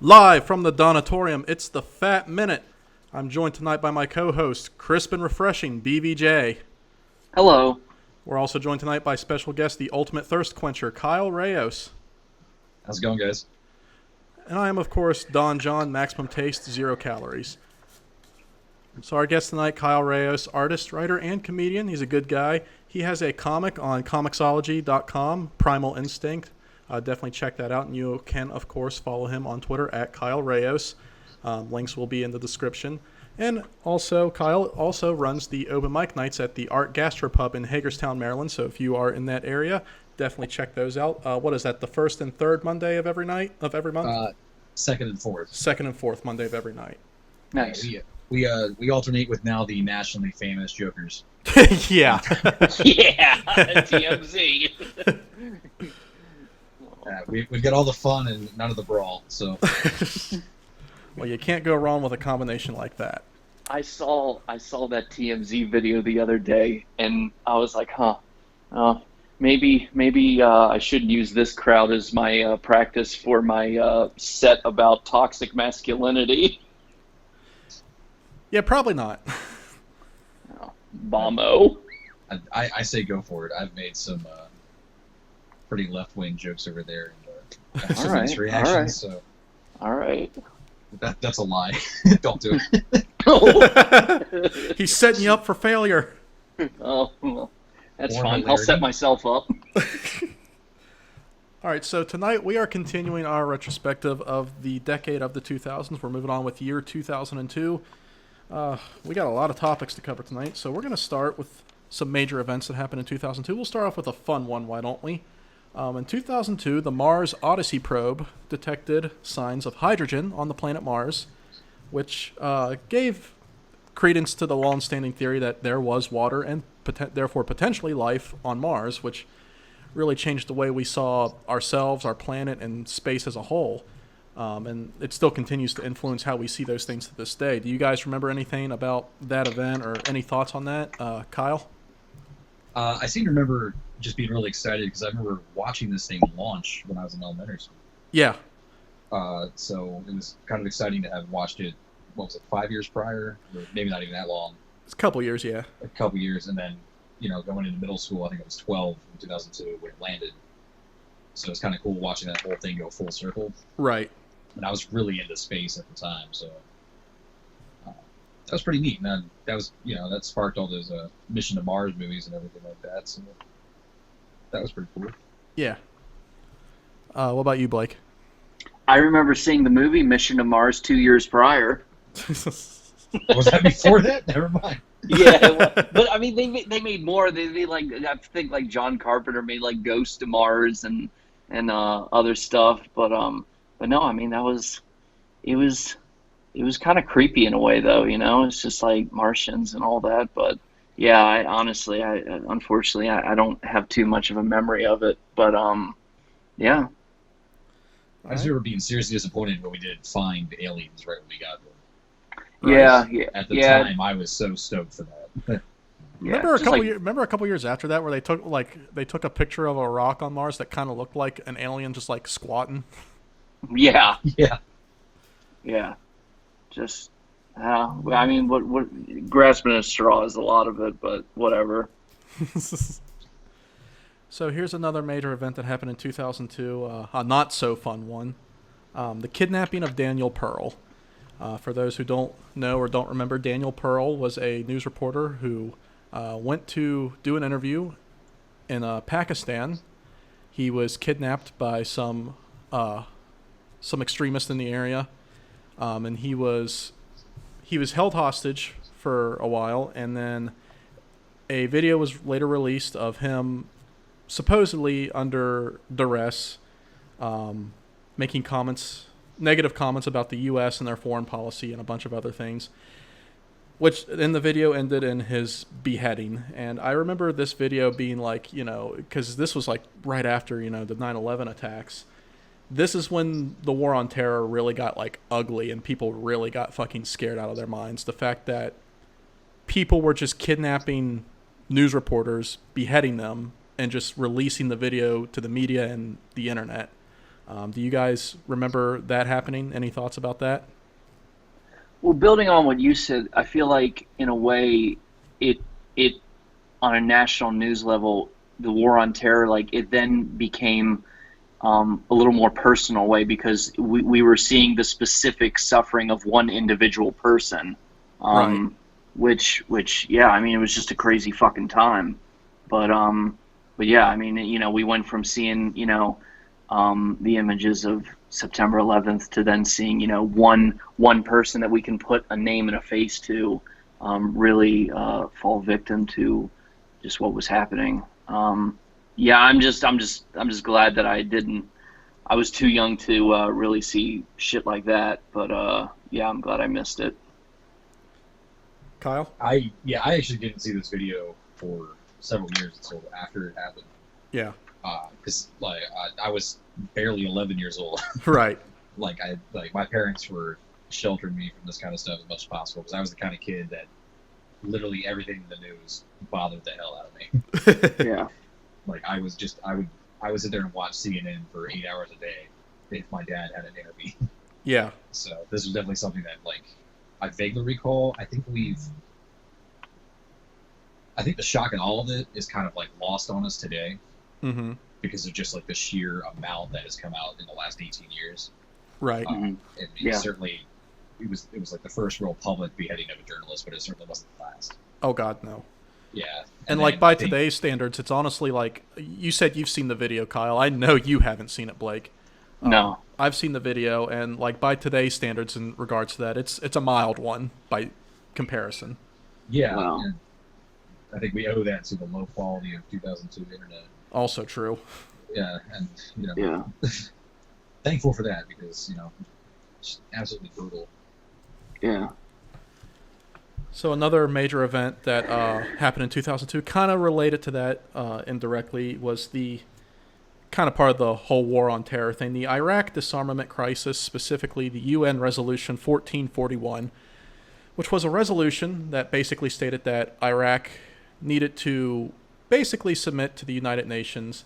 Live from the Donatorium, it's the Fat Minute. I'm joined tonight by my co-host, crisp and refreshing BVJ. Hello. We're also joined tonight by special guest, the ultimate thirst quencher, Kyle Raios. How's it going, guys? And I am, of course, Don John, maximum taste, 0 calories. So our guest tonight, Kyle Raios, artist, writer, and comedian. He's a good guy. He has a comic on comiXology.com, Primal Instinct. Definitely check that out, and you can, of course, follow him on Twitter at Kyle Raios. Links will be in the description. And also, Kyle also runs the open mic nights at the Art Gastropub in Hagerstown, Maryland. So if you are in that area, definitely check those out. What is that, the first and third Monday of every month? Second and fourth. Second and fourth Monday of every night. Nice. We alternate with now the nationally famous jokers. Yeah. Yeah, TMZ. We've got all the fun and none of the brawl. So Well, you can't go wrong with a combination like that. I saw that TMZ video the other day, and I was like, maybe I should use this crowd as my practice for my set about toxic masculinity. Yeah, probably not. Bombo. I say go for it. I've made some pretty left-wing jokes over there. And, got some mixed reactions. So All right. that's a lie. Don't do it. Oh, He's setting you up for failure. well, that's More fine. I'll hilarity. set myself up. All right, so tonight we are continuing our retrospective of the decade of the 2000s. We're moving on with year 2002. We got a lot of topics to cover tonight, so we're going to start with some major events that happened in 2002. We'll start off with a fun one, why don't we? In 2002, the Mars Odyssey probe detected signs of hydrogen on the planet Mars, which gave credence to the long-standing theory that there was water and therefore potentially life on Mars, which really changed the way we saw ourselves, our planet, and space as a whole. And it still continues to influence how we see those things to this day. Do you guys remember anything about that event or any thoughts on that? Kyle? I seem to remember just being really excited because I remember watching this thing launch when I was in elementary school. Yeah. So it was kind of exciting to have watched it. What was it, 5 years prior? Or maybe not even that long. It's a couple years, yeah. A couple years, and then going into middle school, I think I was 12 in 2002 when it landed. So it's kind of cool watching that whole thing go full circle. Right. And I was really into space at the time, so that was pretty neat. And then that was, that sparked all those Mission to Mars movies and everything like that. So that was pretty cool. Yeah. What about you, Blake? I remember seeing the movie Mission to Mars 2 years prior. Was that before that? Never mind. Yeah, but I mean, they made more. They like, I think like John Carpenter made like Ghost to Mars and other stuff. But no, I mean it was kind of creepy in a way though. It's just like Martians and all that. But yeah, unfortunately I don't have too much of a memory of it. But yeah. I just remember being seriously disappointed when we didn't find aliens right when we got them. Yeah. At the time, I was so stoked for that. Remember a couple years after that where they took a picture of a rock on Mars that kind of looked like an alien just like squatting. Yeah. Yeah. Just, I mean, what grasping at straw is a lot of it, but whatever. So here's another major event that happened in 2002, a not so fun one. The kidnapping of Daniel Pearl. For those who don't know or don't remember, Daniel Pearl was a news reporter who went to do an interview in Pakistan. He was kidnapped by some extremists in the area, and he was held hostage for a while, and then a video was later released of him supposedly under duress, making negative comments about the U.S. and their foreign policy and a bunch of other things, which in the video ended in his beheading. And I remember this video being like, because this was like right after, the 9/11 attacks. This is when the war on terror really got like ugly and people really got fucking scared out of their minds. The fact that people were just kidnapping news reporters, beheading them, and just releasing the video to the media and the internet. Do you guys remember that happening? Any thoughts about that? Well, building on what you said, I feel like in a way, it on a national news level, the war on terror, like it then became a little more personal way because we were seeing the specific suffering of one individual person, Right. which yeah, I mean it was just a crazy fucking time, but yeah, I mean we went from seeing the images of September 11th to then seeing one person that we can put a name and a face to really fall victim to just what was happening. Yeah, I'm just glad that I didn't. I was too young to really see shit like that, but yeah, I'm glad I missed it. Kyle? I actually didn't see this video for several years until after it happened. Yeah. Because I was barely 11 years old. Right. Like my parents were sheltering me from this kind of stuff as much as possible because I was the kind of kid that literally everything in the news bothered the hell out of me. Yeah. Like I would sit there and watch CNN for 8 hours a day if my dad had an interview. Yeah. So this was definitely something that like I vaguely recall. I think the shock in all of it is kind of like lost on us today. Mm-hmm. Because of just like the sheer amount that has come out in the last 18 years. Right. And Yeah. certainly it was like the first real public beheading of a journalist, but it certainly wasn't the last. Oh God, no. Yeah. And like by today's standards, it's honestly like you said you've seen the video, Kyle. I know you haven't seen it, Blake. No. I've seen the video, and like by today's standards in regards to that, it's a mild one by comparison. Yeah. Wow. And I think we owe that to the low quality of 2002 internet. Also true. Yeah, and Yeah. thankful for that because it's absolutely brutal. Yeah. So another major event that happened in 2002, kind of related to that indirectly, was the kind of part of the whole war on terror thing. The Iraq disarmament crisis, specifically the UN Resolution 1441, which was a resolution that basically stated that Iraq needed to basically submit to the United Nations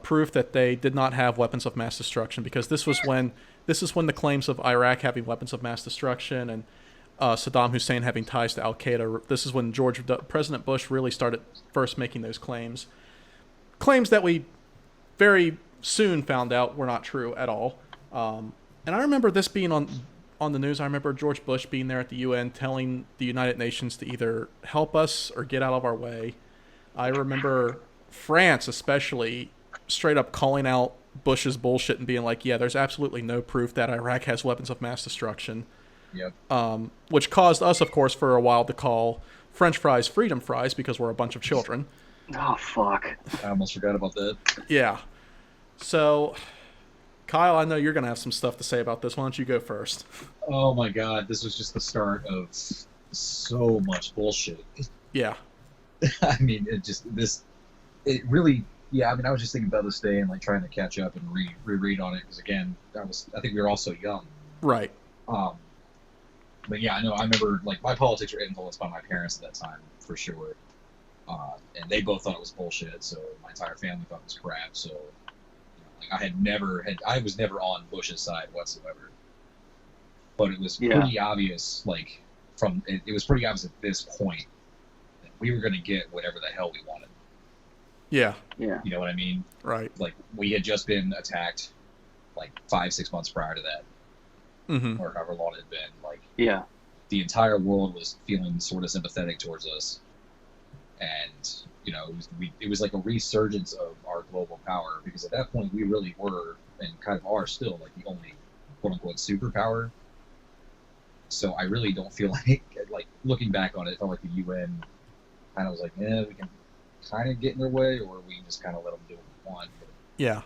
proof that they did not have weapons of mass destruction, because this is when the claims of Iraq having weapons of mass destruction and Saddam Hussein having ties to Al Qaeda. This is when President Bush really started first making those claims that we very soon found out were not true at all. And I remember this being on the news. I remember George Bush being there at the UN telling the United Nations to either help us or get out of our way. I remember France especially straight up calling out Bush's bullshit and being like, yeah, there's absolutely no proof that Iraq has weapons of mass destruction. Yep. Which caused us, of course, for a while to call French fries freedom fries because we're a bunch of children. Oh, fuck. I almost forgot about that. Yeah. So, Kyle, I know you're going to have some stuff to say about this. Why don't you go first? Oh my god, this was just the start of so much bullshit. Yeah. I mean, it really, yeah, I mean, I was just thinking about this day and like trying to catch up and reread on it because again, I think we were all so young. Right. But yeah, I know, I remember like my politics were influenced by my parents at that time for sure. And they both thought it was bullshit, so my entire family thought it was crap. So, like I was never on Bush's side whatsoever. But it was pretty obvious, like it was pretty obvious at this point that we were going to get whatever the hell we wanted. Yeah. Yeah. You know what I mean? Right. Like we had just been attacked like 5-6 months prior to that, or however long it had been. Like, yeah, the entire world was feeling sort of sympathetic towards us, and it was like a resurgence of our global power because at that point we really were and kind of are still like the only quote unquote superpower. So I really don't feel like looking back on it, it felt like the UN kind of was like, yeah, we can kind of get in their way, or we can just kind of let them do what we want. But, yeah.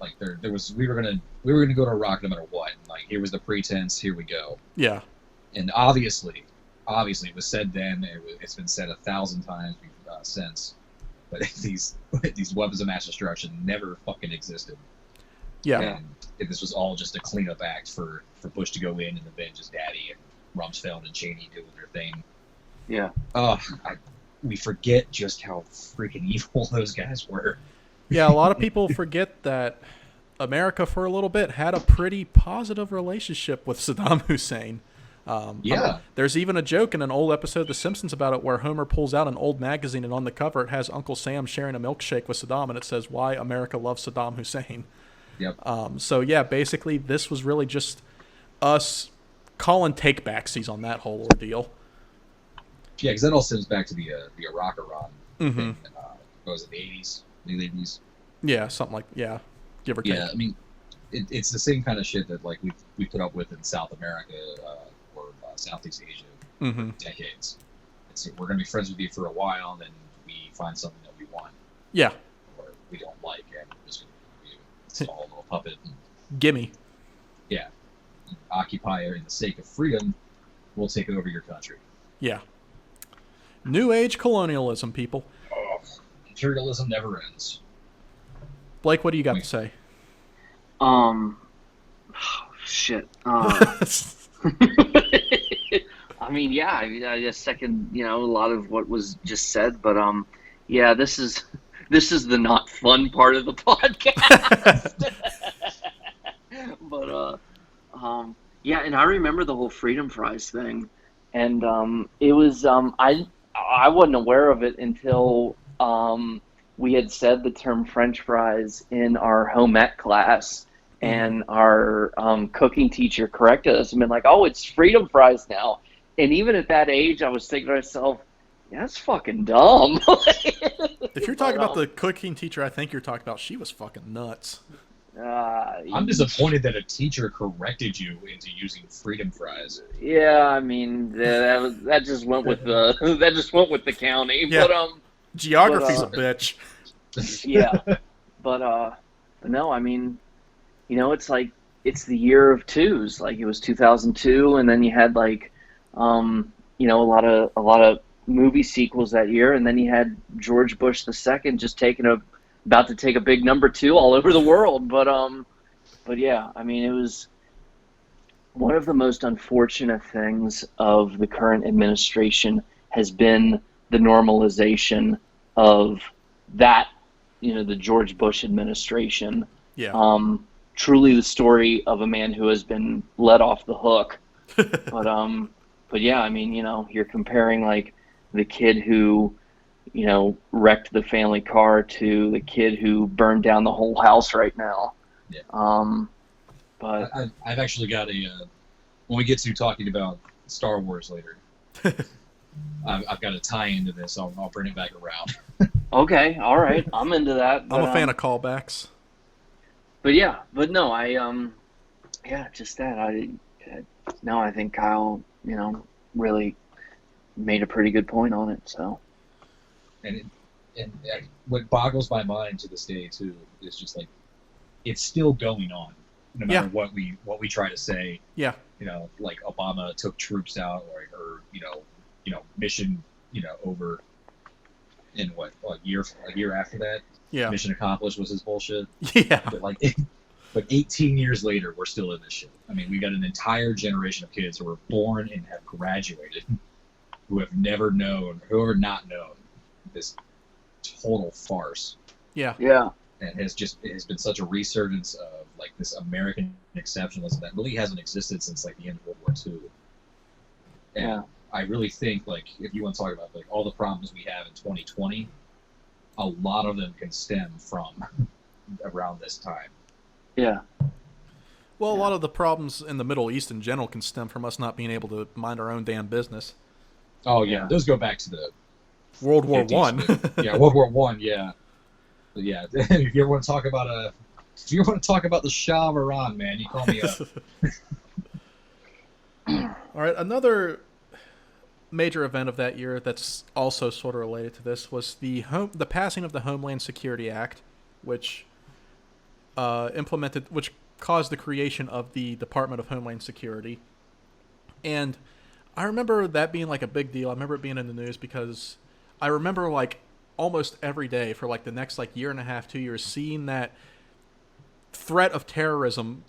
like there was we were gonna go to Iraq no matter what. Like here was the pretense, here we go. Yeah. And obviously it was said then. It's been said 1,000 times since. But these weapons of mass destruction never fucking existed. Yeah. And this was all just a cleanup act for Bush to go in and avenge his daddy and Rumsfeld and Cheney doing their thing. Yeah. We forget just how freaking evil those guys were. Yeah, a lot of people forget that America for a little bit had a pretty positive relationship with Saddam Hussein. There's even a joke in an old episode of The Simpsons about it where Homer pulls out an old magazine and on the cover it has Uncle Sam sharing a milkshake with Saddam and it says, "Why America loves Saddam Hussein." Yep. So yeah, basically this was really just us calling take-backsies on that whole ordeal. Yeah, because that all stems back to the Iraq-Iran thing. What was it, the 80s, late 80s? Yeah, something like, give or take. Yeah, I mean, it's the same kind of shit that like we put up with in South America or Southeast Asia for decades. We're going to be friends with you for a while, and then we find something that we want. Yeah. Or we don't like, and we're just going to you. It's all a little puppet. Gimme. Yeah. Occupy it in the sake of freedom, we'll take over your country. Yeah. New age colonialism, people. Oh, imperialism never ends. Blake, what do you got to say? Shit. I mean, yeah, I just second, a lot of what was just said, but yeah, this is the not fun part of the podcast. But yeah, and I remember the whole Freedom Fries thing, and it was I wasn't aware of it until we had said the term French fries in our home ec class, and our cooking teacher corrected us and been like, "Oh, it's Freedom Fries now." And even at that age, I was thinking to myself, yeah, that's fucking dumb. If you're talking about the cooking teacher, I think you're talking about, she was fucking nuts. I'm disappointed that a teacher corrected you into using Freedom Fries. Yeah, I mean that just went with the county. Yeah. But geography's a bitch. Yeah, but no, I mean, it's like it's the year of twos. Like it was 2002, and then you had like, a lot of movie sequels that year, and then you had George Bush II just about to take a big number 2 all over the world. But yeah, I mean, it was one of the most unfortunate things of the current administration has been the normalization of that, the George Bush administration. Yeah. Truly the story of a man who has been let off the hook. But yeah, I mean, you're comparing like the kid who, wrecked the family car to the kid who burned down the whole house right now. Yeah. But I've actually got when we get to talking about Star Wars later, I've got a tie into this. I'll bring it back around. Okay, all right, I'm into that. I'm a fan of callbacks. But yeah, but no, yeah, just that. I think Kyle, really made a pretty good point on it. So, and what boggles my mind to this day too is just like it's still going on, no matter what we try to say. Yeah. Like Obama took troops out, or mission, over in a year after that. Yeah. Mission accomplished was his bullshit. Yeah. But 18 years later, we're still in this shit. I mean, we got an entire generation of kids who were born and have graduated who have never known, who have not known this total farce. Yeah. Yeah. And it has been such a resurgence of like this American exceptionalism that really hasn't existed since like the end of World War II. And Yeah. I really think like if you want to talk about like all the problems we have in 2020, a lot of them can stem from around this time. Yeah. Well, a lot of the problems in the Middle East in general can stem from us not being able to mind our own damn business. Oh yeah, those go back to the World War 1. Yeah, World War 1. Yeah, but yeah. If you ever want to talk about the Shah of Iran, man, you call me up. All right, another major event of that year that's also sort of related to this was the passing of the Homeland Security Act, which caused the creation of the Department of Homeland Security. And I remember that being like a big deal. I remember it being in the news because I remember like almost every day for like the next like year and a half, 2 years, seeing that threat of terrorism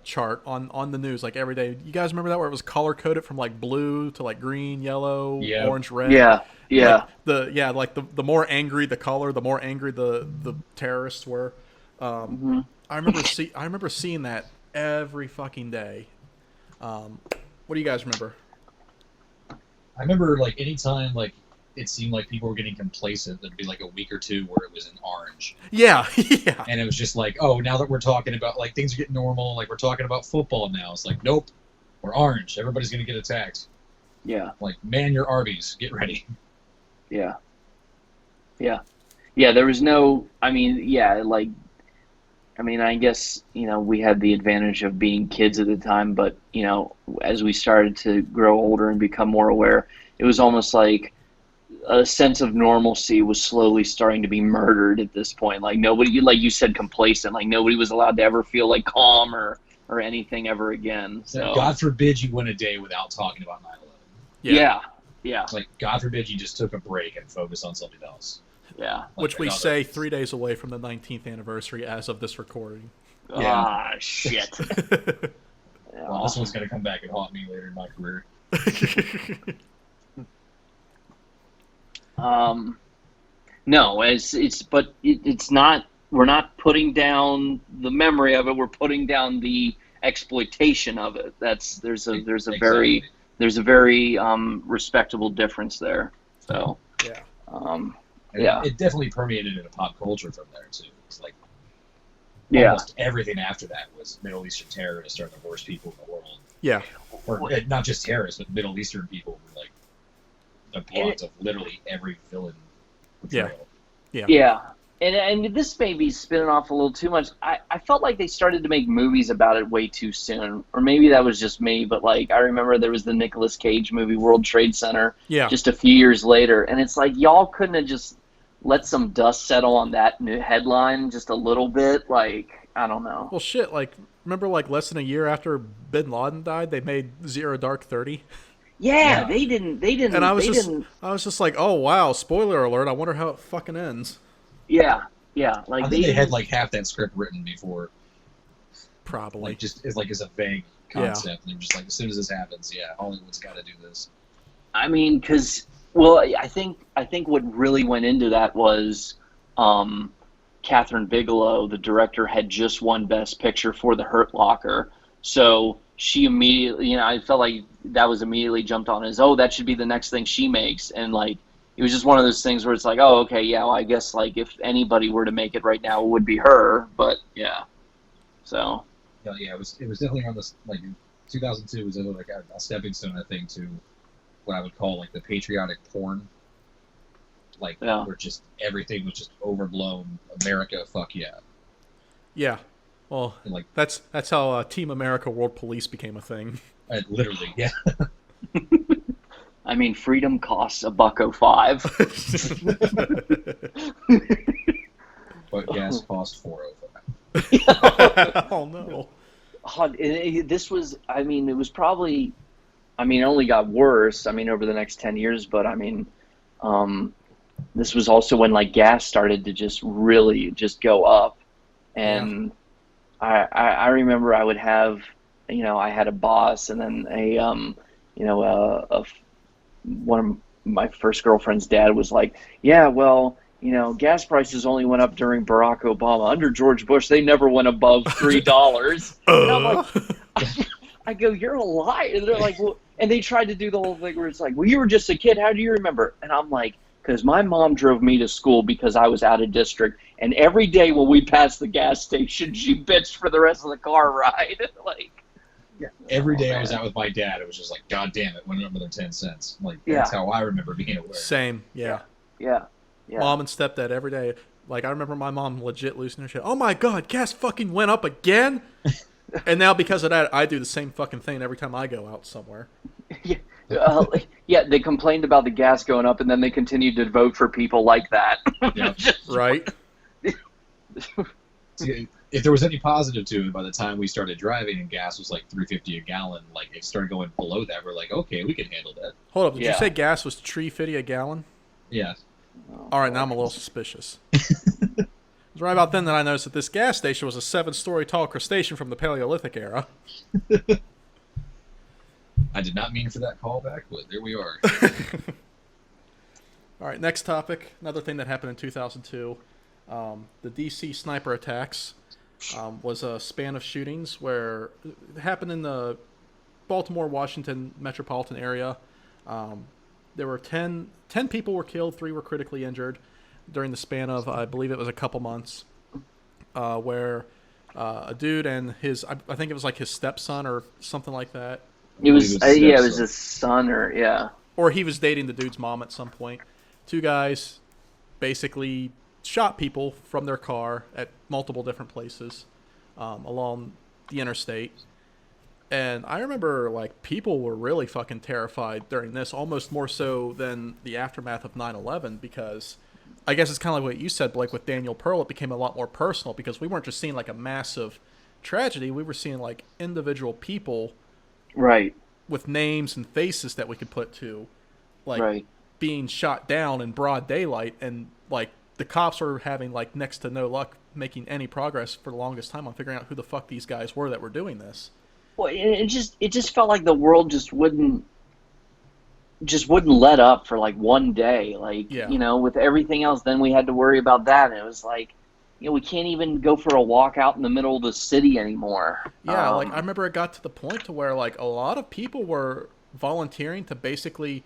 chart on the news like every day. You guys remember that, where it was color coded from like blue to like green, yellow, orange, red? Yeah. Like the more angry the color, the more angry the terrorists were. I remember seeing that every fucking day. What do you guys remember? I remember like anytime like it seemed like people were getting complacent, there'd be like a week or two where it was in orange. Yeah, yeah. And it was just like, oh, now that we're talking about like things are getting normal, like we're talking about football now. It's like, nope, we're orange. Everybody's gonna get attacked. Yeah. Like, man your Arby's, get ready. Yeah. Yeah. Yeah, there was no, I mean, yeah, like, I mean, I guess, we had the advantage of being kids at the time, but, as we started to grow older and become more aware, it was almost like a sense of normalcy was slowly starting to be murdered at this point. Like, nobody, like you said, complacent, like nobody was allowed to ever feel like calm or anything ever again. So, God forbid you went a day without talking about 9/11. yeah. Yeah. Like, God forbid you just took a break and focused on something else. Yeah. Like, Which we say 3 days away from the 19th anniversary as of this recording. Yeah. Ah, shit. Well, this one's going to come back and haunt me later in my career. No, it's not. We're not putting down the memory of it. We're putting down the exploitation of it. There's a Exactly. very respectable difference there. So Yeah. And Yeah. It definitely permeated into pop culture from there, too. It's like, yeah, almost everything after that was Middle Eastern terrorists are the worst people in the world. Yeah. Or not just terrorists, but Middle Eastern people were like the brunt of literally every villain portrayal. Yeah. yeah. And this may be spinning off a little too much. I felt like they started to make movies about it way too soon, or maybe that was just me. But like I remember there was the Nicolas Cage movie World Trade Center Yeah. just a few years later, and it's like y'all couldn't have just let some dust settle on that new headline just a little bit. Like I don't know. Well, shit. Like, remember, like less than a year after Bin Laden died, they made Zero Dark 30. Yeah, Yeah. they didn't. And I was didn't. just like, oh wow, spoiler alert. I wonder how it fucking ends. Yeah. I think they had like half that script written before, Probably. like just as a vague concept. And they're just like, as soon as this happens, yeah, Hollywood's got to do this. I mean, because I think what really went into that was Catherine Bigelow, the director, had just won Best Picture for The Hurt Locker, so she immediately, I felt like that was immediately jumped on as, oh, that should be the next thing she makes, and like it was just one of those things where it's like, oh, okay, yeah, well, I guess like if anybody were to make it right now, it would be her, but yeah, so Yeah, it was definitely on this like 2002 was like a stepping stone, I think, to what I would call like the patriotic porn, like Yeah. where just everything was just overblown. America, fuck yeah. Yeah. Well, And like that's how Team America World Police became a thing. literally, yeah. I mean, freedom costs $1.05. But gas cost $4.05. Oh no. This was, I mean, it was probably, I mean, it only got worse, I mean, over the next 10 years, but I mean, this was also when like gas started to just really just go up. And I remember I would have, I had a boss and then one of my first girlfriend's dad was like, yeah, well, gas prices only went up during Barack Obama. Under George Bush, they never went above $3. And I'm like, I go, you're a liar. And they're like, well, and they tried to do the whole thing where it's like, well, you were just a kid. How do you remember? And I'm like, because my mom drove me to school because I was out of district. And every day when we passed the gas station, she bitched for the rest of the car ride. Like, Yeah. Every day I man. was out with my dad, it was just like, God damn it, went up another 10 cents. Like, that's how I remember being aware. Same. Yeah. yeah. Mom and stepdad every day. Like, I remember my mom legit losing her shit. Oh my god, gas fucking went up again? And now because of that, I do the same fucking thing every time I go out somewhere. Yeah, they complained about the gas going up, and then they continued to vote for people like that. Yeah. Right? See, if there was any positive to it, by the time we started driving and gas was like $3.50 a gallon, like it started going below that, we're like, okay, we can handle that. Hold up, did you Yeah. say gas was $3.50 a gallon? Yeah. All right, now I'm a little suspicious. It was right about then that I noticed that this gas station was a 7-story tall crustacean from the Paleolithic era. I did not mean for that callback, but there we are. All right, next topic. Another thing that happened in 2002. The DC sniper attacks. was a span of shootings where it happened in the Baltimore, Washington metropolitan area. There were 10 people were killed, 3 were critically injured during the span of, I believe it was a couple months, where a dude and I think it was like his stepson or something like that. It was It it was his son Or he was dating the dude's mom at some point. 2 guys basically shot people from their car at multiple different places along the interstate. And I remember, like, people were really fucking terrified during this, almost more so than the aftermath of 9/11, because I guess it's kind of like what you said, Blake, with Daniel Pearl. It became a lot more personal because we weren't just seeing, like, a massive tragedy. We were seeing, like, individual people right with names and faces that we could put to, like, right. being shot down in broad daylight. And, like, the cops were having, like, next to no luck making any progress for the longest time on figuring out who the fuck these guys were that were doing this. Well, it just felt like the world just wouldn't let up for like one day. Like, Yeah. you know, with everything else, then we had to worry about that. And it was like, you know, we can't even go for a walk out in the middle of the city anymore. Yeah, like, I remember it got to the point to where, like, a lot of people were volunteering to basically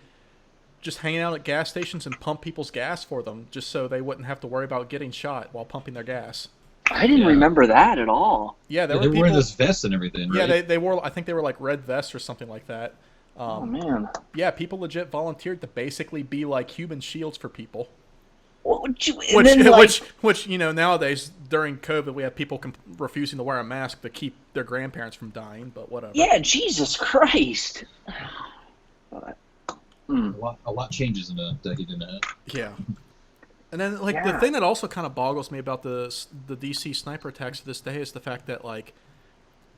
just hang out at gas stations and pump people's gas for them just so they wouldn't have to worry about getting shot while pumping their gas. I didn't remember that at all. Yeah, They were were people, wearing those vests and everything, right? Yeah, they wore, I think they were like red vests or something like that. Oh, man. Yeah, people legit volunteered to basically be like human shields for people. Well, Which you know, nowadays during COVID we have people refusing to wear a mask to keep their grandparents from dying, but whatever. yeah, Jesus Christ. A lot changes in a decade and a half. Yeah. And then, like, the Yeah. thing that also kind of boggles me about the DC sniper attacks to this day is the fact that, like,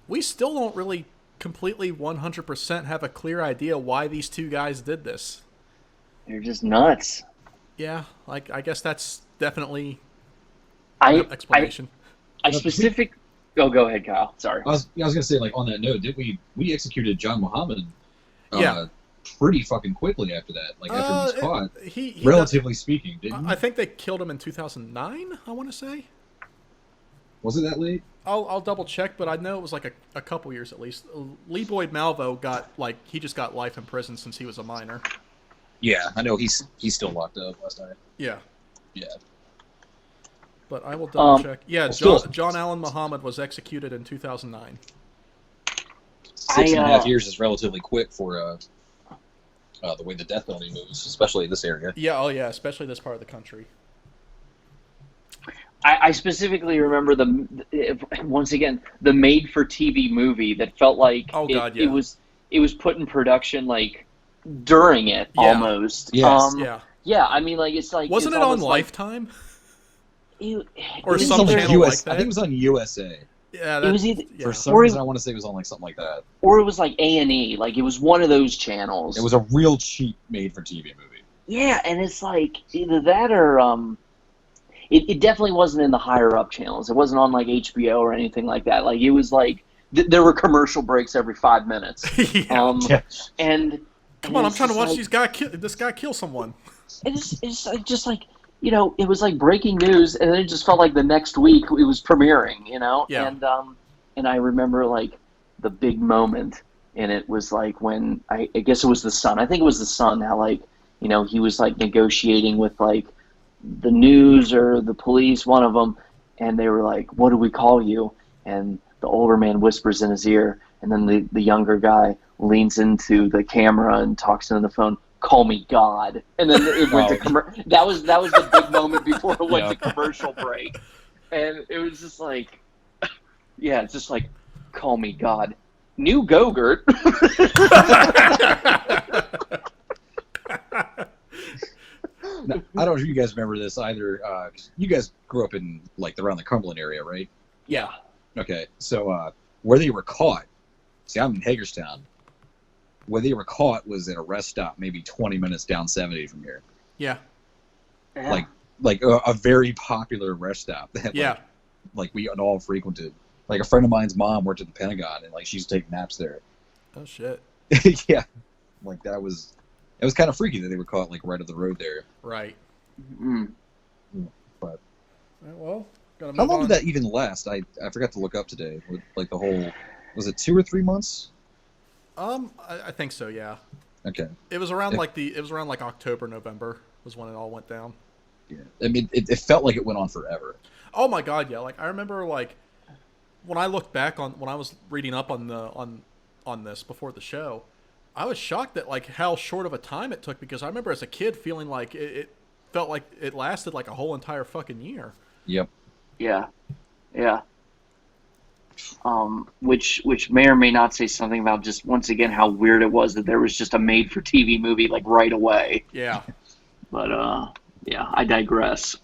we still don't really completely 100% have a clear idea why these 2 guys did this. They're just nuts. Yeah, like, I guess that's definitely I explanation. Oh, go ahead, Kyle. Sorry. I was gonna say, like, on that note, we executed John Muhammad Yeah. pretty fucking quickly after that. Like, after he was caught, He relatively speaking, didn't I he? think they killed him in 2009, I want to say. Was it that late? I'll double check, but I know it was like a couple years at least. Lee Boyd Malvo he just got life in prison since he was a minor. Yeah, I know he's still locked up last night. Yeah. Yeah. But I will double check. Yeah, still- John Allen Muhammad was executed in 2009. 6.5 years is relatively quick for the way the death penalty moves, especially in this area. Yeah, oh yeah, especially this part of the country. I specifically remember once again the made-for-TV movie that felt like it was put in production like during it almost. Yes. Yeah. I mean, like it's like wasn't it's it on almost like- Lifetime? Or some I channel like I think it was on USA. Yeah, it was either For some reason, I want to say it was on like something like that. or it was like A&E. Like it was one of those channels. It was a real cheap made-for-TV movie. Yeah, and it's like either that or it definitely wasn't in the higher up channels. It wasn't on like HBO or anything like that. Like it was like there were commercial breaks every 5 minutes. Yeah. And Come on, I'm trying to watch like, this guy kill someone. It's like just like, you know, it was like breaking news, and then it just felt like the next week it was premiering, you know. Yeah. And I remember like the big moment, and it was like when I guess it was the son. I think it was the son. How like, you know, he was like negotiating with like the news or the police, one of them, and they were like, "What do we call you?" And the older man whispers in his ear, and then the younger guy leans into the camera and talks into the phone. "Call me God," and then it went to that was the big moment before it went to commercial break, and it was just like, yeah, it's just like, "Call me God." New Gogurt. Now, I don't know if you guys remember this either. You guys grew up in like around the Cumberland area, right? Yeah. Okay, so where they were caught. See, I'm in Hagerstown. Where they were caught was at a rest stop, maybe 20 minutes down 70 from here. Yeah. Like a very popular rest stop that like we all frequented. Like a friend of mine's mom worked at the Pentagon, and like she used to take naps there. Oh shit. Yeah, like it was kind of freaky that they were caught like right up the road there. Right. Mm. But Well, Gotta How move long on. did that even last? I forgot to look up today. Like the whole, was it 2 or 3 months? I think so. Yeah. Okay. It was around It- like October, November was when it all went down. Yeah. I mean, it felt like it went on forever. Oh my god, yeah. Like I remember like when I looked back on when I was reading up on on this before the show, I was shocked at like how short of a time it took because I remember as a kid feeling like it felt like it lasted like a whole entire fucking year. Yep. Yeah, yeah. Which may or may not say something about just once again how weird it was that there was just a made-for-TV movie like right away. Yeah. But yeah, I digress.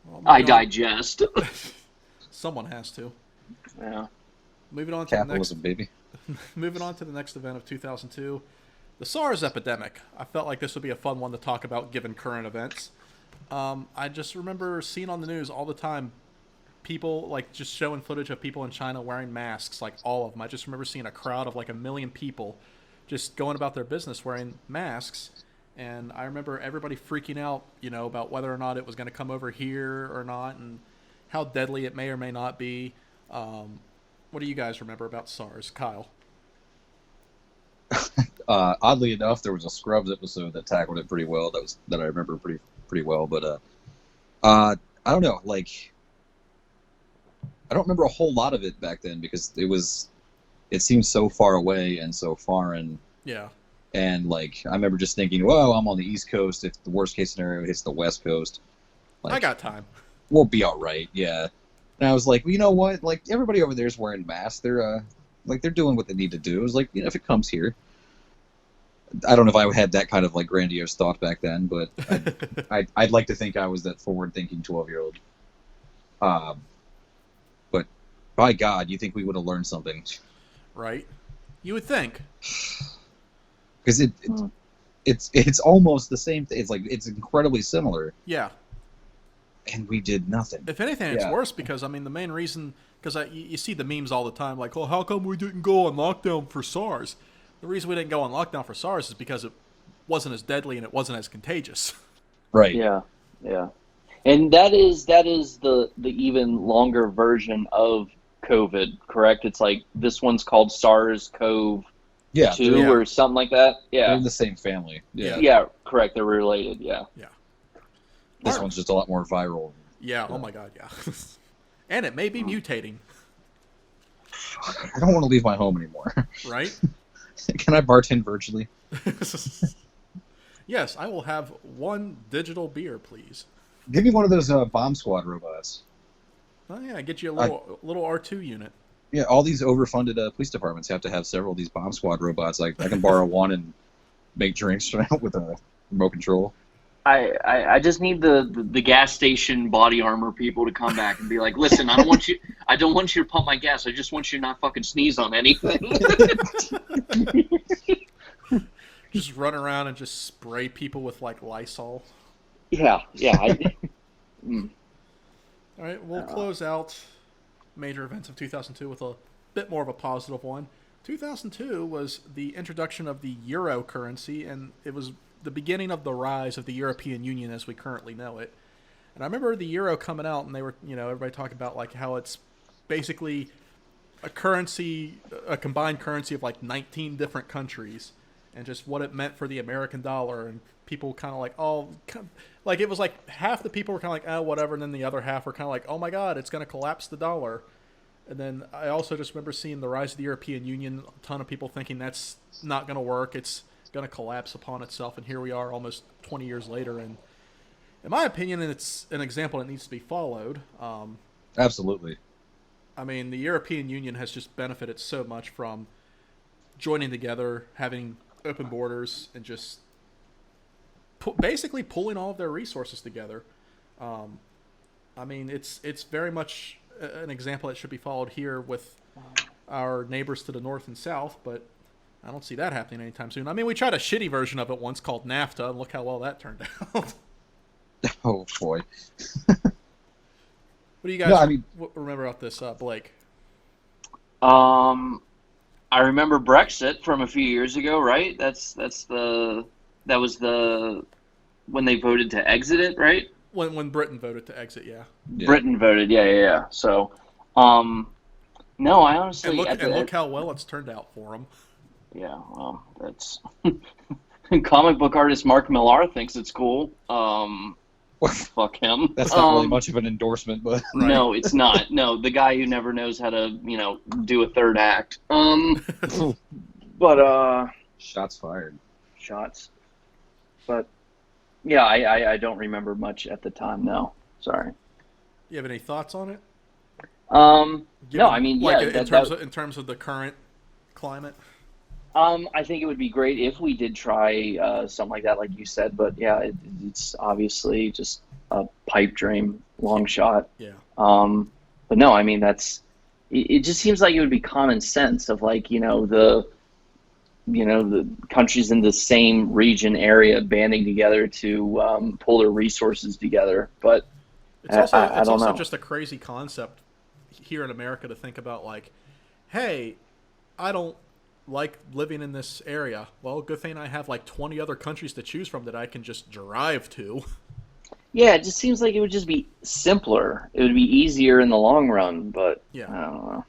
Well, I moving on- digest. Someone has to. Yeah. Moving on to the next Capitalism, baby. moving on to the next event of 2002, the SARS epidemic. I felt like this would be a fun one to talk about given current events. I just remember seeing on the news all the time people like just showing footage of people in China wearing masks, like all of them. I just remember seeing a crowd of like 1 million people just going about their business wearing masks. And I remember everybody freaking out, you know, about whether or not it was going to come over here or not and how deadly it may or may not be. What do you guys remember about SARS? Kyle? Oddly enough, there was a Scrubs episode that tackled it pretty well. That I remember pretty well. But I don't know. Like, I don't remember a whole lot of it back then because it seemed so far away and so foreign. Yeah. And like, I remember just thinking, well, I'm on the East Coast. If the worst case scenario hits the West Coast, like, I got time. we'll be all right. Yeah. And I was like, well, you know what? Like, everybody over there is wearing masks. They're they're doing what they need to do. It was like, you know, if it comes here, I don't know if I had that kind of like grandiose thought back then, but I'd like to think I was that forward-thinking 12-year-old. But by God, you think we would have learned something? Right? You would think. Because it's almost the same thing. It's like it's incredibly similar, Yeah. and we did nothing. If anything, it's Yeah. worse because, I mean, the main reason, because you see the memes all the time, like, oh, how come we didn't go on lockdown for SARS? The reason we didn't go on lockdown for SARS is because it wasn't as deadly and it wasn't as contagious. Right. Yeah, yeah. And that is the even longer version of COVID, correct? It's like this one's called SARS-CoV-2 Yeah. They're, or something like that. they're Yeah. in the same family. Yeah. Yeah, correct. They're related. Yeah. This Mark. one's just a lot more viral. Yeah, oh my god, yeah. And it may be mutating, I don't want to leave my home anymore. right? Can I bartend virtually? Yes, I will have one digital beer, please. Give me one of those bomb squad robots. Oh yeah, get you a little R2 unit. Yeah, all these overfunded police departments have to have several of these bomb squad robots. Like I can borrow one and make drinks with a remote control. I just need the gas station body armor people to come back and be like, listen, I don't want you to pump my gas. I just want you to not fucking sneeze on anything. Just run around and just spray people with like Lysol. Yeah. All right, we'll close out major events of 2002 with a bit more of a positive one. 2002 was the introduction of the euro currency, and it was the beginning of the rise of the European Union as we currently know it. And I remember the euro coming out, and they were, you know, everybody talking about like how it's basically a currency, a combined currency of like 19 different countries, and just what it meant for the American dollar. And people kind of like, oh, like it was like half the people were kind of like, oh, whatever, and then the other half were kind of like, oh my God, it's going to collapse the dollar. And then I also just remember seeing the rise of the European Union, a ton of people thinking that's not going to work, it's going to collapse upon itself, and here we are almost 20 years later. And in my opinion, it's an example that needs to be followed. Absolutely. I mean, the European Union has just benefited so much from joining together, having open borders, and just basically pulling all of their resources together. I mean, it's very much an example that should be followed here with our neighbors to the north and south, but I don't see that happening anytime soon. I mean, we tried a shitty version of it once called NAFTA, and look how well that turned out. Oh boy. What do you guys remember about this, Blake? I remember Brexit from a few years ago, right? That was when they voted to exit it, right? When Britain voted to exit, yeah. Britain voted, yeah. So, no, I honestly Look how well it's turned out for him. Yeah, well, that's comic book artist Mark Millar thinks it's cool. Fuck him. That's not really much of an endorsement, but Right. No, it's not. No, the guy who never knows how to, do a third act. But shots fired. shots. But yeah, I don't remember much at the time. No, sorry. You have any thoughts on it? No, I mean, yeah, in terms of the current climate. I think it would be great if we did try something like that, like you said. But yeah, it's obviously just a pipe dream, long shot. Yeah. But no, I mean it just seems like it would be common sense of like the countries in the same region area banding together to pull their resources together. But It's I don't also know. just a crazy concept here in America to think about, like, hey, I don't like living in this area. Well, good thing I have like 20 other countries to choose from that I can just drive to. Yeah, it just seems like it would just be simpler. It would be easier in the long run, but Yeah. I don't know.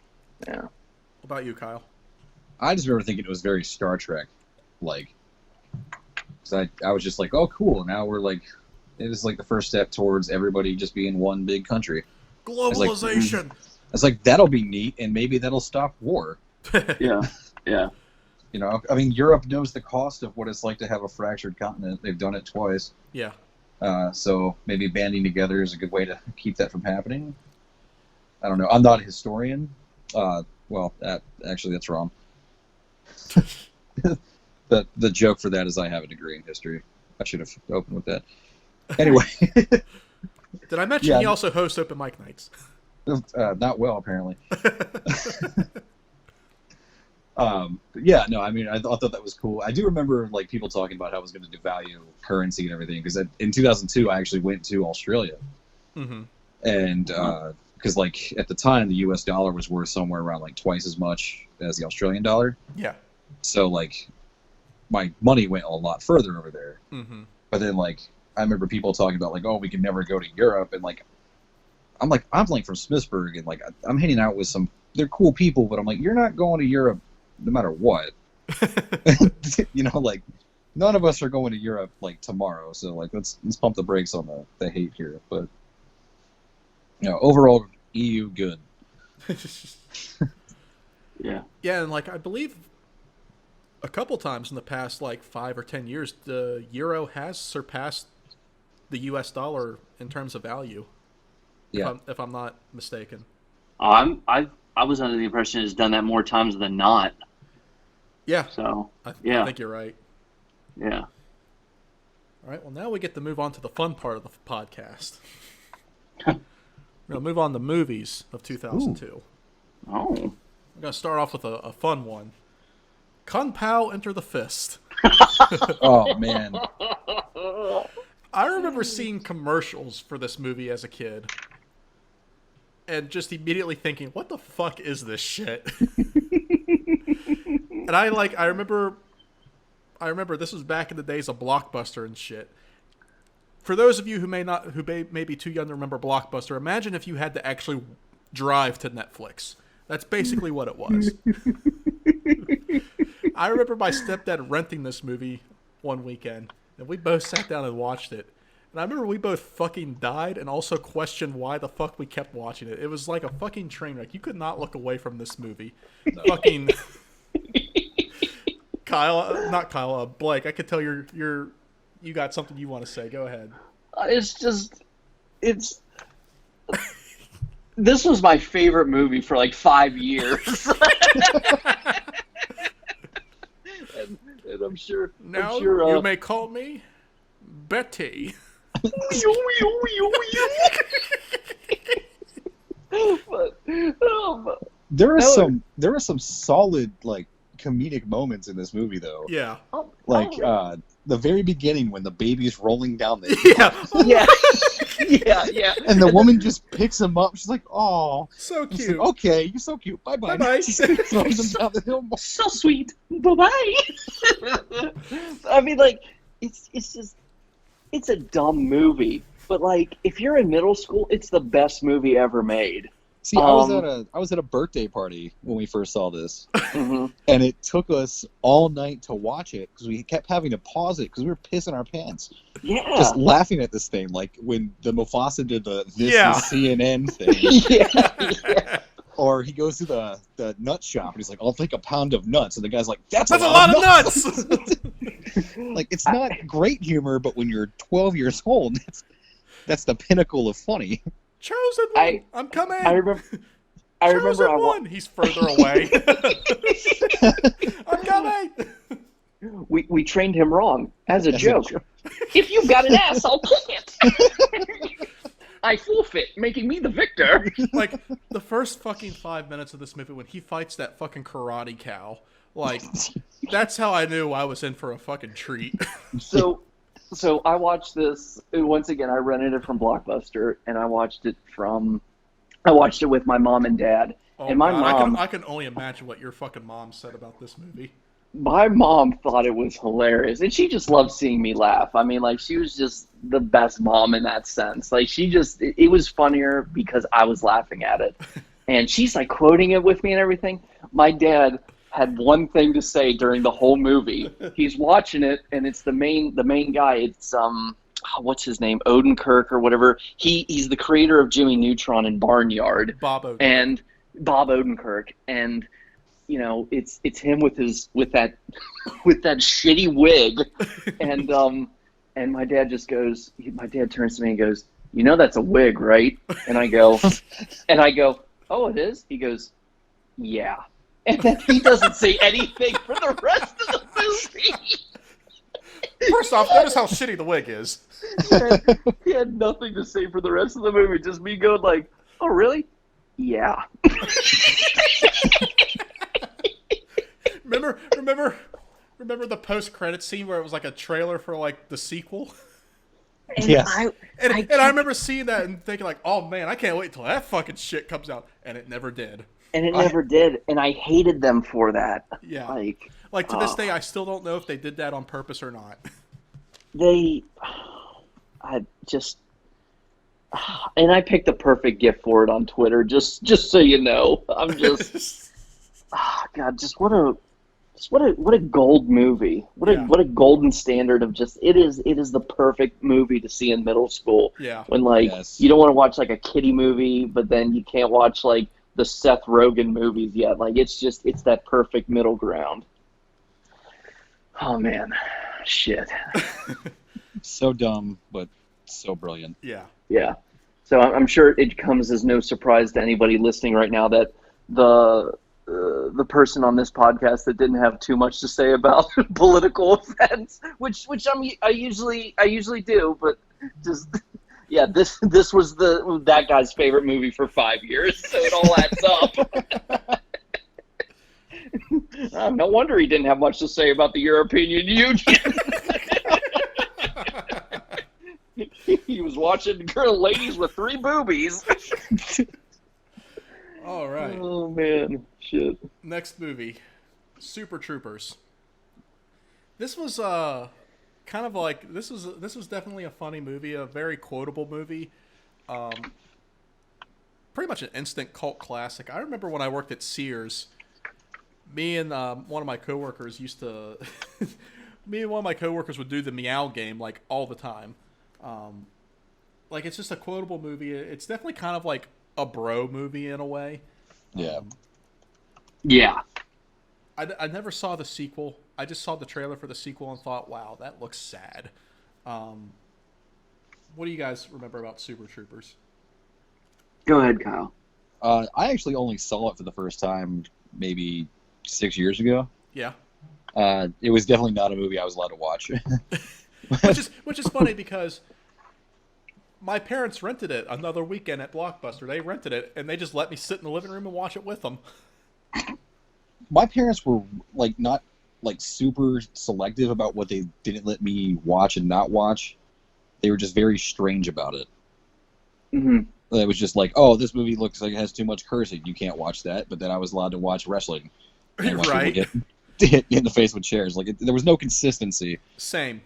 Yeah. What about you, Kyle? I just remember thinking it was very Star Trek, like, because I was just like, oh, cool. Now we're like, it was like the first step towards everybody just being one big country. Globalization. I was like, that'll be neat, and maybe that'll stop war. Yeah. Yeah. You know, I mean, Europe knows the cost of what it's like to have a fractured continent. They've done it twice. Yeah. So maybe banding together is a good way to keep that from happening. I don't know. I'm not a historian. Actually, that's wrong. The joke for that is I have a degree in history. I should have opened with that. Anyway. Did I mention he also hosts open mic nights? Not well, apparently. Yeah, no, I mean, I thought that was cool. I do remember like people talking about how it was going to devalue currency and everything, because in 2002 I actually went to Australia, and because like at the time the U.S. dollar was worth somewhere around like twice as much as the Australian dollar. Yeah. So like my money went a lot further over there. But then like I remember people talking about like, oh, we can never go to Europe, and like I'm like from Smithsburg, and like I'm hanging out with they're cool people, but I'm like, you're not going to Europe no matter what. You know, like none of us are going to Europe like tomorrow, so like let's pump the brakes on the hate here. But overall EU good. Yeah. Yeah, and like I believe a couple times in the past like 5 or 10 years the euro has surpassed the US dollar in terms of value. Yeah. If I'm not mistaken. I was under the impression it's done that more times than not. Yeah. So I yeah. think you're right. Yeah. All right, well, now we get to move on to the fun part of the podcast. We're going to move on to movies of 2002. Oh. We're going to start off with a fun one. Kung Pao Enter the Fist. Oh, man. I remember seeing commercials for this movie as a kid and just immediately thinking, what the fuck is this shit? And I remember this was back in the days of Blockbuster and shit. For those of you who may be too young to remember Blockbuster, imagine if you had to actually drive to Netflix. That's basically what it was. I remember my stepdad renting this movie one weekend, and we both sat down and watched it. And I remember we both fucking died and also questioned why the fuck we kept watching it. It was like a fucking train wreck. You could not look away from this movie. Fucking Blake, I could tell you got something you want to say. Go ahead. This was my favorite movie for like 5 years. and I'm sure. Now you may call me Betty. There are some solid like comedic moments in this movie though. Yeah. Like the very beginning when the baby's rolling down the hill. Yeah. Yeah. And the woman just picks him up. She's like, "Oh, so cute. Like, okay, you're so cute. Bye-bye." Bye-bye. Throws him down the hill. So sweet. Bye-bye. I mean, like, it's a dumb movie, But like, if you're in middle school, it's the best movie ever made. See, I was at a birthday party when we first saw this, Mm-hmm. and it took us all night to watch it because we kept having to pause it because we were pissing our pants, Yeah. just laughing at this thing. Like when the Mufasa did the "This Yeah. is CNN" thing, yeah. or he goes to the nut shop and he's like, "I'll take a pound of nuts," and the guy's like, "That's a lot of nuts." Like, it's not great humor, but when you're 12 years old, that's the pinnacle of funny. Chosen one, I'm coming. I remember. I remember. Chosen one. He's further away. I'm coming. We trained him wrong as a joke. If you've got an ass, I'll kick it. I forfeit, making me the victor. Like, the first fucking 5 minutes of this movie when he fights that fucking karate cow, like, that's how I knew I was in for a fucking treat. So I watched this once again. I rented it from Blockbuster, and I watched it with my mom and dad. Oh, and my God, mom, I can only imagine what your fucking mom said about this movie. my mom thought it was hilarious, and she just loved seeing me laugh. I mean, like, she was just the best mom in that sense. Like, it was funnier because I was laughing at it. And she's like quoting it with me and everything. My dad had one thing to say during the whole movie. He's watching it, and it's the main guy. It's what's his name, Odenkirk or whatever. He's the creator of Jimmy Neutron and Barnyard. Bob Odenkirk. And Bob Odenkirk, and you know, it's him with that shitty wig, and my dad just goes. My dad turns to me and goes, "You know that's a wig, right?" And I go, "Oh, it is." He goes, "Yeah." And then he doesn't say anything for the rest of the movie. First off, notice how shitty the wig is. He had nothing to say for the rest of the movie. Just me going like, "Oh, really? Yeah." Remember the post-credit scene where it was like a trailer for like the sequel? And Yes. I remember seeing that and thinking like, oh man, I can't wait till that fucking shit comes out, and it never did. And it never did, and I hated them for that. Yeah. Like to this day, I still don't know if they did that on purpose or not. And I picked the perfect gift for it on Twitter, just so you know. I'm just, God, just what a gold movie. What a golden standard of just, it is the perfect movie to see in middle school. Yeah. When you don't want to watch like a kiddie movie, but then you can't watch like the Seth Rogen movies yet. Like, it's that perfect middle ground. Oh man, shit. So dumb, but so brilliant. Yeah. Yeah. So I'm sure it comes as no surprise to anybody listening right now that the person on this podcast that didn't have too much to say about political events, which I usually do, but just. Yeah, this was that guy's favorite movie for 5 years, so it all adds up. No wonder he didn't have much to say about the European Union. He was watching ladies with 3 boobies. All right. Oh man, shit. Next movie, Super Troopers. This was kind of like this was definitely a funny movie, a very quotable movie, pretty much an instant cult classic. I remember when I worked at Sears, me and one of my coworkers would do the meow game like all the time. Like, it's just a quotable movie. It's definitely kind of like a bro movie in a way. Yeah. Yeah. I never saw the sequel. I just saw the trailer for the sequel and thought, wow, that looks sad. What do you guys remember about Super Troopers? Go ahead, Kyle. I actually only saw it for the first time maybe 6 years ago. Yeah. It was definitely not a movie I was allowed to watch. which is funny because my parents rented it another weekend at Blockbuster. They rented it, and they just let me sit in the living room and watch it with them. My parents were like not like super selective about what they didn't let me watch and not watch. They were just very strange about it. Mm-hmm. It was just like, oh, this movie looks like it has too much cursing. You can't watch that. But then I was allowed to watch wrestling. And watch Right. people get hit in the face with chairs. Like, there was no consistency. Same.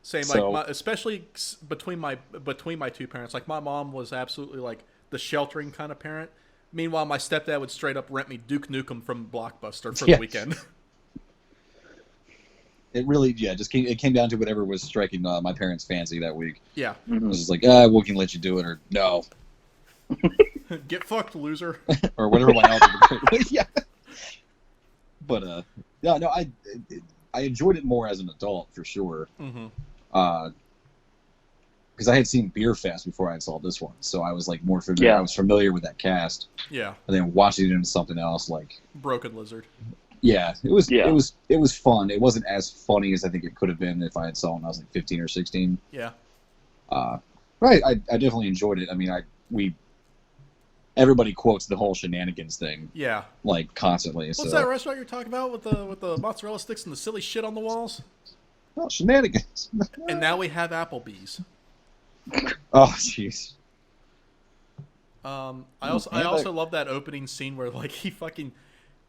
Same, So like especially between my two parents. Like my mom was absolutely like the sheltering kind of parent. Meanwhile, my stepdad would straight up rent me Duke Nukem from Blockbuster for the yeah, weekend. it really it came down to whatever was striking my parents' fancy that week. Yeah, It was just like, we can let you do it, or no, get fucked, loser. or whatever my elder would do. Yeah. But no, I enjoyed it more as an adult for sure. Mm-hmm. Because I had seen Beer Fest before I saw this one, so I was like more familiar. Yeah. I was familiar with that cast, Yeah, and then watching it into something else, like Broken Lizard. yeah, it was Yeah. it was fun. It wasn't as funny as I think it could have been if I had saw it when I was like 15 or 16. Yeah, Right, I definitely enjoyed it. I mean, everybody quotes the whole shenanigans thing yeah. like constantly. What's so that restaurant you're talking about with the mozzarella sticks and the silly shit on the walls? oh, shenanigans. And now we have Applebee's. Oh jeez. I also love that opening scene where like he fucking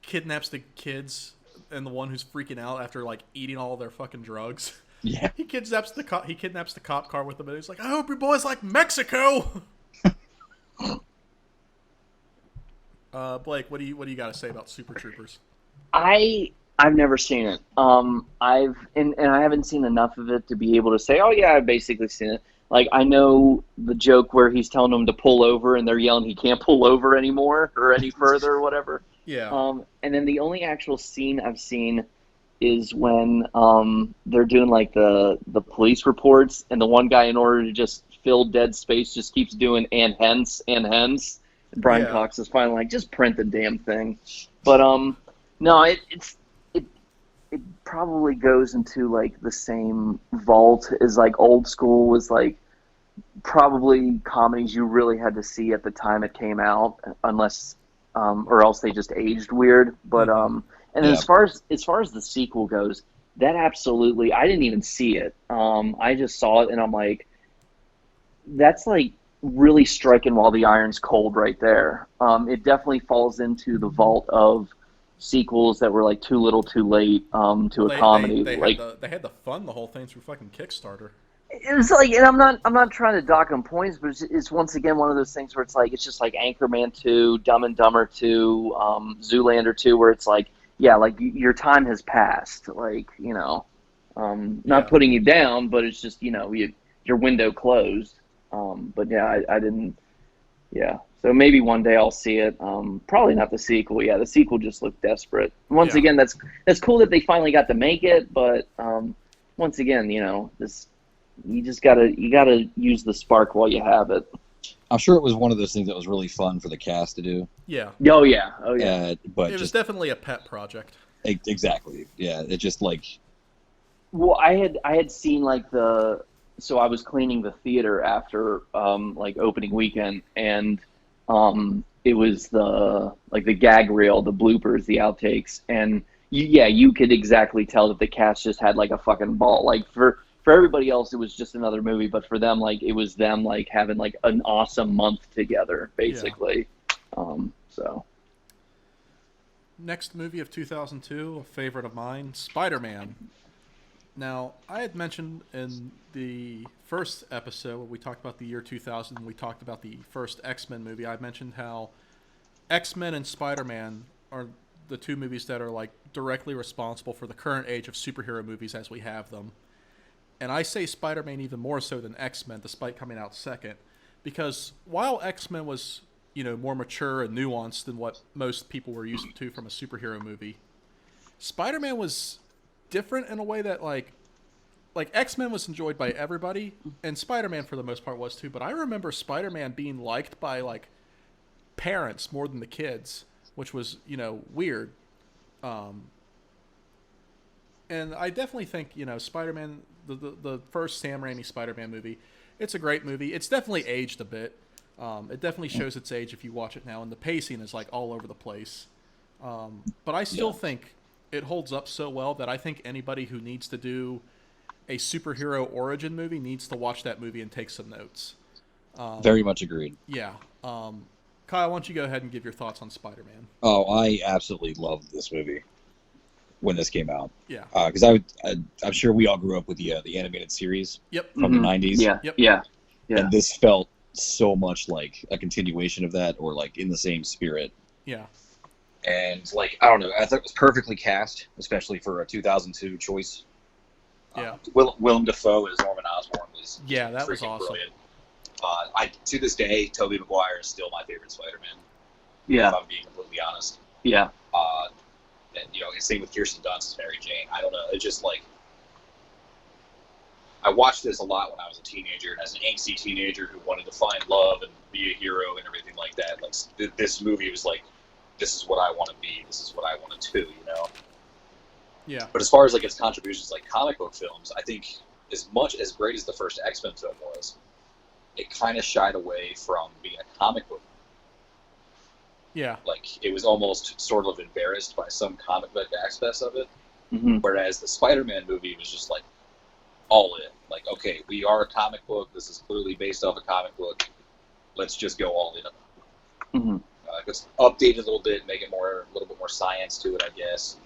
kidnaps the kids and the one who's freaking out after like eating all their fucking drugs. Yeah. He kidnaps the cop car with him, and he's like, "I hope your boys like Mexico." Blake, what do you got to say about Super Troopers? I've never seen it. I've and I haven't seen enough of it to be able to say, oh yeah, I've basically seen it. Like I know the joke where he's telling them to pull over and they're yelling he can't pull over anymore or any further or whatever. Yeah. And then the only actual scene I've seen is when they're doing like the police reports, and the one guy, in order to just fill dead space, just keeps doing and hence. And Brian Cox is finally like, just print the damn thing. But no, it probably goes into like the same vault as like old school was like probably comedies you really had to see at the time it came out, unless or else they just aged weird. But and then as far as the sequel goes, that absolutely, I didn't even see it. I just saw it and I'm like, that's like really striking while the iron's cold right there. It definitely falls into the vault of sequels that were like too little too late to a comedy. They like had to fund the whole thing through fucking Kickstarter. it was like, and I'm not trying to dock them points, but it's once again one of those things where it's like, it's just like Anchorman 2, Dumb and Dumber 2, Zoolander 2, where it's like, yeah, like your time has passed, like, you know, not putting you down, but it's just, you know, your window closed. But yeah, I didn't, yeah. So maybe one day I'll see it. Probably not the sequel. Yeah, the sequel just looked desperate. Once again, that's cool that they finally got to make it, but once again, you know, you gotta use the spark while you have it. I'm sure it was one of those things that was really fun for the cast to do. Yeah. Oh yeah. But it was definitely a pet project. Exactly. Yeah. It just like. Well, I had seen like so I was cleaning the theater after like opening weekend, and it was the gag reel, the bloopers, the outtakes, and you could exactly tell that the cast just had like a fucking ball. Like for everybody else, it was just another movie, but for them, like it was them like having like an awesome month together, basically. Yeah. So. Next movie of 2002, a favorite of mine, Spider-Man. Now, I had mentioned in the first episode when we talked about the year 2000, and we talked about the first X-Men movie, I mentioned how X-Men and Spider-Man are the two movies that are like directly responsible for the current age of superhero movies as we have them. And I say Spider-Man even more so than X-Men, despite coming out second, because while X-Men was, you know, more mature and nuanced than what most people were used to from a superhero movie, Spider-Man was different in a way that like X-Men was enjoyed by everybody, and Spider-Man for the most part was too, but I remember Spider-Man being liked by like parents more than the kids, which was, you know, weird. And I definitely think, you know, Spider-Man, the first Sam Raimi Spider-Man movie, it's a great movie. It's definitely aged a bit. It definitely shows its age if you watch it now, and the pacing is like all over the place. But I still think it holds up so well that I think anybody who needs to do a superhero origin movie needs to watch that movie and take some notes. Very much agreed. Yeah. Kyle, why don't you go ahead and give your thoughts on Spider-Man? Oh, I absolutely loved this movie. when this came out. Yeah. Because I'm sure we all grew up with the animated series Yep. from the 90s. Yeah. Yep. Yeah. Yeah. And this felt so much like a continuation of that, or like in the same spirit. Yeah. And like, I don't know, I thought it was perfectly cast, especially for a 2002 choice. Yeah. Willem Dafoe as Norman Osborn was Yeah, that was freaking awesome. brilliant. To this day, Tobey Maguire is still my favorite Spider-Man. Yeah. If I'm being completely honest. Yeah. And same with Kirsten Dunst as Mary Jane. I don't know. It's just like, I watched this a lot when I was a teenager, and as an angsty teenager who wanted to find love and be a hero and everything like that, like this movie was like, this is what I want to be. This is what I want to do. Yeah. But as far as like its contributions, like comic book films, I think as great as the first X-Men film was, it kind of shied away from being a comic book. Yeah. Like, it was almost sort of embarrassed by some comic book aspects of it. Mm-hmm. Whereas the Spider-Man movie was just like all in. Like, okay, we are a comic book. This is clearly based off a comic book. Let's just go all in. Mm-hmm. Let's update it a little bit, make it a little bit more science to it, I guess.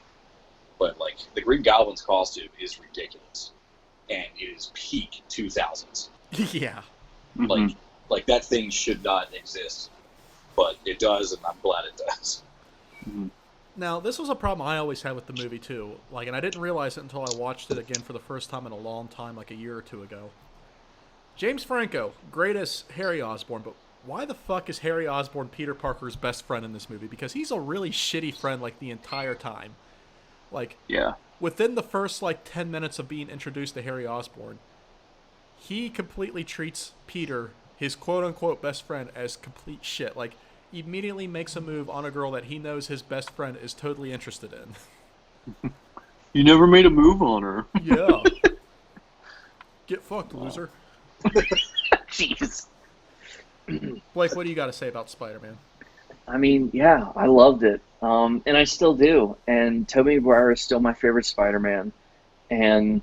But like, the Green Goblin's costume is ridiculous, and it is peak 2000s. Yeah. Mm-hmm. Like that thing should not exist, but it does, and I'm glad it does. Mm-hmm. Now, this was a problem I always had with the movie, too. Like, and I didn't realize it until I watched it again for the first time in a long time, like a year or two ago. James Franco, great as Harry Osborn, but why the fuck is Harry Osborn Peter Parker's best friend in this movie? Because he's a really shitty friend, like, the entire time. Like, Yeah. within the first, 10 minutes of being introduced to Harry Osborn, he completely treats Peter, his quote-unquote best friend, as complete shit. Like, immediately makes a move on a girl that he knows his best friend is totally interested in. You never made a move on her. Yeah. Get fucked, loser. Jeez. Blake, what do you got to say about Spider-Man? I mean, yeah, I loved it. And I still do. And Tobey Maguire is still my favorite Spider-Man. And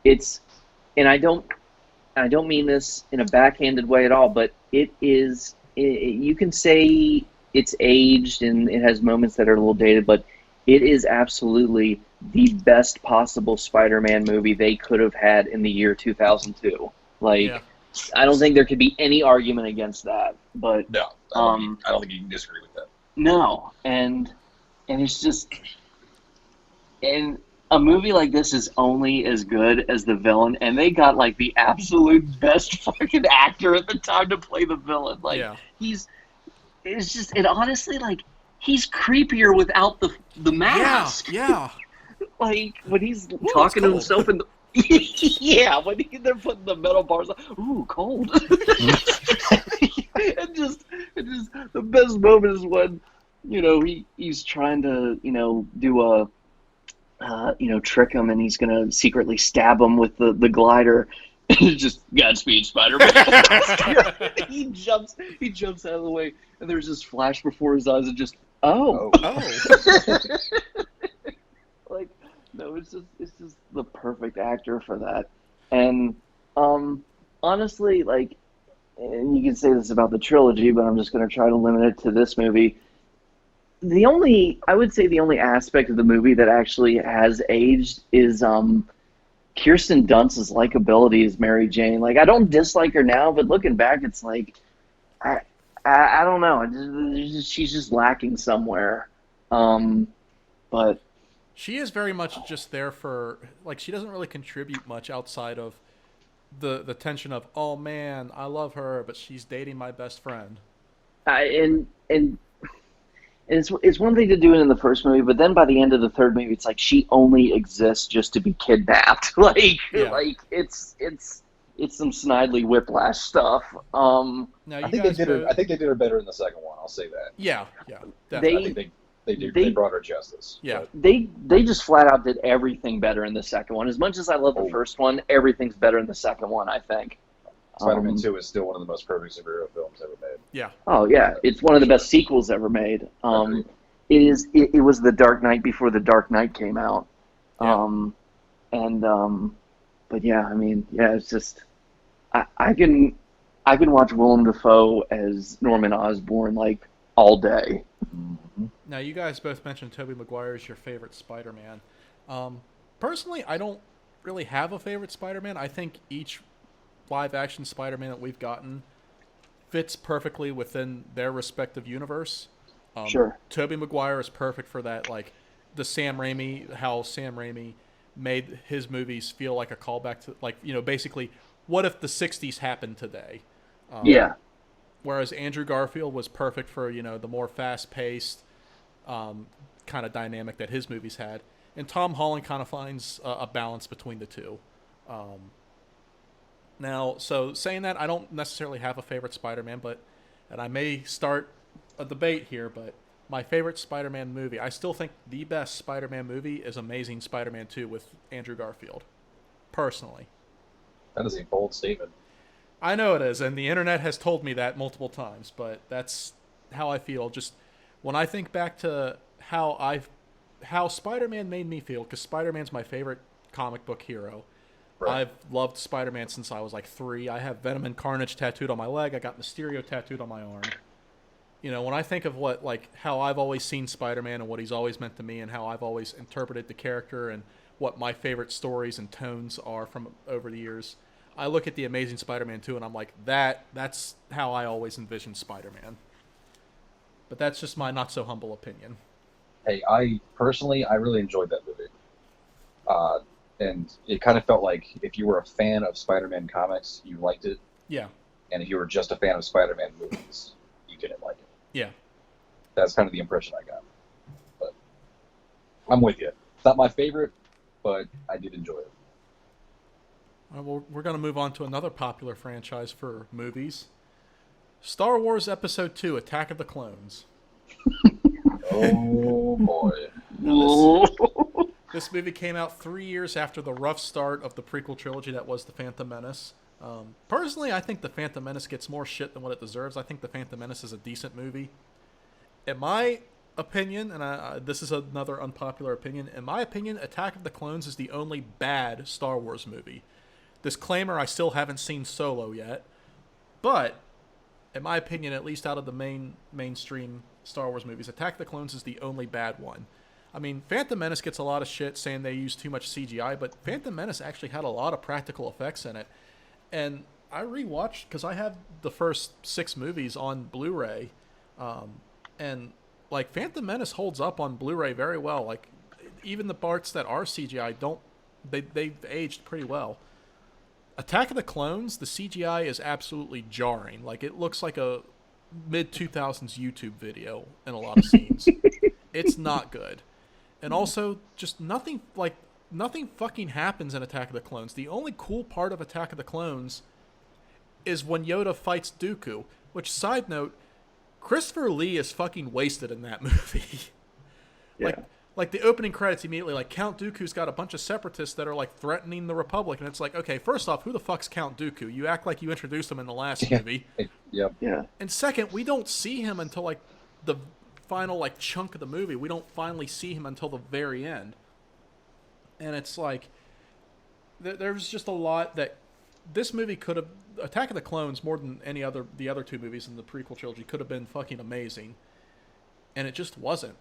I don't mean this in a backhanded way at all, but you can say it's aged and it has moments that are a little dated, but it is absolutely the best possible Spider-Man movie they could have had in the year 2002. Yeah. I don't think there could be any argument against that. But No, I don't think you can disagree with that. no, and it's just, and a movie like this is only as good as the villain, and they got the absolute best fucking actor at the time to play the villain. Yeah. Honestly, he's creepier without the mask. Yeah. When he's Ooh, talking to it's himself in the yeah, when they're putting the metal bars on, ooh, cold. and just the best moment is when he's trying to do a trick him, and he's gonna secretly stab him with the glider. And it's just Godspeed, Spider-Man. he jumps out of the way, and there's this flash before his eyes, and just Oh. No, it's just the perfect actor for that. And honestly, and you can say this about the trilogy, but I'm just going to try to limit it to this movie. I would say the only aspect of the movie that actually has aged is Kirsten Dunst's likability as Mary Jane. I don't dislike her now, but looking back, it's I don't know. She's just lacking somewhere. But She is very much just there for, she doesn't really contribute much outside of the tension of, oh man, I love her, but she's dating my best friend. And it's one thing to do it in the first movie, but then by the end of the third movie, it's she only exists just to be kidnapped. It's some Snidely Whiplash stuff. Now, I think they did her better in the second one. I'll say that. Yeah, definitely. I think they brought her justice. Yeah. They just flat out did everything better in the second one. As much as I love the first one, everything's better in the second one, I think. Spider-Man 2 is still one of the most perfect superhero films ever made. Yeah. Oh yeah, it's one of the best sequels ever made. It was The Dark Knight before The Dark Knight came out. Yeah. But yeah, I mean, yeah, it's just I can watch Willem Dafoe as Norman Osborn all day. Now, you guys both mentioned Tobey Maguire as your favorite Spider-Man. Personally, I don't really have a favorite Spider-Man. I think each live-action Spider-Man that we've gotten fits perfectly within their respective universe. Sure. Tobey Maguire is perfect for that, like how Sam Raimi made his movies feel like a callback to, like, basically, what if the '60s happened today? Yeah. Whereas Andrew Garfield was perfect for the more fast-paced kind of dynamic that his movies had, and Tom Holland kind of finds a balance between the two. Now, so saying that, I don't necessarily have a favorite Spider-Man, and I may start a debate here, but my favorite Spider-Man movie, I still think the best Spider-Man movie is Amazing Spider-Man 2 with Andrew Garfield, personally. That is a bold statement. I know it is, and the internet has told me that multiple times, but that's how I feel. Just when I think back to how Spider-Man made me feel, because Spider-Man's my favorite comic book hero. Right. I've loved Spider-Man since I was like 3. I have Venom and Carnage tattooed on my leg. I got Mysterio tattooed on my arm. When I think of how I've always seen Spider-Man and what he's always meant to me and how I've always interpreted the character and what my favorite stories and tones are from over the years, I look at the Amazing Spider-Man 2 and I'm like, that's how I always envisioned Spider-Man. But that's just my not-so-humble opinion. Hey, I really enjoyed that movie. And it kind of felt like if you were a fan of Spider-Man comics, you liked it. Yeah. And if you were just a fan of Spider-Man movies, you didn't like it. Yeah. That's kind of the impression I got. But I'm with you. It's not my favorite, but I did enjoy it. Well, we're going to move on to another popular franchise for movies. Star Wars Episode 2, Attack of the Clones. Oh, boy. This movie came out 3 years after the rough start of the prequel trilogy that was The Phantom Menace. Personally, I think The Phantom Menace gets more shit than what it deserves. I think The Phantom Menace is a decent movie. In my opinion, and this is another unpopular opinion, in my opinion, Attack of the Clones is the only bad Star Wars movie. Disclaimer, I still haven't seen Solo yet. But, in my opinion, at least out of the mainstream Star Wars movies, Attack of the Clones is the only bad one. I mean, Phantom Menace gets a lot of shit saying they use too much CGI, but Phantom Menace actually had a lot of practical effects in it. And I rewatched, because I have the first 6 movies on Blu-ray, and, Phantom Menace holds up on Blu-ray very well. Even the parts that are CGI, they've aged pretty well. Attack of the Clones, the CGI is absolutely jarring. It looks like a mid-2000s YouTube video in a lot of scenes. It's not good. And also, just nothing fucking happens in Attack of the Clones. The only cool part of Attack of the Clones is when Yoda fights Dooku, which, side note, Christopher Lee is fucking wasted in that movie. Yeah. Like the opening credits immediately, Count Dooku's got a bunch of separatists that are threatening the Republic, and it's okay, first off, who the fuck's Count Dooku? You act like you introduced him in the last movie. Yep. Yeah. And second, we don't see him until the final chunk of the movie. We don't finally see him until the very end. And it's there's just a lot that this movie could have, Attack of the Clones, more than the other 2 movies in the prequel trilogy, could have been fucking amazing. And it just wasn't.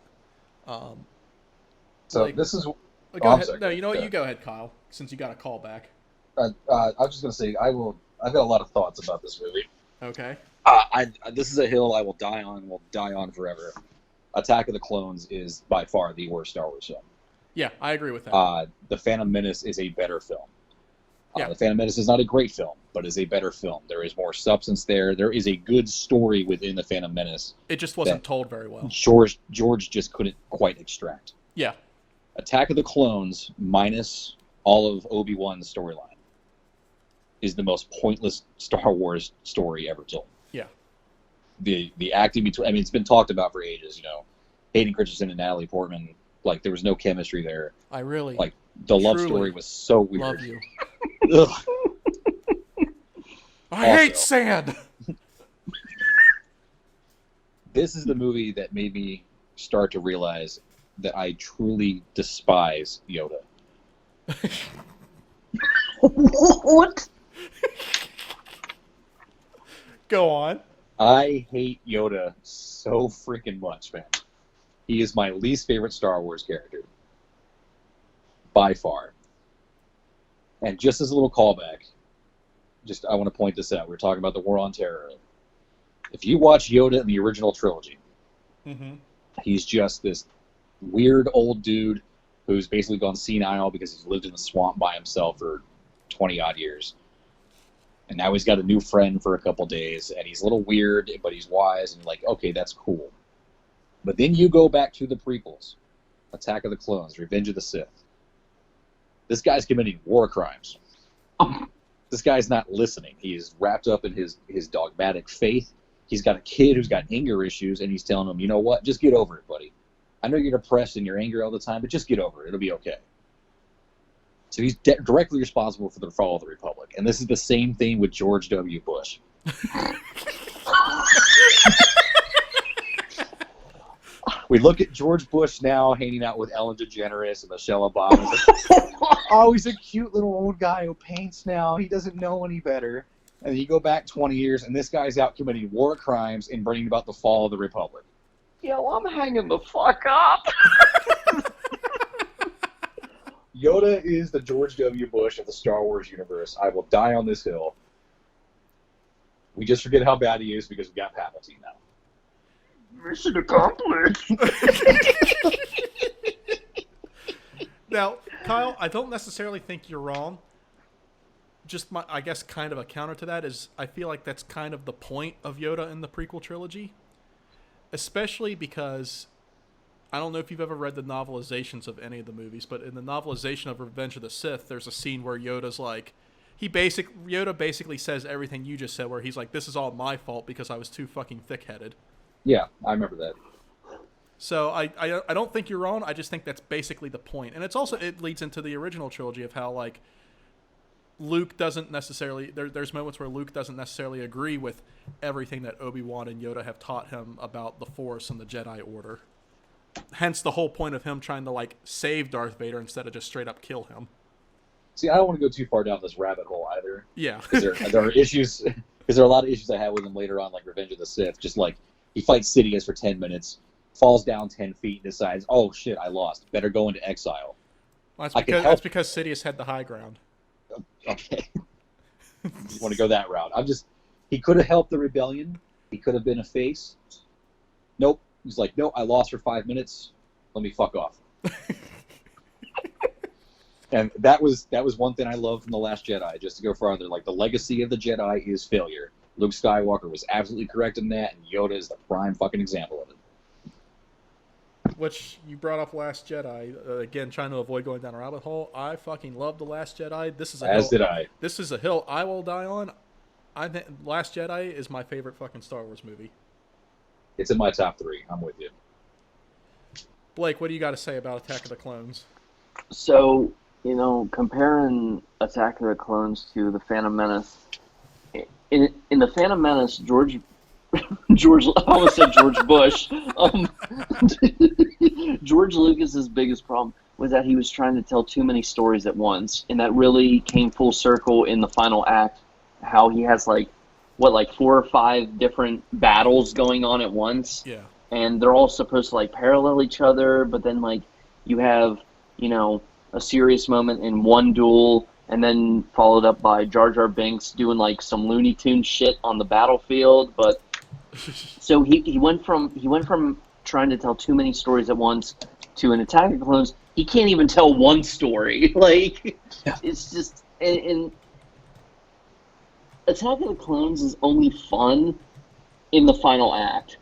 This is... Go ahead. Sorry. No, you know what? You go ahead, Kyle, since you got a call back. I was just going to say, I've got a lot of thoughts about this movie. Okay. This is a hill I will die on forever. Attack of the Clones is by far the worst Star Wars film. Yeah, I agree with that. The Phantom Menace is a better film. Yeah. The Phantom Menace is not a great film, but is a better film. There is more substance there. There is a good story within the Phantom Menace. It just wasn't told very well. George just couldn't quite extract. Yeah. Attack of the Clones, minus all of Obi-Wan's storyline, is the most pointless Star Wars story ever told. Yeah. The acting between, it's been talked about for ages, Hayden Christensen and Natalie Portman, there was no chemistry there. I really, the love story was so weird. Love you. Ugh. I hate sand! This is the movie that made me start to realize that I truly despise Yoda. What? Go on. I hate Yoda so freaking much, man. He is my least favorite Star Wars character. by far. And just as a little callback, I want to point this out. We were talking about the War on Terror. If you watch Yoda in the original trilogy, he's just this weird old dude who's basically gone senile because he's lived in the swamp by himself for 20-odd years. And now he's got a new friend for a couple days, and he's a little weird, but he's wise, and you're like, okay, that's cool. But then you go back to the prequels, Attack of the Clones, Revenge of the Sith. This guy's committing war crimes. This guy's not listening. He's wrapped up in his dogmatic faith. He's got a kid who's got anger issues, and he's telling him, you know what, just get over it, buddy. I know you're depressed and you're angry all the time, but just get over it. It'll be okay. So he's directly responsible for the fall of the Republic. And this is the same thing with George W. Bush. We look at George Bush now hanging out with Ellen DeGeneres and Michelle Obama. Like, oh, he's a cute little old guy who paints now. He doesn't know any better. And you go back 20 years, and this guy's out committing war crimes and bringing about the fall of the Republic. Yo, I'm hanging the fuck up. Yoda is the George W. Bush of the Star Wars universe. I will die on this hill. We just forget how bad he is because we got Palpatine now. Mission accomplished. Now, Kyle, I don't necessarily think you're wrong. Just I guess kind of a counter to that is I feel like that's kind of the point of Yoda in the prequel trilogy. Especially because I don't know if you've ever read the novelizations of any of the movies, but in the novelization of Revenge of the Sith, there's a scene where Yoda's like, Yoda basically says everything you just said, where he's like, this is all my fault because I was too fucking thick-headed. Yeah, I remember that. So I don't think you're wrong. I just think that's basically the point. And it leads into the original trilogy of how, like, Luke doesn't necessarily... There's moments where Luke doesn't necessarily agree with everything that Obi-Wan and Yoda have taught him about the Force and the Jedi Order. Hence the whole point of him trying to, like, save Darth Vader instead of just straight up kill him. See, I don't want to go too far down this rabbit hole either. Yeah. There are issues... Because there are a lot of issues I had with him later on, like Revenge of the Sith. Just like, he fights Sidious for 10 minutes, falls down 10 feet, and decides, oh shit, I lost. Better go into exile. Well, that's because Sidious had the high ground. Okay. You want to go that route. He could have helped the rebellion. He could have been a face. Nope. He's like, nope, I lost for 5 minutes. Let me fuck off. And that was one thing I loved from The Last Jedi, just to go farther. Like, the legacy of the Jedi is failure. Luke Skywalker was absolutely correct in that, and Yoda is the prime fucking example of it. Which, you brought up Last Jedi. Again, trying to avoid going down a rabbit hole. I fucking love The Last Jedi. This is a hill I will die on. I think Last Jedi is my favorite fucking Star Wars movie. It's in my top 3. I'm with you. Blake, what do you got to say about Attack of the Clones? So, comparing Attack of the Clones to The Phantom Menace, in The Phantom Menace, George, I almost said George Bush. George Lucas's biggest problem was that he was trying to tell too many stories at once, and that really came full circle in the final act. How he has 4 or 5 different battles going on at once. Yeah. And they're all supposed to parallel each other, but then you have a serious moment in one duel, and then followed up by Jar Jar Binks doing some Looney Tunes shit on the battlefield. But so he went from trying to tell too many stories at once to an Attack of the Clones. He can't even tell one story. It's just and Attack of the Clones is only fun in the final act.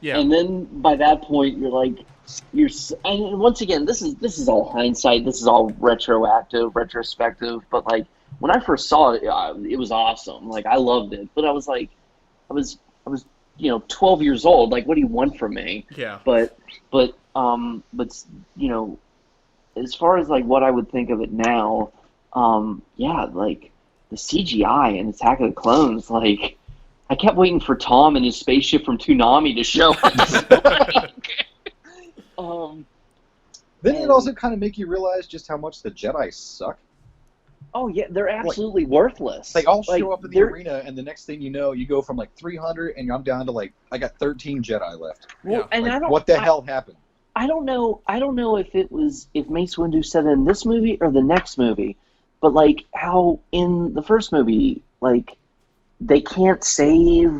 Yeah. And then by that point, and once again, this is all hindsight. This is all retrospective. But when I first saw it, it was awesome. I loved it. But I was 12 years old. What do you want from me? Yeah. But as far as what I would think of it now, the CGI in Attack of the Clones, I kept waiting for Tom and his spaceship from Toonami to show up. Didn't it also kind of make you realize just how much the Jedi suck? Oh yeah, they're absolutely worthless. They all show up in the arena, and the next thing you know, you go from 300, and I'm down to I got 13 Jedi left. Well, and what the hell happened? I don't know. I don't know if Mace Windu said it in this movie or the next movie, but like how in the first movie, like they can't save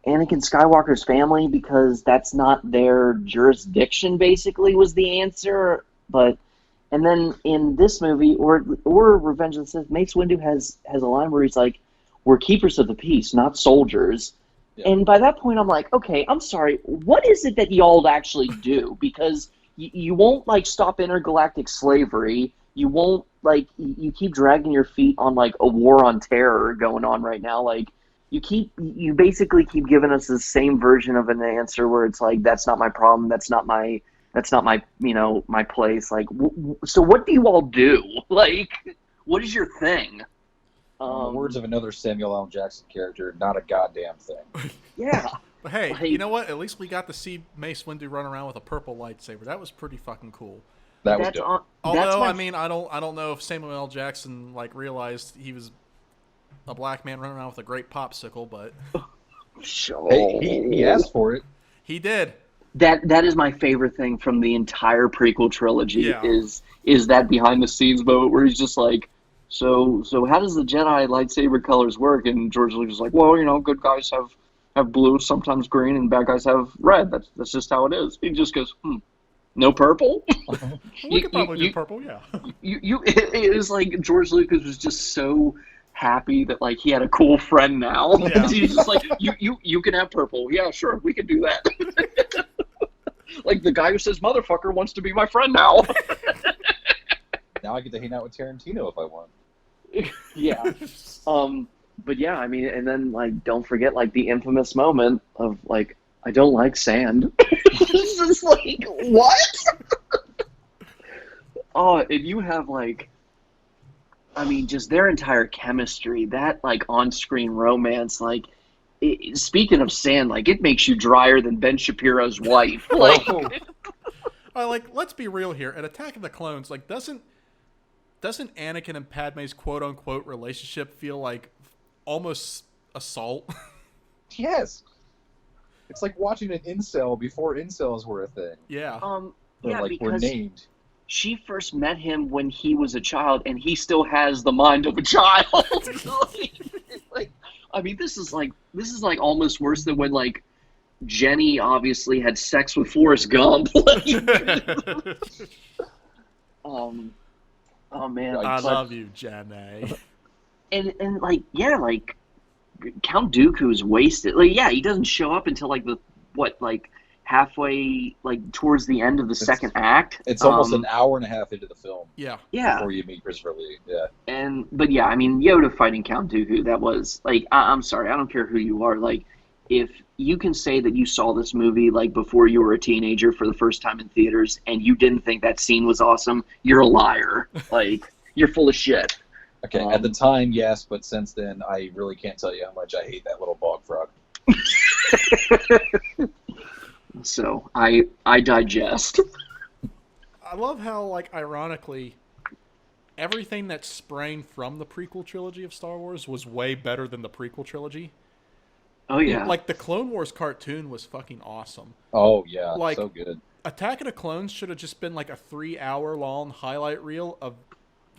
Anakin Skywalker's family because that's not their jurisdiction. Basically, was the answer. But and then in this movie or Revenge of the Sith, Mace Windu has a line where he's like, "We're keepers of the peace, not soldiers." Yeah. And by that point, I'm like, okay, I'm sorry. What is it that y'all actually do? Because you won't like stop intergalactic slavery. You won't like you keep dragging your feet on like a war on terror going on right now. Like you basically keep giving us the same version of an answer where it's like that's not my problem. That's not my my place. Like so, what do you all do? Like, what is your thing? In the words of another Samuel L. Jackson character, not a goddamn thing. Yeah. But hey, Like, you know what? At least we got to see Mace Windu run around with a purple lightsaber. That was pretty fucking cool. That was that's dope. Although, I mean, I don't know if Samuel L. Jackson like realized he was a black man running around with a great popsicle, but Hey, he asked for it. he did. That is my favorite thing from the entire prequel trilogy. Yeah. Is that behind the scenes moment where he's just like, so how does the Jedi lightsaber colors work? And George Lucas is like, well, good guys have blue, sometimes green, and bad guys have red. That's just how it is. He just goes, no purple. We could probably do purple, yeah. It was like George Lucas was just so happy that like he had a cool friend now. Yeah. He's just like, you can have purple. Yeah, sure, we can do that. Like the guy who says motherfucker wants to be my friend now. Now I get to hang out with Tarantino if I want. Yeah. But yeah, I mean, and then like don't forget like the infamous moment of like I don't like sand. It's just like what? Oh, and you have like, I mean, just their entire chemistry, that like on-screen romance, like. Speaking of sand, like it makes you drier than Ben Shapiro's wife. Like, Like let's be real here. At Attack of the Clones, like doesn't Anakin and Padme's quote unquote relationship feel like almost assault? Yes. It's like watching an incel before incels were a thing. Yeah. yeah, like we're because named. she first met him when he was a child, and he still has the mind of a child. like, I mean, this is like almost worse than when like Jenny obviously had sex with Forrest Gump. Oh man, I love you, Jenny. And like yeah, like Count Dooku's wasted. Like yeah, he doesn't show up until like halfway like towards the end of the second act. It's almost an hour and a half into the film. Yeah. Before you meet Christopher Lee. Yeah. But yeah, I mean Yoda fighting Count Dooku, that was like I'm sorry, I don't care who you are. Like if you can say that you saw this movie like before you were a teenager for the first time in theaters and you didn't think that scene was awesome, you're a liar. Like you're full of shit. Okay, at the time, yes, but since then, I really can't tell you how much I hate that little bog frog. So I digest. I love how, like, ironically, everything that sprang from the prequel trilogy of Star Wars was way better than the prequel trilogy. Oh yeah. Like the Clone Wars cartoon was fucking awesome. Oh yeah, like, so good. Attack of the Clones should have just been like a 3-hour long highlight reel of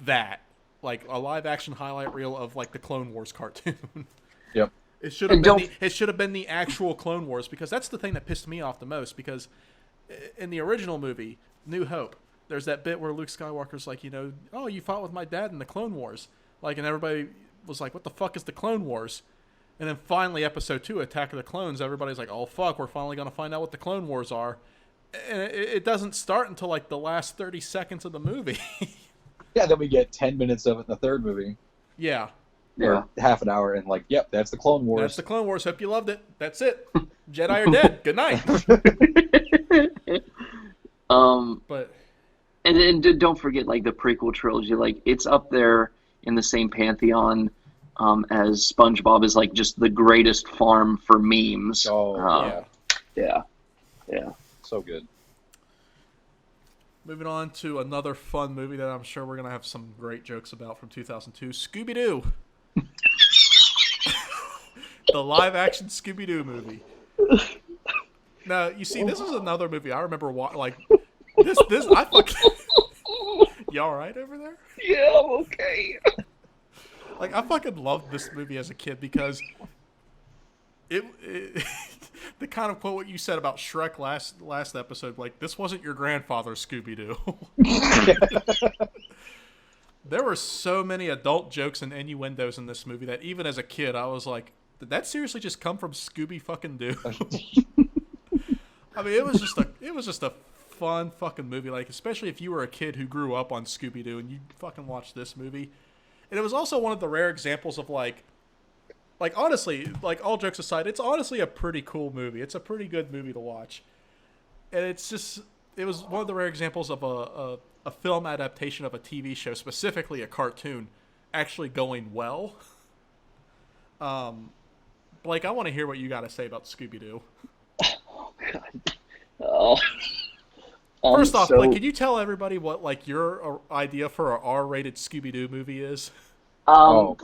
that. Like a live action highlight reel of like the Clone Wars cartoon. Yep. It should have been the actual Clone Wars, because that's the thing that pissed me off the most, because in the original movie, New Hope, there's that bit where Luke Skywalker's like, oh, you fought with my dad in the Clone Wars. Like, and everybody was like, what the fuck is the Clone Wars? And then finally, Episode 2, Attack of the Clones, everybody's like, oh fuck, we're finally going to find out what the Clone Wars are. And it doesn't start until like the last 30 seconds of the movie. Yeah, then we get 10 minutes of it in the third movie. Yeah. Or half an hour, and like, yep, that's the Clone Wars. That's the Clone Wars. Hope you loved it. That's it. Jedi are dead. Good night. But and don't forget like the prequel trilogy. Like it's up there in the same pantheon as SpongeBob is like just the greatest farm for memes. Oh yeah. So good. moving on to another fun movie that I'm sure we're going to have some great jokes about from 2002, Scooby-Doo. The live-action Scooby-Doo movie. Now, you see, this is another movie I remember, This I fucking. You all right over there? Yeah, I'm okay. Like, I fucking loved this movie as a kid because it the kind of quote what you said about Shrek last episode, like, this wasn't your grandfather's Scooby-Doo. There were so many adult jokes and innuendos in this movie that even as a kid I was like, did that seriously just come from Scooby fucking Doo? I mean, it was just a fun fucking movie, like, especially if you were a kid who grew up on Scooby-Doo and you fucking watched this movie. And it was also one of the rare examples of like honestly, like, all jokes aside, it's honestly a pretty cool movie. It's a pretty good movie to watch. And it was one of the rare examples of a film adaptation of a TV show, specifically a cartoon, actually going well. Blake, I want to hear what you got to say about Scooby-Doo. Oh, God. Oh. First off, Blake, can you tell everybody what, like, your idea for an R-rated Scooby-Doo movie is?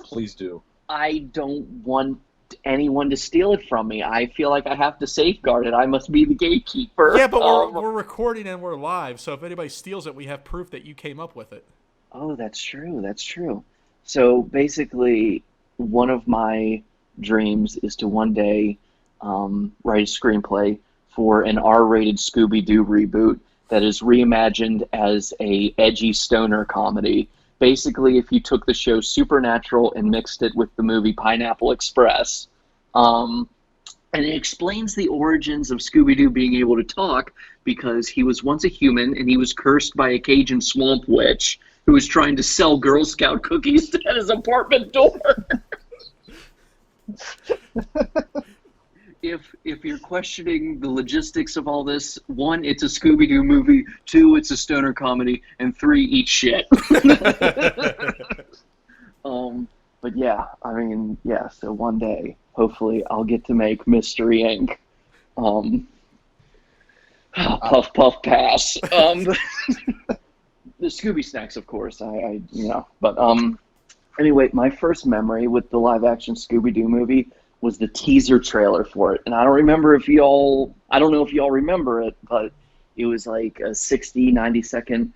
Please do. I don't want anyone to steal it from me. I feel like I have to safeguard it. I must be the gatekeeper. Yeah, but we're recording and we're live, so if anybody steals it, we have proof that you came up with it. Oh, that's true. That's true. So basically, one of my dreams is to one day write a screenplay for an R-rated Scooby-Doo reboot that is reimagined as a edgy stoner comedy. Basically, if you took the show Supernatural and mixed it with the movie Pineapple Express, and it explains the origins of Scooby-Doo being able to talk because he was once a human and he was cursed by a Cajun swamp witch who was trying to sell Girl Scout cookies at his apartment door. If you're questioning the logistics of all this, 1, it's a Scooby-Doo movie, 2, it's a stoner comedy, and 3, eat shit. But yeah, I mean, yeah, so one day, hopefully, I'll get to make Mystery Inc. Puff, puff, pass. The Scooby Snacks, of course, but anyway, my first memory with the live-action Scooby-Oo movie was the teaser trailer for it. And I don't know if y'all remember it, but it was like a 60, 90-second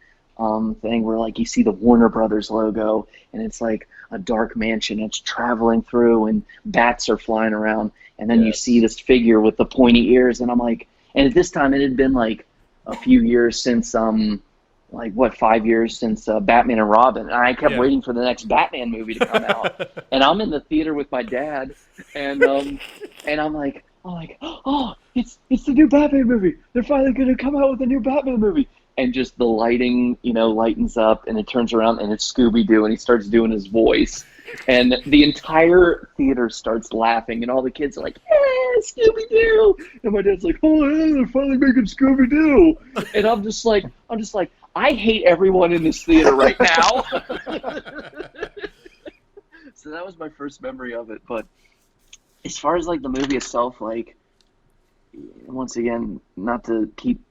thing where, like, you see the Warner Brothers logo, and it's like a dark mansion it's traveling through, and bats are flying around, and then you see this figure with the pointy ears, and I'm like, and at this time it had been like a few years since 5 years since Batman and Robin, and I kept waiting for the next Batman movie to come out. And I'm in the theater with my dad, and I'm like, oh, it's the new Batman movie. They're finally gonna come out with a new Batman movie. And just the lighting, lightens up, and it turns around, and it's Scooby-Doo, and he starts doing his voice. And the entire theater starts laughing, and all the kids are like, "Yeah, Scooby-Doo!" And my dad's like, "Oh, yeah, they're finally making Scooby-Doo!" And I'm just like, I hate everyone in this theater right now. So that was my first memory of it. But as far as, like, the movie itself, like, once again, not to keep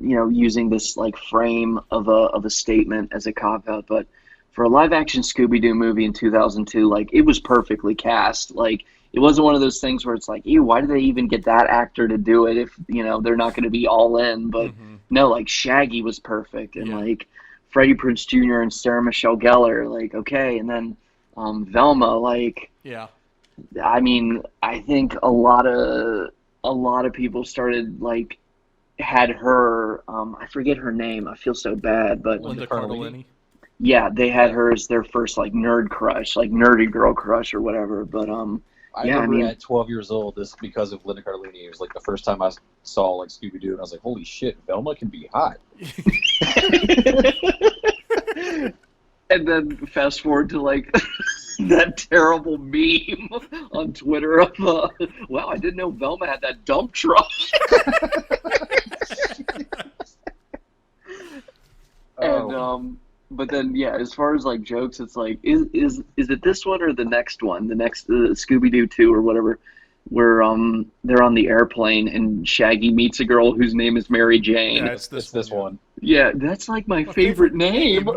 using this, like, frame of a statement as a cop-out, but for a live-action Scooby-Doo movie in 2002, like, it was perfectly cast. Like, it wasn't one of those things where it's like, ew, why did they even get that actor to do it if, they're not going to be all in? But no, like, Shaggy was perfect, and like Freddie Prinze Jr. and Sarah Michelle Gellar, like, okay, and then Velma, like, I mean, I think a lot of people started, like, had her, I forget her name, I feel so bad, but Linda Cardellini. Yeah, they had her as their first, like, nerd crush, like, nerdy girl crush or whatever, but I remember at 12 years old, this because of Linda Cardellini. It was like the first time I saw, like, Scooby-Doo, and I was like, holy shit, Velma can be hot. And then fast forward to, like, that terrible meme on Twitter of, wow, I didn't know Velma had that dump truck. And, but then, yeah, as far as, like, jokes, it's like, is it this one or the next one? The next Scooby-Doo 2 or whatever, where they're on the airplane and Shaggy meets a girl whose name is Mary Jane. Yeah, it's this one. Yeah, that's, like, my favorite name.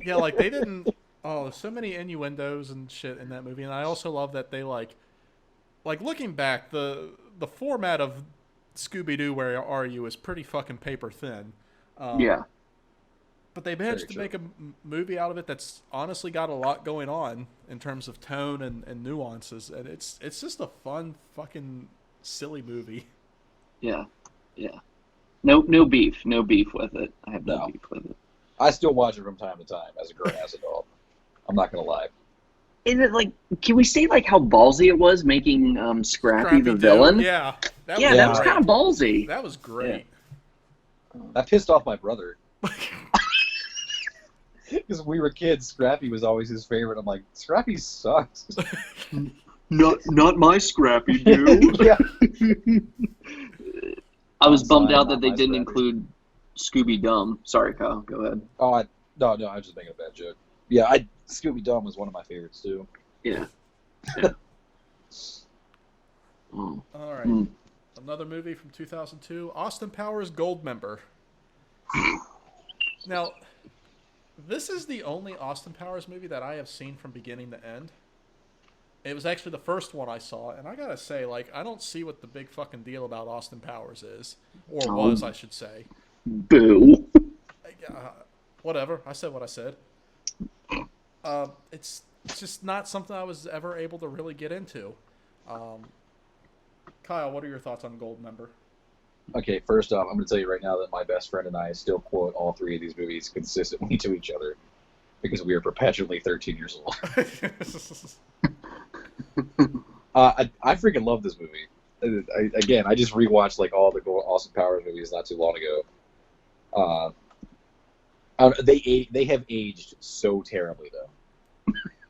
Yeah, like, they didn't... Oh, so many innuendos and shit in that movie, and I also love that they, like, looking back, the format of Scooby-Doo, Where Are You is pretty fucking paper thin. Yeah. But they managed Very to make a movie out of it that's honestly got a lot going on in terms of tone and nuances, and it's just a fun fucking silly movie. Yeah. Yeah. No beef with it. I have no beef with it. I still watch it from time to time as a grown-ass adult. I'm not gonna lie. Is it like? Can we say like how ballsy it was making Scrappy the villain? Yeah. That was kind of ballsy. That was great. That pissed off my brother. Because we were kids, Scrappy was always his favorite. I'm like, Scrappy sucks. Not my Scrappy, dude. Yeah. I was bummed out Not that they my didn't Scrappy. include Scooby Dum. Sorry, Kyle. Go ahead. Oh, no, I was just making a bad joke. Yeah, Scooby Dum was one of my favorites too. Yeah. All right. Mm. Another movie from 2002, Austin Powers Goldmember. Now, this is the only Austin Powers movie that I have seen from beginning to end. It was actually the first one I saw, and I gotta say, like, I don't see what the big fucking deal about Austin Powers is. Or was, I should say. Boo. Whatever. I said what I said. It's just not something I was ever able to really get into. Kyle, what are your thoughts on Goldmember? Okay, first off, I'm going to tell you right now that my best friend and I still quote all three of these movies consistently to each other because we are perpetually 13 years old. I freaking love this movie. I just rewatched like all the Austin Powers movies not too long ago. They have aged so terribly though.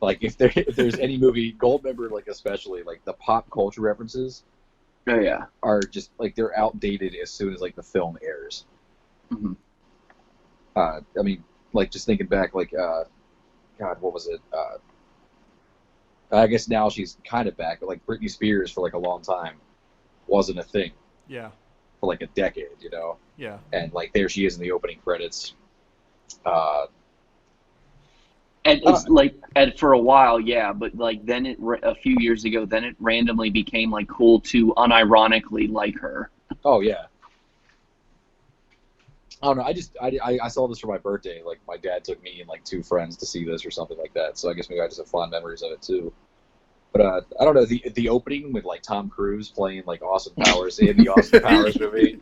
Like if there's any movie, Goldmember like especially like the pop culture references. Oh yeah. Are just like they're outdated as soon as like the film airs. Mm-hmm. I mean, like just thinking back, like God, what was it? I guess now she's kind of back, but like Britney Spears for like a long time wasn't a thing. Yeah. For like a decade, you know. Yeah. And like there she is in the opening credits. And it's and for a while, yeah, but like then a few years ago, then it randomly became like cool to unironically like her. Oh yeah. I don't know. I saw this for my birthday. Like my dad took me and like two friends to see this or something like that. So I guess maybe I just have fond memories of it too. But I don't know, the opening with like Tom Cruise playing like Austin Powers in the Austin Powers movie.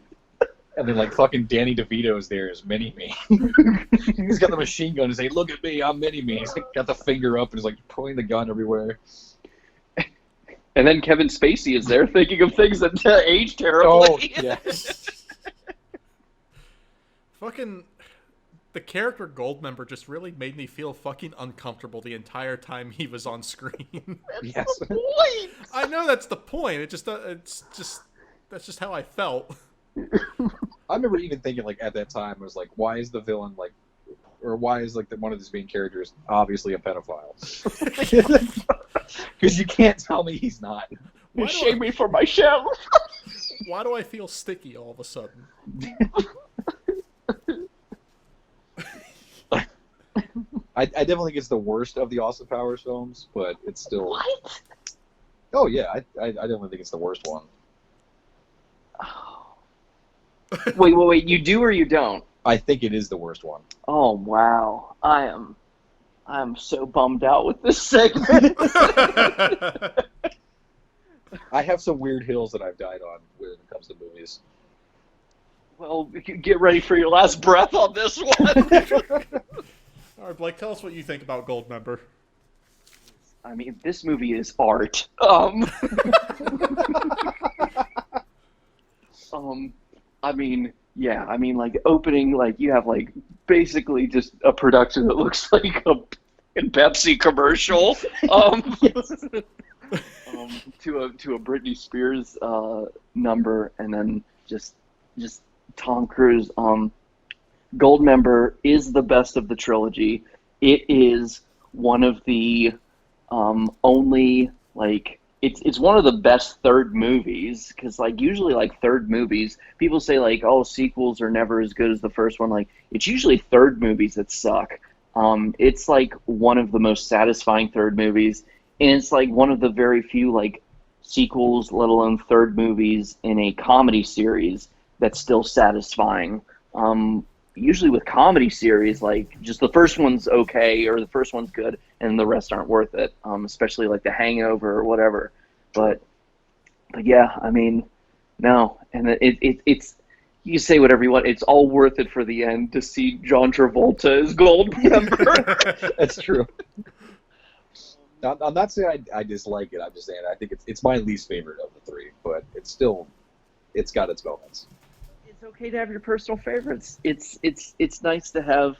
And then, like, fucking Danny DeVito's there as Mini-Me. He's got the machine gun and say, "Look at me, I'm Mini-Me." He's like, got the finger up and is like pointing the gun everywhere. And then Kevin Spacey is there thinking of things that age terribly. Oh, yeah. Fucking the character Goldmember just really made me feel fucking uncomfortable the entire time he was on screen. Yes. I know that's the point. That's just how I felt. I remember even thinking, like, at that time, I was like, why is the villain, like, or why is, like, one of these main characters obviously a pedophile? Because you can't tell me he's not. You shame me for my shell. Why do I feel sticky all of a sudden? I definitely think it's the worst of the Austin Powers films, but it's still... What? Oh, yeah, I definitely think it's the worst one. Wait, you do or you don't? I think it is the worst one. Oh, wow. I am so bummed out with this segment. I have some weird hills that I've died on when it comes to movies. Well, get ready for your last breath on this one. All right, Blake, tell us what you think about Goldmember. I mean, this movie is art. I mean, yeah, I mean, like, opening, like, you have, like, basically just a production that looks like a Pepsi commercial, to a Britney Spears, number, and then just Tom Cruise. Goldmember is the best of the trilogy. It is one of the, only, like, it's one of the best third movies, because like usually like third movies, people say like, oh, sequels are never as good as the first one. Like it's usually third movies that suck. It's like one of the most satisfying third movies, and it's like one of the very few like sequels, let alone third movies in a comedy series that's still satisfying. Usually with comedy series, like just the first one's okay or the first one's good and the rest aren't worth it, especially like The Hangover or whatever. But yeah, I mean, no, and it's you say whatever you want. It's all worth it for the end to see John Travolta as Goldmember. That's true. I'm not saying I dislike it. I'm just saying I think it's my least favorite of the three, but it's got its moments. It's okay to have your personal favorites. It's nice to have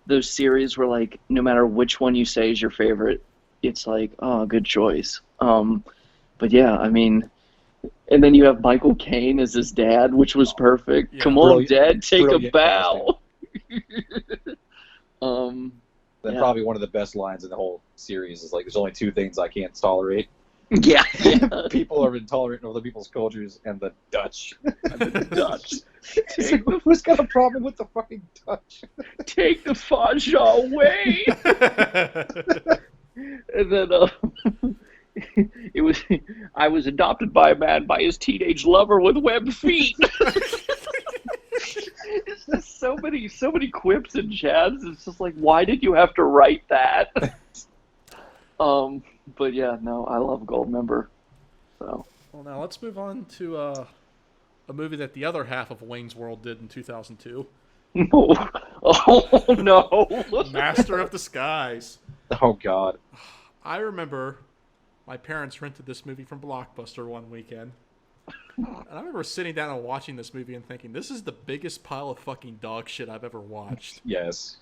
those series where like no matter which one you say is your favorite, it's like, oh, good choice. But yeah, I mean, and then you have Michael Caine as his dad, which was perfect. Yeah. Come on, Dad, take a bow. Then probably one of the best lines in the whole series is like, "There's only two things I can't tolerate." Yeah. People are intolerant of other people's cultures, and the Dutch. The Dutch. Who's got a problem with the fucking Dutch? Take the Faja away. And then I was adopted by a man by his teenage lover with webbed feet. It's just so many quips and jabs. It's just like, why did you have to write that? But yeah, no, I love Goldmember. So. Well, now let's move on to a movie that the other half of Wayne's World did in 2002. No. Oh no. Master of Disguise. Oh God. I remember my parents rented this movie from Blockbuster one weekend. And I remember sitting down and watching this movie and thinking, this is the biggest pile of fucking dog shit I've ever watched. Yes.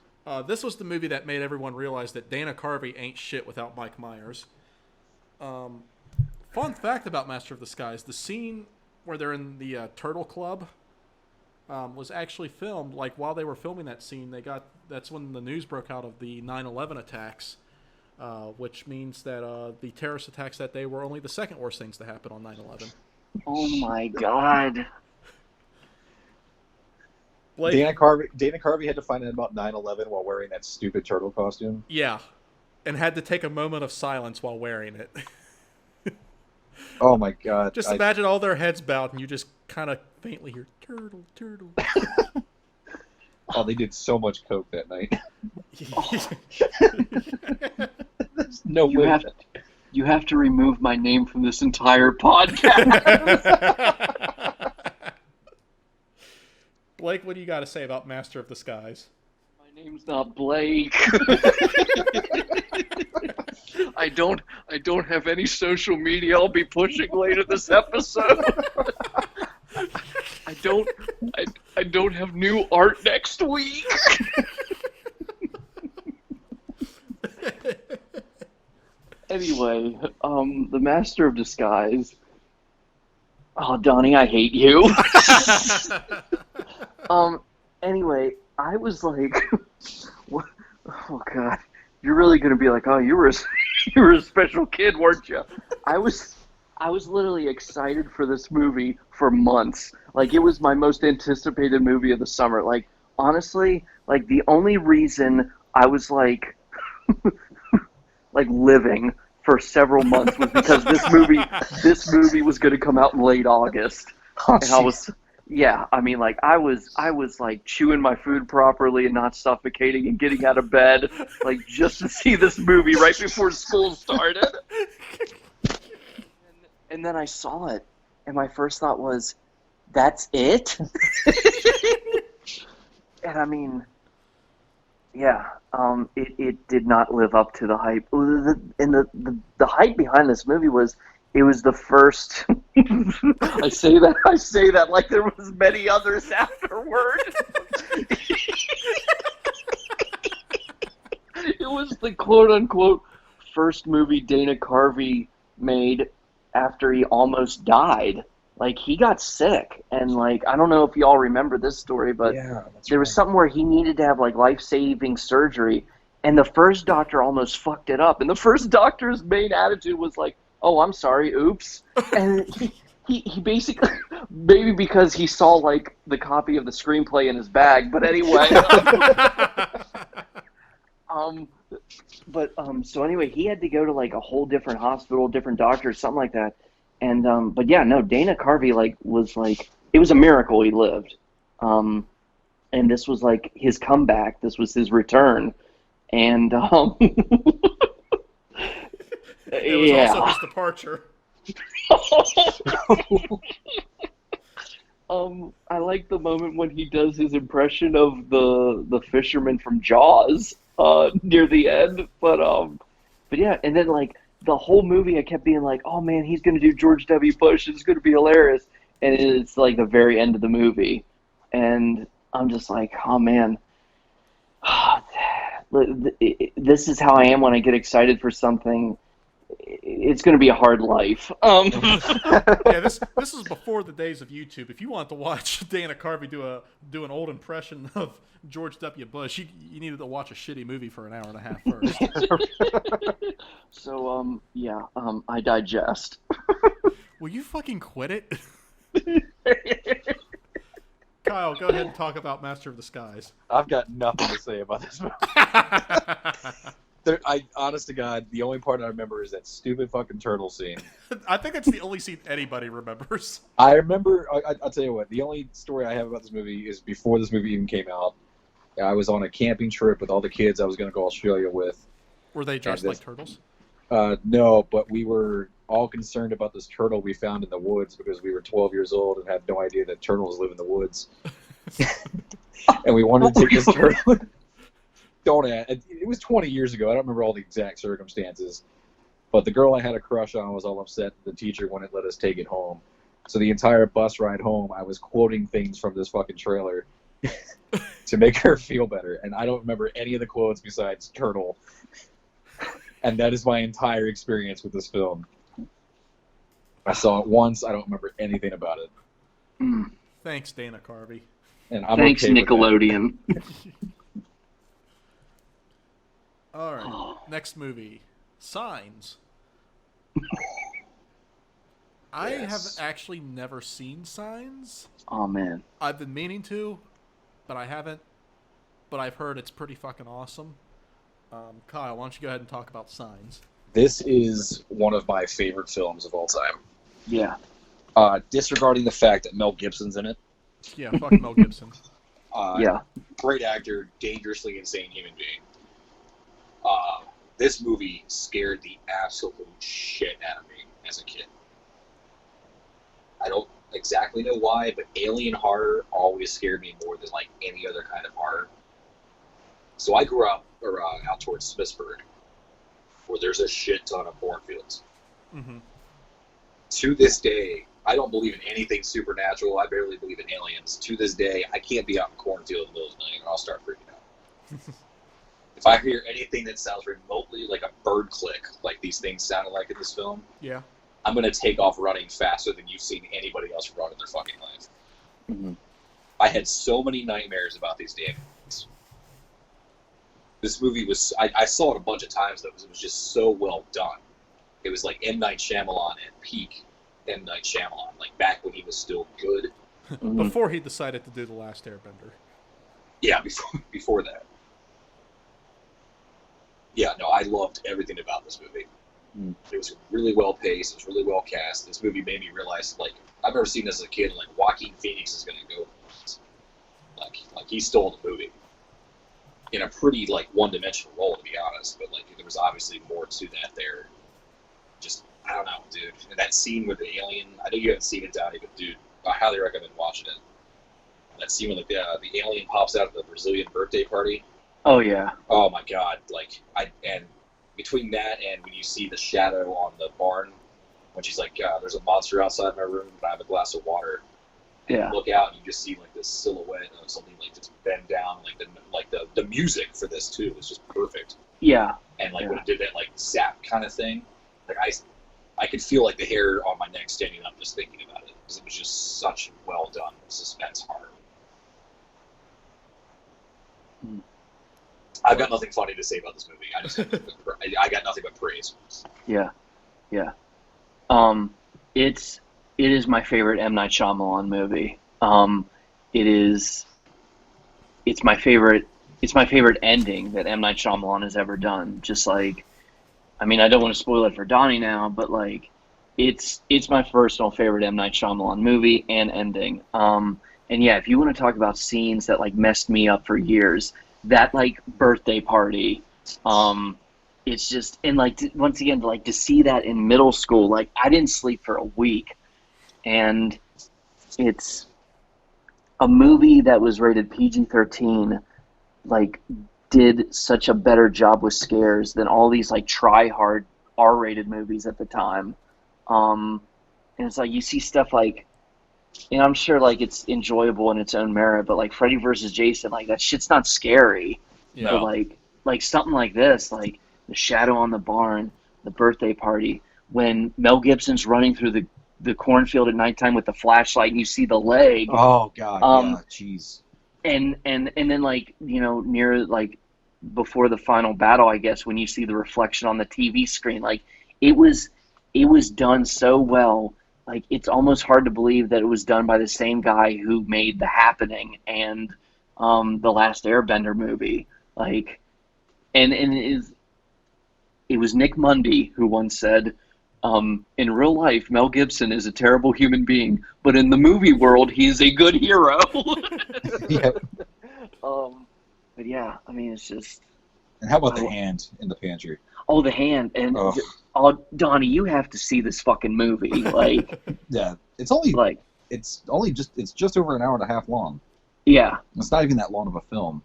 This was the movie that made everyone realize that Dana Carvey ain't shit without Mike Myers. Fun fact about Master of Disguise, the scene where they're in the Turtle Club was actually filmed, like while they were filming that scene, that's when the news broke out of the 9/11 attacks, which means that the terrorist attacks that day were only the second worst things to happen on 9/11. Oh my God. Blake, Dana Carvey had to find out about 9/11 while wearing that stupid turtle costume. Yeah, and had to take a moment of silence while wearing it. Oh my God. Just imagine all their heads bowed and you just kind of faintly hear, turtle, turtle. Oh, they did so much coke that night. There's no way. You have to remove my name from this entire podcast. Blake, what do you got to say about Master of Disguise? My name's not Blake. I don't have any social media I'll be pushing later this episode. I don't have new art next week. Anyway, the Master of Disguise. Oh, Donnie, I hate you. Anyway, I was like, what? Oh God, you're really gonna be like, oh, you were a special kid, weren't you? I was literally excited for this movie for months. Like, it was my most anticipated movie of the summer. Like, honestly, like the only reason I was like, like living for several months was because this movie was going to come out in late August. Oh, and I mean, like I was like chewing my food properly and not suffocating and getting out of bed, like just to see this movie right before school started. And then I saw it, and my first thought was, that's it? And I mean, yeah, it did not live up to the hype. And the hype behind this movie was, it was the first. I say that like there was many others afterward. It was the quote unquote first movie Dana Carvey made after he almost died. Like, he got sick, and like, I don't know if y'all remember this story, but there was something where he needed to have like life-saving surgery, and the first doctor almost fucked it up. And the first doctor's main attitude was like, oh, I'm sorry, oops. And he basically, maybe because he saw like the copy of the screenplay in his bag, but anyway. So anyway, he had to go to like a whole different hospital, different doctor, something like that. But yeah, no, Dana Carvey was like, it was a miracle he lived. And this was like his comeback. This was his return. And It was yeah. also his departure. I like the moment when he does his impression of the fisherman from Jaws near the end. But yeah, and then like the whole movie, I kept being like, oh man, he's gonna do George W. Bush. It's gonna be hilarious. And it's like the very end of the movie, and I'm just like, oh man, this is how I am when I get excited for something. It's going to be a hard life. Yeah, this is before the days of YouTube. If you want to watch Dana Carvey do an old impression of George W. Bush, you needed to watch a shitty movie for an hour and a half first. So I digest. Will you fucking quit it? Kyle, go ahead and talk about Master of Disguise. I've got nothing to say about this movie. Honest to God, the only part I remember is that stupid fucking turtle scene. I think that's the only scene anybody remembers. I remember, I'll tell you what, the only story I have about this movie is before this movie even came out. I was on a camping trip with all the kids I was going to go to Australia with. Were they dressed like turtles? No, but we were all concerned about this turtle we found in the woods because we were 12 years old and had no idea that turtles live in the woods. And we wanted to take this turtle. Don't ask. It was 20 years ago. I don't remember all the exact circumstances. But the girl I had a crush on was all upset that the teacher wouldn't let us take it home. So the entire bus ride home, I was quoting things from this fucking trailer to make her feel better. And I don't remember any of the quotes besides turtle. And that is my entire experience with this film. I saw it once. I don't remember anything about it. Thanks, Dana Carvey. And I'm Thanks, okay with that. Nickelodeon. All right, next movie, Signs. I have actually never seen Signs. Oh man, I've been meaning to, but I haven't. But I've heard it's pretty fucking awesome. Kyle, why don't you go ahead and talk about Signs? This is one of my favorite films of all time. yeah. Disregarding the fact that Mel Gibson's in it. Yeah, fuck Mel Gibson. Yeah. Great actor, dangerously insane human being. This movie scared the absolute shit out of me as a kid. I don't exactly know why, but alien horror always scared me more than like any other kind of horror. So I grew up out towards Smithsburg, where there's a shit ton of cornfields. Mm-hmm. To this day, I don't believe in anything supernatural. I barely believe in aliens. To this day, I can't be out in cornfield in the middle of the night or I'll start freaking out. If I hear anything that sounds remotely like a bird click, like these things sounded like in this film, Yeah. I'm going to take off running faster than you've seen anybody else run in their fucking life. Mm-hmm. I had so many nightmares about these damn things. This movie was, I saw it a bunch of times, though, because it was just so well done. It was like M. Night Shyamalan at peak M. Night Shyamalan, like back when he was still good. Before he decided to do The Last Airbender. Yeah, before that. Yeah, no, I loved everything about this movie. It was really well paced. It was really well cast. This movie made me realize, like, I've never seen this as a kid. Like, Joaquin Phoenix is going to go, like he stole the movie in a pretty like one-dimensional role, to be honest. But like, there was obviously more to that there. Just, I don't know, dude. And that scene with the alien. I know you haven't seen it, Donnie, but dude, I highly recommend watching it. That scene when the alien pops out at the Brazilian birthday party. Oh yeah. Oh my god! Like and between that and when you see the shadow on the barn, when she's like, "There's a monster outside my room, but I have a glass of water." And Yeah. you look out and you just see like this silhouette of something like just bend down. Like the music for this too was just perfect. Yeah. And like Yeah. when it did that like zap kind of thing, like I could feel like the hair on my neck standing up just thinking about it because it was just such well done suspense horror. I've got nothing funny to say about this movie. I got nothing but praise. Yeah. Yeah. It is my favorite M. Night Shyamalan movie. It's my favorite ending that M. Night Shyamalan has ever done. Just like, I mean, I don't want to spoil it for Donnie now, but like, it's my personal favorite M. Night Shyamalan movie and ending. And yeah, if you want to talk about scenes that like messed me up for years, that like birthday party, it's just, and like once again, like to see that in middle school, like I didn't sleep for a week, and it's a movie that was rated PG-13, like did such a better job with scares than all these like try hard R-rated movies at the time. And it's like you see stuff like, and I'm sure like it's enjoyable in its own merit, but like Freddy versus Jason, like that shit's not scary. Yeah. But like something like this, like The Shadow on the Barn, The Birthday Party, when Mel Gibson's running through the cornfield at nighttime with the flashlight and you see the leg. Oh God, yeah, jeez. And then like, you know, near like before the final battle, I guess, when you see the reflection on the TV screen, like it was done so well. Like it's almost hard to believe that it was done by the same guy who made The Happening and the Last Airbender movie. Like, and it was Nick Mundy who once said, in real life, Mel Gibson is a terrible human being, but in the movie world, he's a good hero. Yep. But yeah, I mean, it's just. And how about the hand in the pantry? Oh, the hand, and Donnie, you have to see this fucking movie. Like, yeah, it's just over an hour and a half long. Yeah, It's not even that long of a film.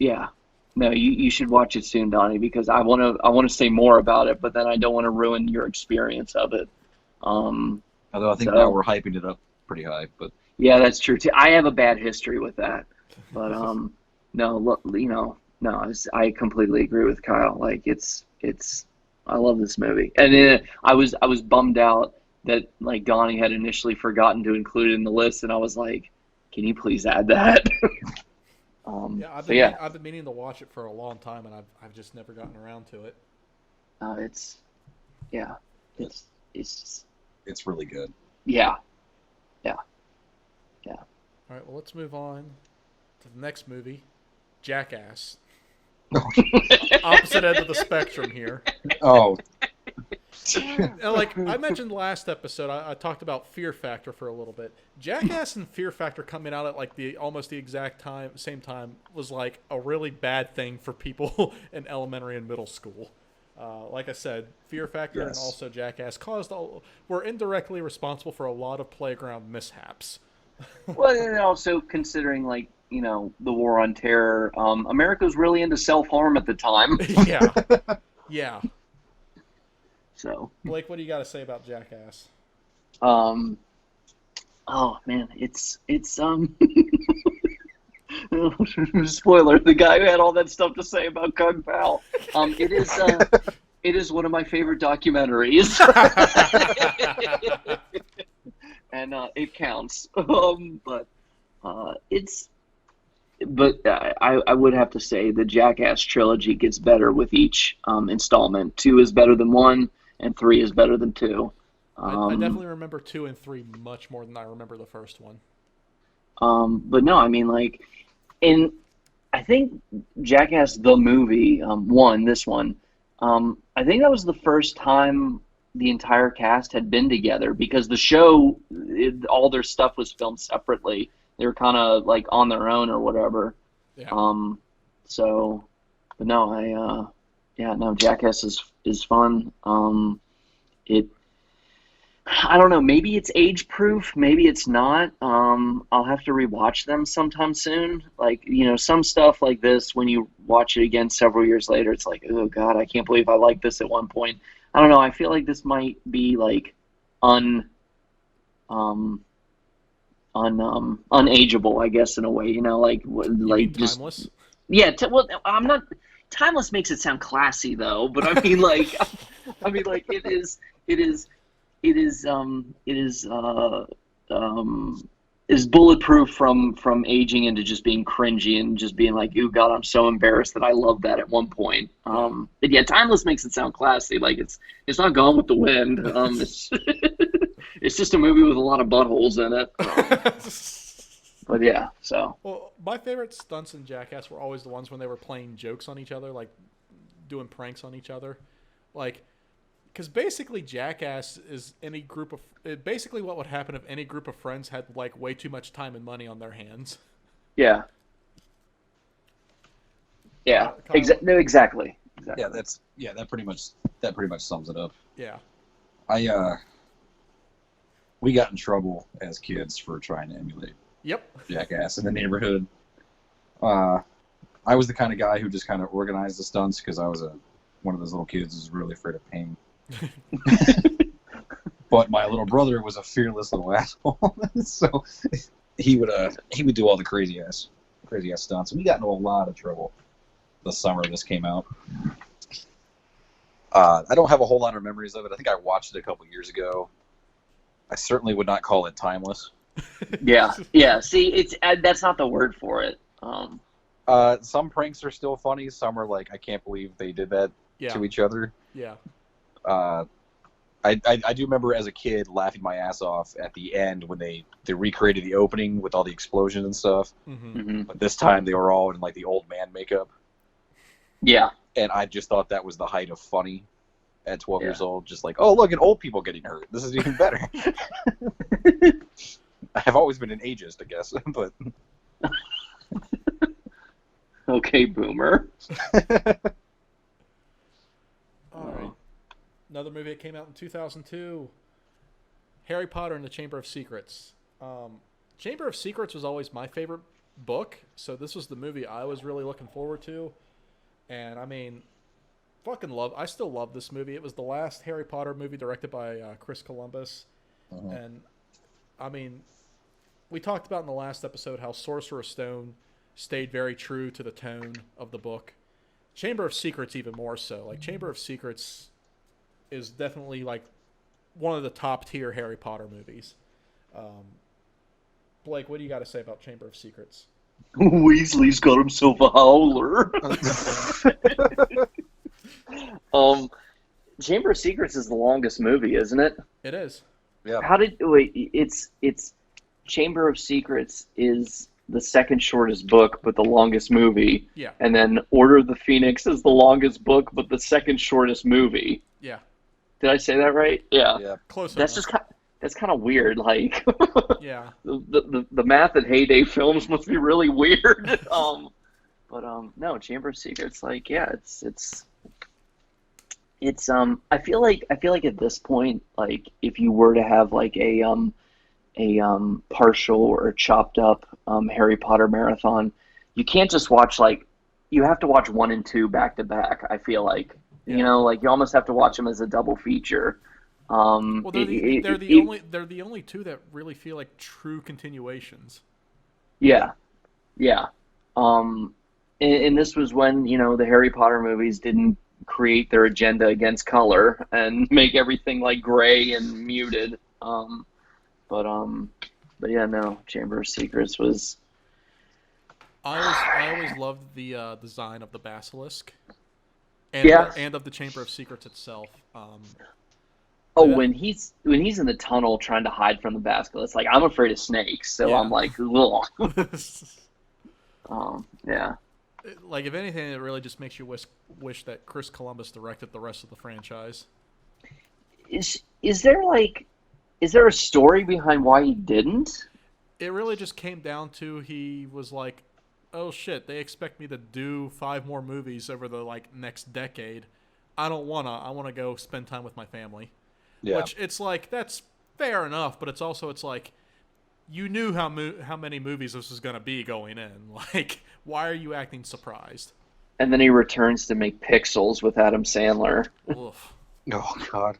yeah. No, you should watch it soon, Donnie, because I want to say more about it, but then I don't want to ruin your experience of it. Although I think now we're hyping it up pretty high, but yeah, that's true too. I have a bad history with that, but no, look, you know, no, I completely agree with Kyle. Like it's I love this movie, and then I was bummed out that like Donnie had initially forgotten to include it in the list, and I was like, can you please add that? I've been meaning to watch it for a long time, and I've just never gotten around to it. It's really good. Yeah. All right, well, let's move on to the next movie, Jackass. Opposite end of the spectrum here. Oh. And like I mentioned last episode, I talked about Fear Factor for a little bit. Jackass and Fear Factor coming out at like almost the exact same time was like a really bad thing for people in elementary and middle school. Like I said, Fear Factor and also Jackass were indirectly responsible for a lot of playground mishaps. Well, and also considering like, you know, the war on terror, America was really into self-harm at the time. Yeah. So, Blake, what do you got to say about Jackass? Oh man, it's spoiler, the guy who had all that stuff to say about Kung Pao. It is one of my favorite documentaries. And it counts. But I would have to say the Jackass trilogy gets better with each installment. 2 is better than 1, and 3 is better than 2. I definitely remember 2 and 3 much more than I remember the first one. But no, I mean, like, I think Jackass the movie, 1, this one, I think that was the first time the entire cast had been together, because the show, all their stuff was filmed separately. They were kind of like on their own or whatever. Yeah. So, but no, Jackass is fun. I don't know, maybe it's age proof, maybe it's not. I'll have to rewatch them sometime soon. Like, you know, some stuff like this, when you watch it again several years later, it's like, oh God, I can't believe I liked this at one point. I don't know, I feel like this might be like unageable, I guess, in a way, you know, like just timeless. Yeah, well, I'm not. Timeless makes it sound classy though, but I mean, like, is bulletproof from aging into just being cringy and just being like, oh God, I'm so embarrassed that I loved that at one point. But yeah, timeless makes it sound classy. Like it's not Gone with the Wind. It's just a movie with a lot of buttholes in it. But yeah, so. Well, my favorite stunts in Jackass were always the ones when they were playing jokes on each other, like doing pranks on each other. Like, Because basically, Jackass is basically what would happen if any group of friends had like way too much time and money on their hands. Yeah. Yeah. Kyle? No, exactly. Yeah, that pretty much sums it up. Yeah. We got in trouble as kids for trying to emulate Yep. Jackass in the neighborhood. I was the kind of guy who just kind of organized the stunts because I was one of those little kids who's really afraid of pain. But my little brother was a fearless little asshole, so he would do all the crazy ass stunts. We got into a lot of trouble the summer this came out. I don't have a whole lot of memories of it. I think I watched it a couple years ago. I certainly would not call it timeless. Yeah. See, that's not the word for it. Some pranks are still funny. Some are like, I can't believe they did that to each other. Yeah. I do remember as a kid laughing my ass off at the end when they recreated the opening with all the explosions and stuff. Mm-hmm. Mm-hmm. But this time they were all in like the old man makeup. Yeah. And I just thought that was the height of funny at 12 years old. Just like, oh, look at old people getting hurt. This is even better. I've always been an ageist, I guess. But okay, boomer. All right. Another movie that came out in 2002, Harry Potter and the Chamber of Secrets. Chamber of Secrets was always my favorite book, so this was the movie I was really looking forward to. And I mean, I still love this movie. It was the last Harry Potter movie directed by Chris Columbus. Uh-huh. And I mean, we talked about in the last episode how Sorcerer's Stone stayed very true to the tone of the book. Chamber of Secrets even more so. Like, Chamber of Secrets is definitely like one of the top tier Harry Potter movies. Blake, what do you got to say about Chamber of Secrets? Weasley's got himself a howler. Chamber of Secrets is the longest movie, isn't it? It is. yeah, It's Chamber of Secrets is the second shortest book, but the longest movie. Yeah. And then Order of the Phoenix is the longest book, but the second shortest movie. Yeah. Did I say that right? Yeah. yeah. Close That's enough. that's kind of weird. Like, Yeah. the math at Heyday Films must be really weird. No, Chamber of Secrets, like, yeah, it's I feel like at this point, like, if you were to have like a partial or chopped up Harry Potter marathon, you can't just watch, like, you have to watch 1 and 2 back to back. I feel like, Yeah. you know, like, you almost have to watch them as a double feature. Well, they're the only two that really feel like true continuations. Yeah. And this was when, you know, the Harry Potter movies didn't create their agenda against color and make everything like gray and muted. But yeah, no, Chamber of Secrets was. I always loved the design of the basilisk, and of the Chamber of Secrets itself. When he's in the tunnel trying to hide from the basilisk, like, I'm afraid of snakes, so Yeah. I'm like, ugh. Yeah. Like, if anything, it really just makes you wish that Chris Columbus directed the rest of the franchise. Is there a story behind why he didn't? It really just came down to, he was like, oh shit, they expect me to do 5 more movies over the like next decade. I wanna go spend time with my family. Yeah. Which, it's like, that's fair enough, but it's like, you knew how many movies this was going to be going in. Like, why are you acting surprised? And then he returns to make Pixels with Adam Sandler. Oof. Oh God.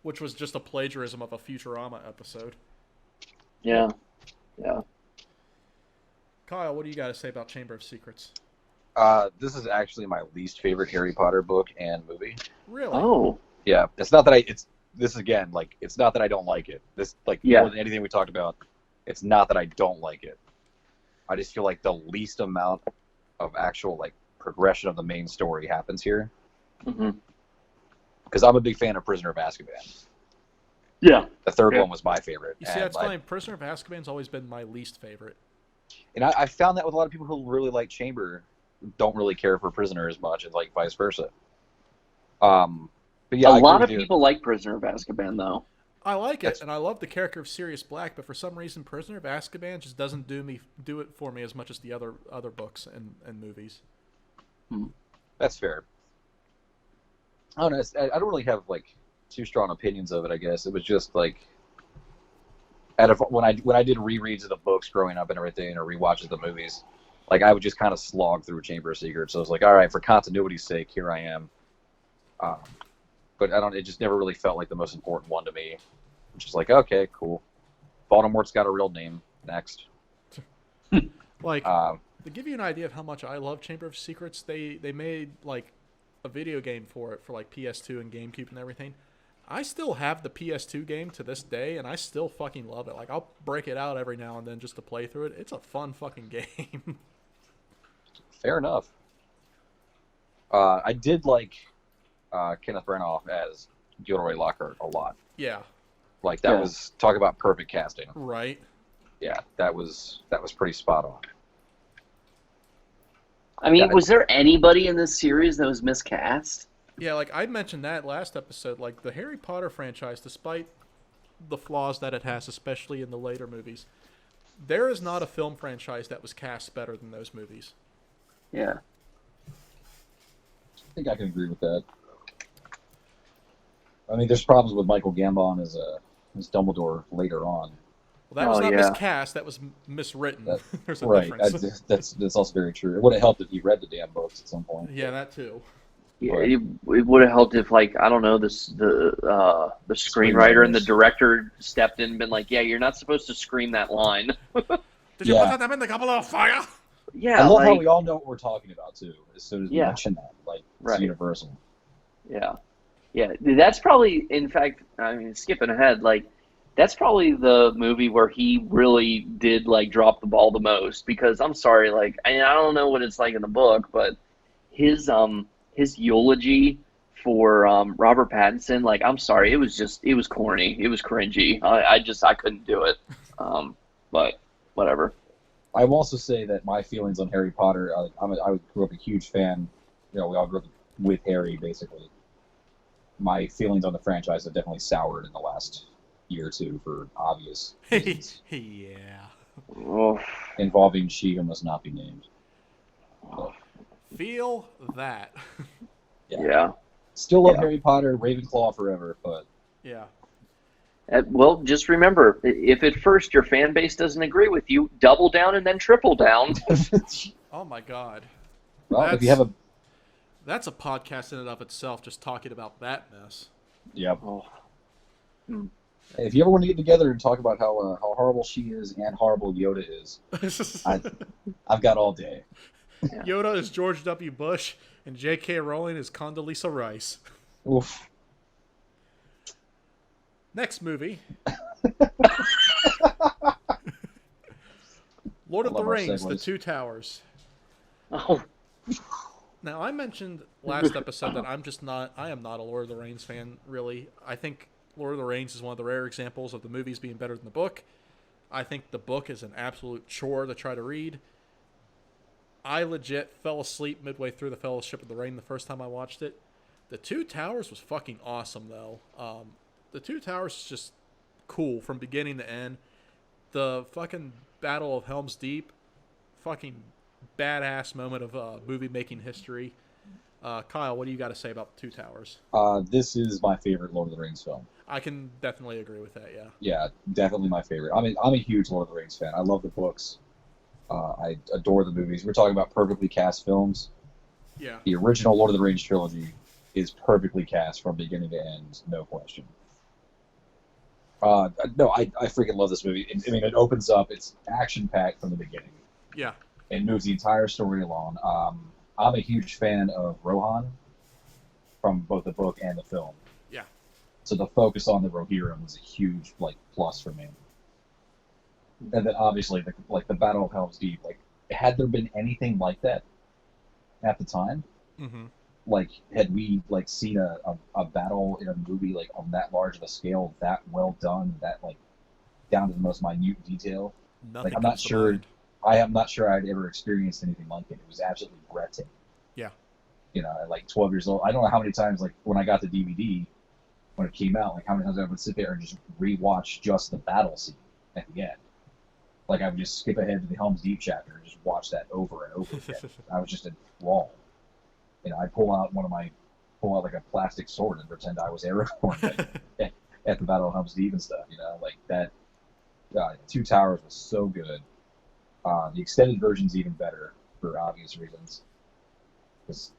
Which was just a plagiarism of a Futurama episode. Yeah. Kyle, what do you got to say about Chamber of Secrets? This is actually my least favorite Harry Potter book and movie. Really? Oh. Yeah, it's not that it's not that I don't like it. This, like, more than anything we talked about, it's not that I don't like it. I just feel like the least amount of actual, like, progression of the main story happens here. Mm-hmm. Because I'm a big fan of Prisoner of Azkaban. Yeah. The third one was my favorite. You see, that's funny. Prisoner of Azkaban's always been my least favorite. And I found that with a lot of people who really like Chamber don't really care for Prisoner as much, and like vice versa. But yeah, A I agree lot with of you. people like Prisoner of Azkaban, though. I like it, That's- and I love the character of Sirius Black, but for some reason, Prisoner of Azkaban just doesn't do it for me as much as the other books and movies. That's fair. I don't know. I don't really have like too strong opinions of it. I guess it was just like out of when I did rereads of the books growing up and everything, or rewatches of the movies, like I would just kind of slog through Chamber of Secrets. So I was like, all right, for continuity's sake, here I am. But I don't. It just never really felt like the most important one to me. Which is like, okay, cool. Voldemort's got a real name. Next. Like, Um, to give you an idea of how much I love Chamber of Secrets, they made like a video game for it for like PS2 and GameCube and everything. I still have the PS2 game to this day, and I still fucking love it. Like, I'll break it out every now and then just to play through it. It's a fun fucking game. Fair enough. I did like Kenneth Branagh as Gilderoy Lockhart a lot. Yeah, Like that Yeah. was talk about perfect casting. right. Yeah, that was pretty spot on. I mean, Yeah, was there anybody in this series that was miscast? Yeah, like I mentioned that last episode, like the Harry Potter franchise, despite the flaws that it has, especially in the later movies, there is not a film franchise that was cast better than those movies. Yeah. I think I can agree with that. I mean, there's problems with Michael Gambon as Dumbledore later on. Well, that was Oh, not yeah. miscast, that was miswritten. That- There's a Right. difference. That's also very true. It would have helped if he read the damn books at some point. Yeah, that too. Yeah, Right. it would have helped if, like, I don't know, the screenwriter and the Screenwriters. director stepped in and been like, "Yeah, you're not supposed to scream that line." Did you Yeah. put them in the goblet of fire? Yeah, I love how like, we all know what we're talking about too. As soon as we Yeah. mention that, like it's Right. universal. yeah, yeah. That's probably, in fact, I mean, skipping ahead, like, that's probably the movie where he really did like drop the ball the most. Because I'm sorry, like, I don't know what it's like in the book, but his eulogy for Robert Pattinson, like, I'm sorry, it was corny, it was cringy. I couldn't do it. But whatever. I will also say that my feelings on Harry Potter, I grew up a huge fan. You know, we all grew up with Harry, basically. My feelings on the franchise have definitely soured in the last year or two for obvious reasons, Yeah. Oh, involving she who must not be named. Feel that. yeah. Still love Yeah. Harry Potter, Ravenclaw forever, but Yeah. Well, just remember, if at first your fan base doesn't agree with you, double down and then triple down. Oh my god. well, if you have a That's a podcast in and of itself, just talking about that mess. yep. Oh. Hey, if you ever want to get together and talk about how horrible she is and horrible Yoda is, I've got all day. Yoda is George W. Bush, and J.K. Rowling is Condoleezza Rice. Oof. Next movie. Lord of I the love our Rings, The segues. Two Towers. Oh, Now, I mentioned last episode that I am not a Lord of the Rings fan, really. I think Lord of the Rings is one of the rare examples of the movies being better than the book. I think the book is an absolute chore to try to read. I legit fell asleep midway through the Fellowship of the Ring the first time I watched it. The Two Towers was fucking awesome, though. The Two Towers is just cool from beginning to end. The fucking Battle of Helm's Deep, fucking badass moment of movie-making history. Kyle, what do you got to say about The Two Towers? This is my favorite Lord of the Rings film. I can definitely agree with that, yeah. Yeah, definitely my favorite. I mean, I'm a huge Lord of the Rings fan. I love the books. I adore the movies. We're talking about perfectly cast films. Yeah. The original Lord of the Rings trilogy is perfectly cast from beginning to end, no question. No, I freaking love this movie. I mean, it opens up. It's action-packed from the beginning. Yeah. And moves the entire story along. I'm a huge fan of Rohan from both the book and the film. Yeah. So the focus on the Rohirrim was a huge plus for me. And then obviously the Battle of Helm's Deep. Like, had there been anything like that at the time, Mm-hmm. like had we seen a battle in a movie like on that large of a scale, that well done, that down to the most minute detail. Nothing I'm not comes to sure. mind. I am not sure I'd ever experienced anything like it. It was absolutely breathtaking. Yeah. you know, at like 12 years old. I don't know how many times, like, when I got the DVD, when it came out, like, how many times I would sit there and just rewatch just the battle scene at the end. Like, I would just skip ahead to the Helm's Deep chapter and just watch that over and over again. I was just enthralled. You know, I'd pull out like a plastic sword and pretend I was Aragorn at the Battle of Helm's Deep and stuff, you know, like that. Two Towers was so good. The extended version's even better for obvious reasons. Because,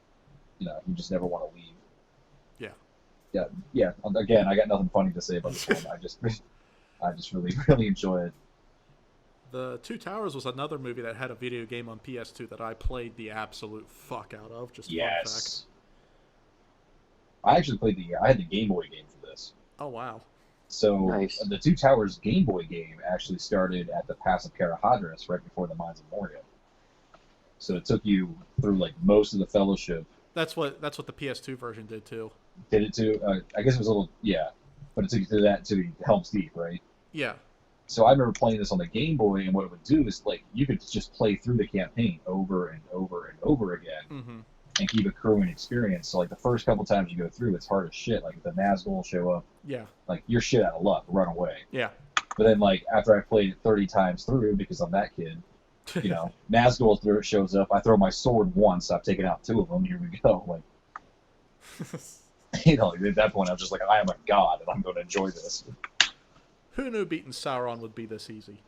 you know, you just never want to leave. Yeah. Again, I got nothing funny to say about this one. I just really, really enjoy it. The Two Towers was another movie that had a video game on PS2 that I played the absolute fuck out of. Just fun fact. I actually I had the Game Boy game for this. Oh, wow. So Nice. The Two Towers Game Boy game actually started at the Pass of Karahadras right before the Mines of Moria. So it took you through like most of the Fellowship. That's what the PS2 version did too. Did it too? I guess it was a little, but it took you through that to Helm's Deep, right? Yeah. So I remember playing this on the Game Boy, and what it would do is like you could just play through the campaign over and over and over again, and keep accruing experience. So like the first couple times you go through, it's hard as shit. Like if the Nazgul show up, like you're shit out of luck, run away. Yeah. But then like after I played it 30 times through, because I'm that kid, you know, Nazgul shows up. I throw my sword once. I've taken out 2 of them. Here we go. Like, you know, at that point, I was just like, I am a god, and I'm going to enjoy this. Who knew beating Sauron would be this easy?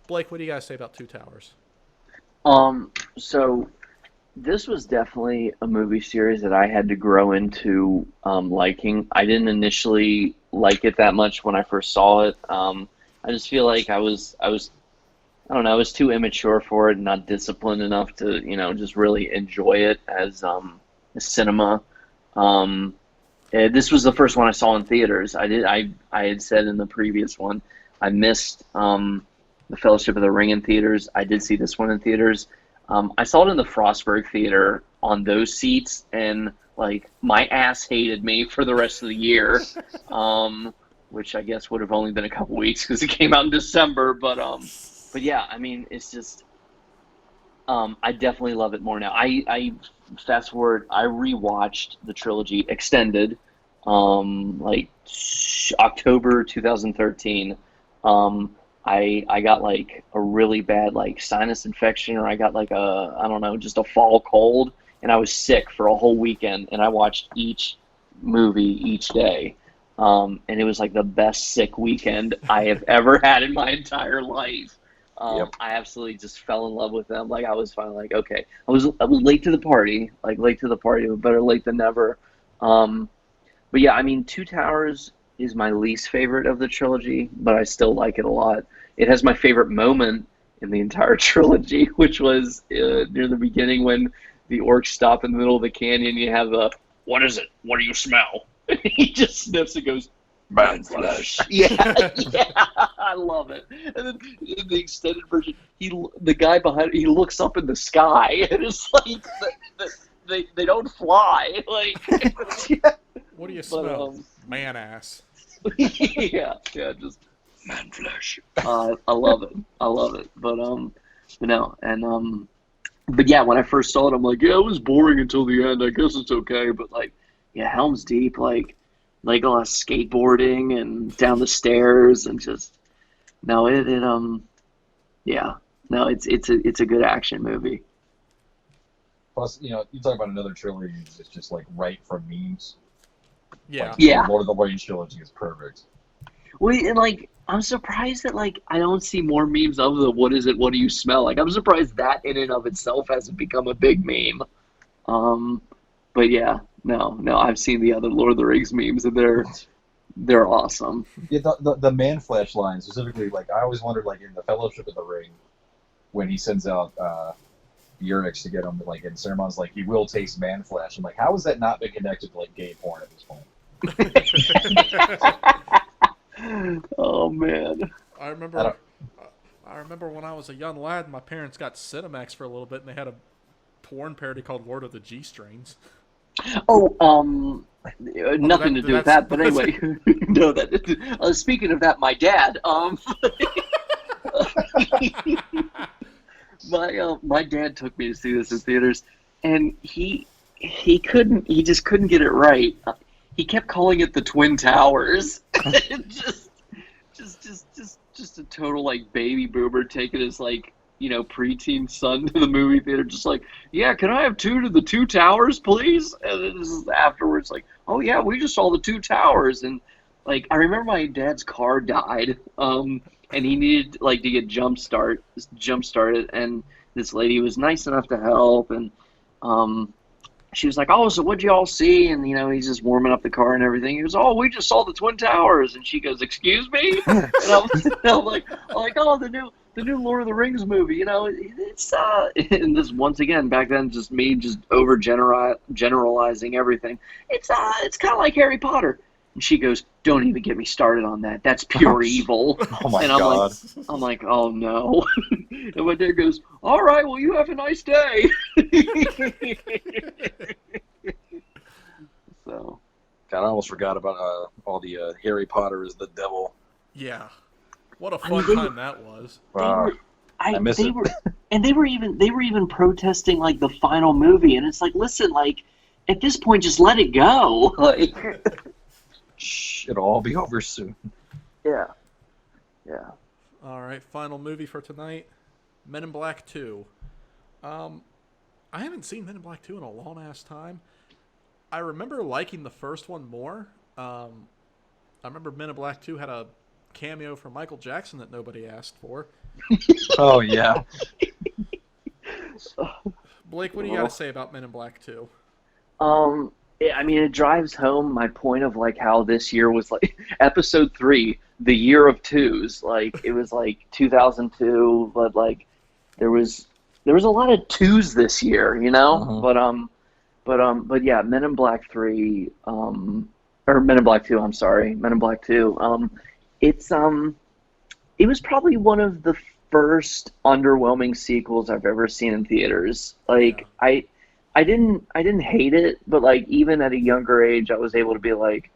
Blake, what do you guys say about Two Towers? So this was definitely a movie series that I had to grow into liking. I didn't initially like it that much when I first saw it. I just feel like I was I don't know, I was too immature for it and not disciplined enough to, you know, just really enjoy it as cinema. This was the first one I saw in theaters. I had said in the previous one, I missed the Fellowship of the Ring in theaters. I did see this one in theaters. I saw it in the Frostburg Theater on those seats, and like my ass hated me for the rest of the year, which I guess would have only been a couple weeks because it came out in December. But yeah, I mein, it's just I definitely love it more now. I fast forward, I rewatched the trilogy extended, like October 2013. I got like a really bad like sinus infection, or I got like I don't know, just a fall cold, and I was sick for a whole weekend, and I watched each movie each day. And it was like the best sick weekend I have ever had in my entire life. I absolutely just fell in love with them. Like I was finally like, okay, I was late to the party, but better late than never. But yeah, I mean, Two Towers is my least favorite of the trilogy, but I still like it a lot. It has my favorite moment in the entire trilogy, which was near the beginning when the orcs stop in the middle of the canyon. You have what is it? What do you smell? He just sniffs and goes, man flesh. Yeah, I love it. And then in the extended version, the guy behind, he looks up in the sky, and it's like they don't fly. Like, what do you smell? Man ass. yeah, just man flesh. I love it. But no, and but yeah, when I first saw it, I'm like, yeah, it was boring until the end. I guess it's okay, but like, yeah, Helm's Deep, like Legolas skateboarding and down the stairs, and just it's a good action movie. Plus, you know, you talk about another trilogy that's just like right from memes. Yeah. Like, Yeah. Lord of the Rings trilogy is perfect. Well, and like, I'm surprised that like I don't see more memes of the what is it? What do you smell? Like, I'm surprised that in and of itself hasn't become a big meme. But yeah, no, I've seen the other Lord of the Rings memes, and they're awesome. Yeah, the man flesh line specifically, like I always wondered, like in the Fellowship of the Ring, when he sends out Eunuchs to get him, like in Saruman's, like he will taste man flesh. I'm like, how has that not been connected to like gay porn at this point? Oh man, I remember when I was a young lad, my parents got Cinemax for a little bit, and they had a porn parody called Lord of the G-Strings. Oh, nothing to do with that. But anyway, no. That speaking of that, my dad. My dad took me to see this in theaters, and he just couldn't get it right. He kept calling it the Twin Towers. just a total like baby boomer taking his like preteen son to the movie theater, just like, yeah, can I have two to the Two Towers, please? And then this is afterwards, like, oh yeah, we just saw the Two Towers, and like I remember my dad's car died, and he needed like to get jump started, and this lady was nice enough to help, and she was like, oh, so what'd you all see? And he's just warming up the car and everything. He goes, oh, we just saw the Twin Towers, and she goes, excuse me? And I'm like, oh, the new Lord of the Rings movie, it's and this once again back then just me just over generalizing everything. It's kind of like Harry Potter. And she goes, don't even get me started on that. That's pure evil. Oh my and God. I'm like, oh no. And my dad goes, all right, well, you have a nice day. So. God, I almost forgot about all the Harry Potter is the devil. Yeah. What a fun time that was. I miss it. And they were even protesting like the final movie, and it's like, listen, like at this point, just let it go. Like, shh, it'll all be over soon. Yeah. All right, final movie for tonight, Men in Black 2. I haven't seen Men in Black 2 in a long ass time. I remember liking the first one more. I remember Men in Black 2 had a cameo from Michael Jackson that nobody asked for. Oh, yeah. Blake, what do you got to say about Men in Black 2? I mean, it drives home my point of like how this year was like episode 3, the year of twos. Like it was like 2002, but like there was a lot of twos this year, Uh-huh. But yeah, Men in Black 3, or Men in Black 2. I'm sorry, Men in Black 2. It was probably one of the first underwhelming sequels I've ever seen in theaters. Like Yeah. I didn't hate it, but like even at a younger age, I was able to be like,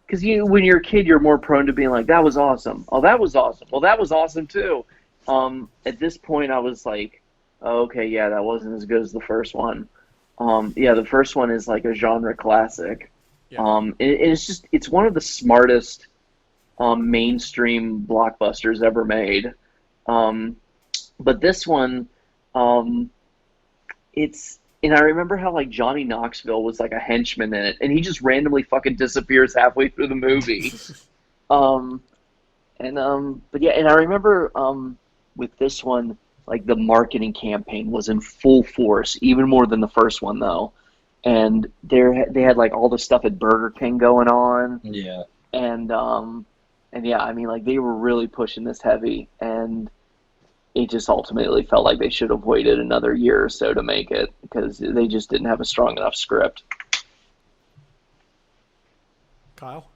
because when you're a kid, you're more prone to being like, that was awesome. Oh, that was awesome. Well, that was awesome too. At this point, I was like, oh, okay, yeah, that wasn't as good as the first one. Yeah, the first one is like a genre classic. Yeah. It's one of the smartest mainstream blockbusters ever made. But this one, and I remember how like Johnny Knoxville was like a henchman in it, and he just randomly fucking disappears halfway through the movie. But yeah, and I remember with this one, like the marketing campaign was in full force, even more than the first one though. And they had like all the stuff at Burger King going on. Yeah. And yeah, I mean like they were really pushing this heavy, and it just ultimately felt like they should have waited another year or so to make it because they just didn't have a strong enough script. Kyle?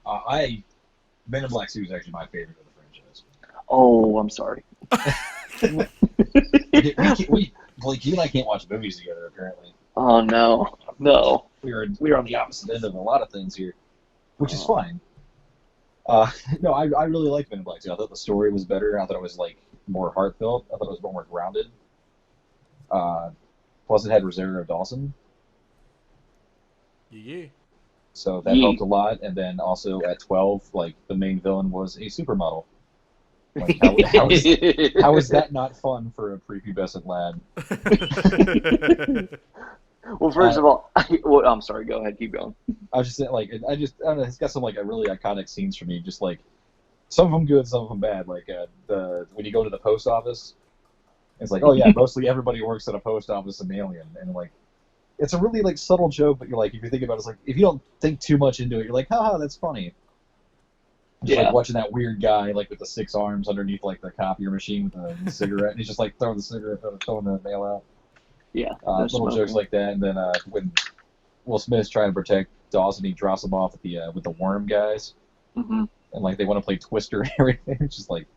Men in Black 2 is actually my favorite of the franchise. Oh, I'm sorry. Blake, you and I can't watch movies together, apparently. Oh, no. We're on the opposite end of a lot of things here, which is fine. No, I really liked Men in Black 2. I thought the story was better. I thought it was like more heartfelt. I thought it was more grounded. Plus, it had Rosario Dawson, Yeah. so that helped a lot. And then also at 12, like the main villain was a supermodel. Like, how is that not fun for a prepubescent lad? Well, first of all, I'm sorry. Go ahead. Keep going. I was just saying, like, I don't know. It's got some like really iconic scenes for me. Just like some of them good, some of them bad. Like when you go to the post office, it's like, oh yeah, mostly everybody works at a post office in Alien, and like it's a really like subtle joke, but you're like, if you think about it, it's like if you don't think too much into it, you're like, haha, that's funny. Just like watching that weird guy like with the 6 arms underneath like the copier machine with the cigarette, and he's just like throwing the cigarette, throwing the mail out. Yeah, little jokes like that, and then when Will Smith's trying to protect Dawson, he drops him off with the worm guys, mm-hmm. and like they want to play Twister and everything. It's just like,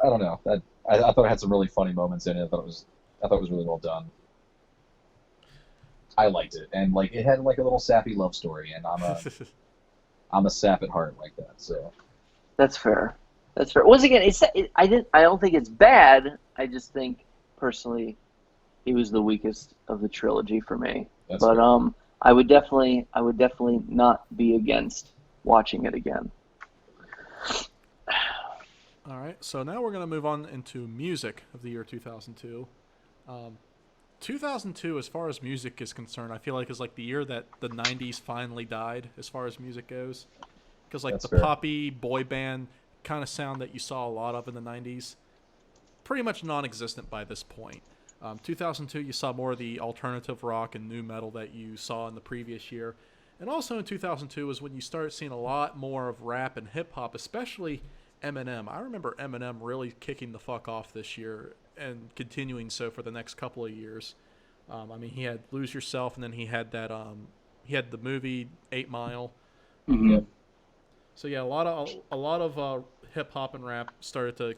I don't know. I thought it had some really funny moments in it. I thought it was really well done. I liked it, and like it had like a little sappy love story, and I'm a sap at heart like that. So that's fair. Once again, I don't think it's bad. I just think personally, it was the weakest of the trilogy for me. That's But fair. I would definitely not be against watching it again. All right, so now we're going to move on into music of the year 2002. 2002, as far as music is concerned, I feel like is like the year that the 90s finally died as far as music goes. Because like That's the fair. poppy boy band kind of sound that you saw a lot of in the 90s, pretty much non-existent by this point. 2002, you saw more of the alternative rock and new metal that you saw in the previous year. And also in 2002 is when you started seeing a lot more of rap and hip-hop, especially Eminem. I remember Eminem really kicking the fuck off this year and continuing so for the next couple of years. I mean, he had Lose Yourself, and then he had that he had the movie 8 Mile. Mm-hmm. Yep. So yeah, a lot of hip hop and rap started to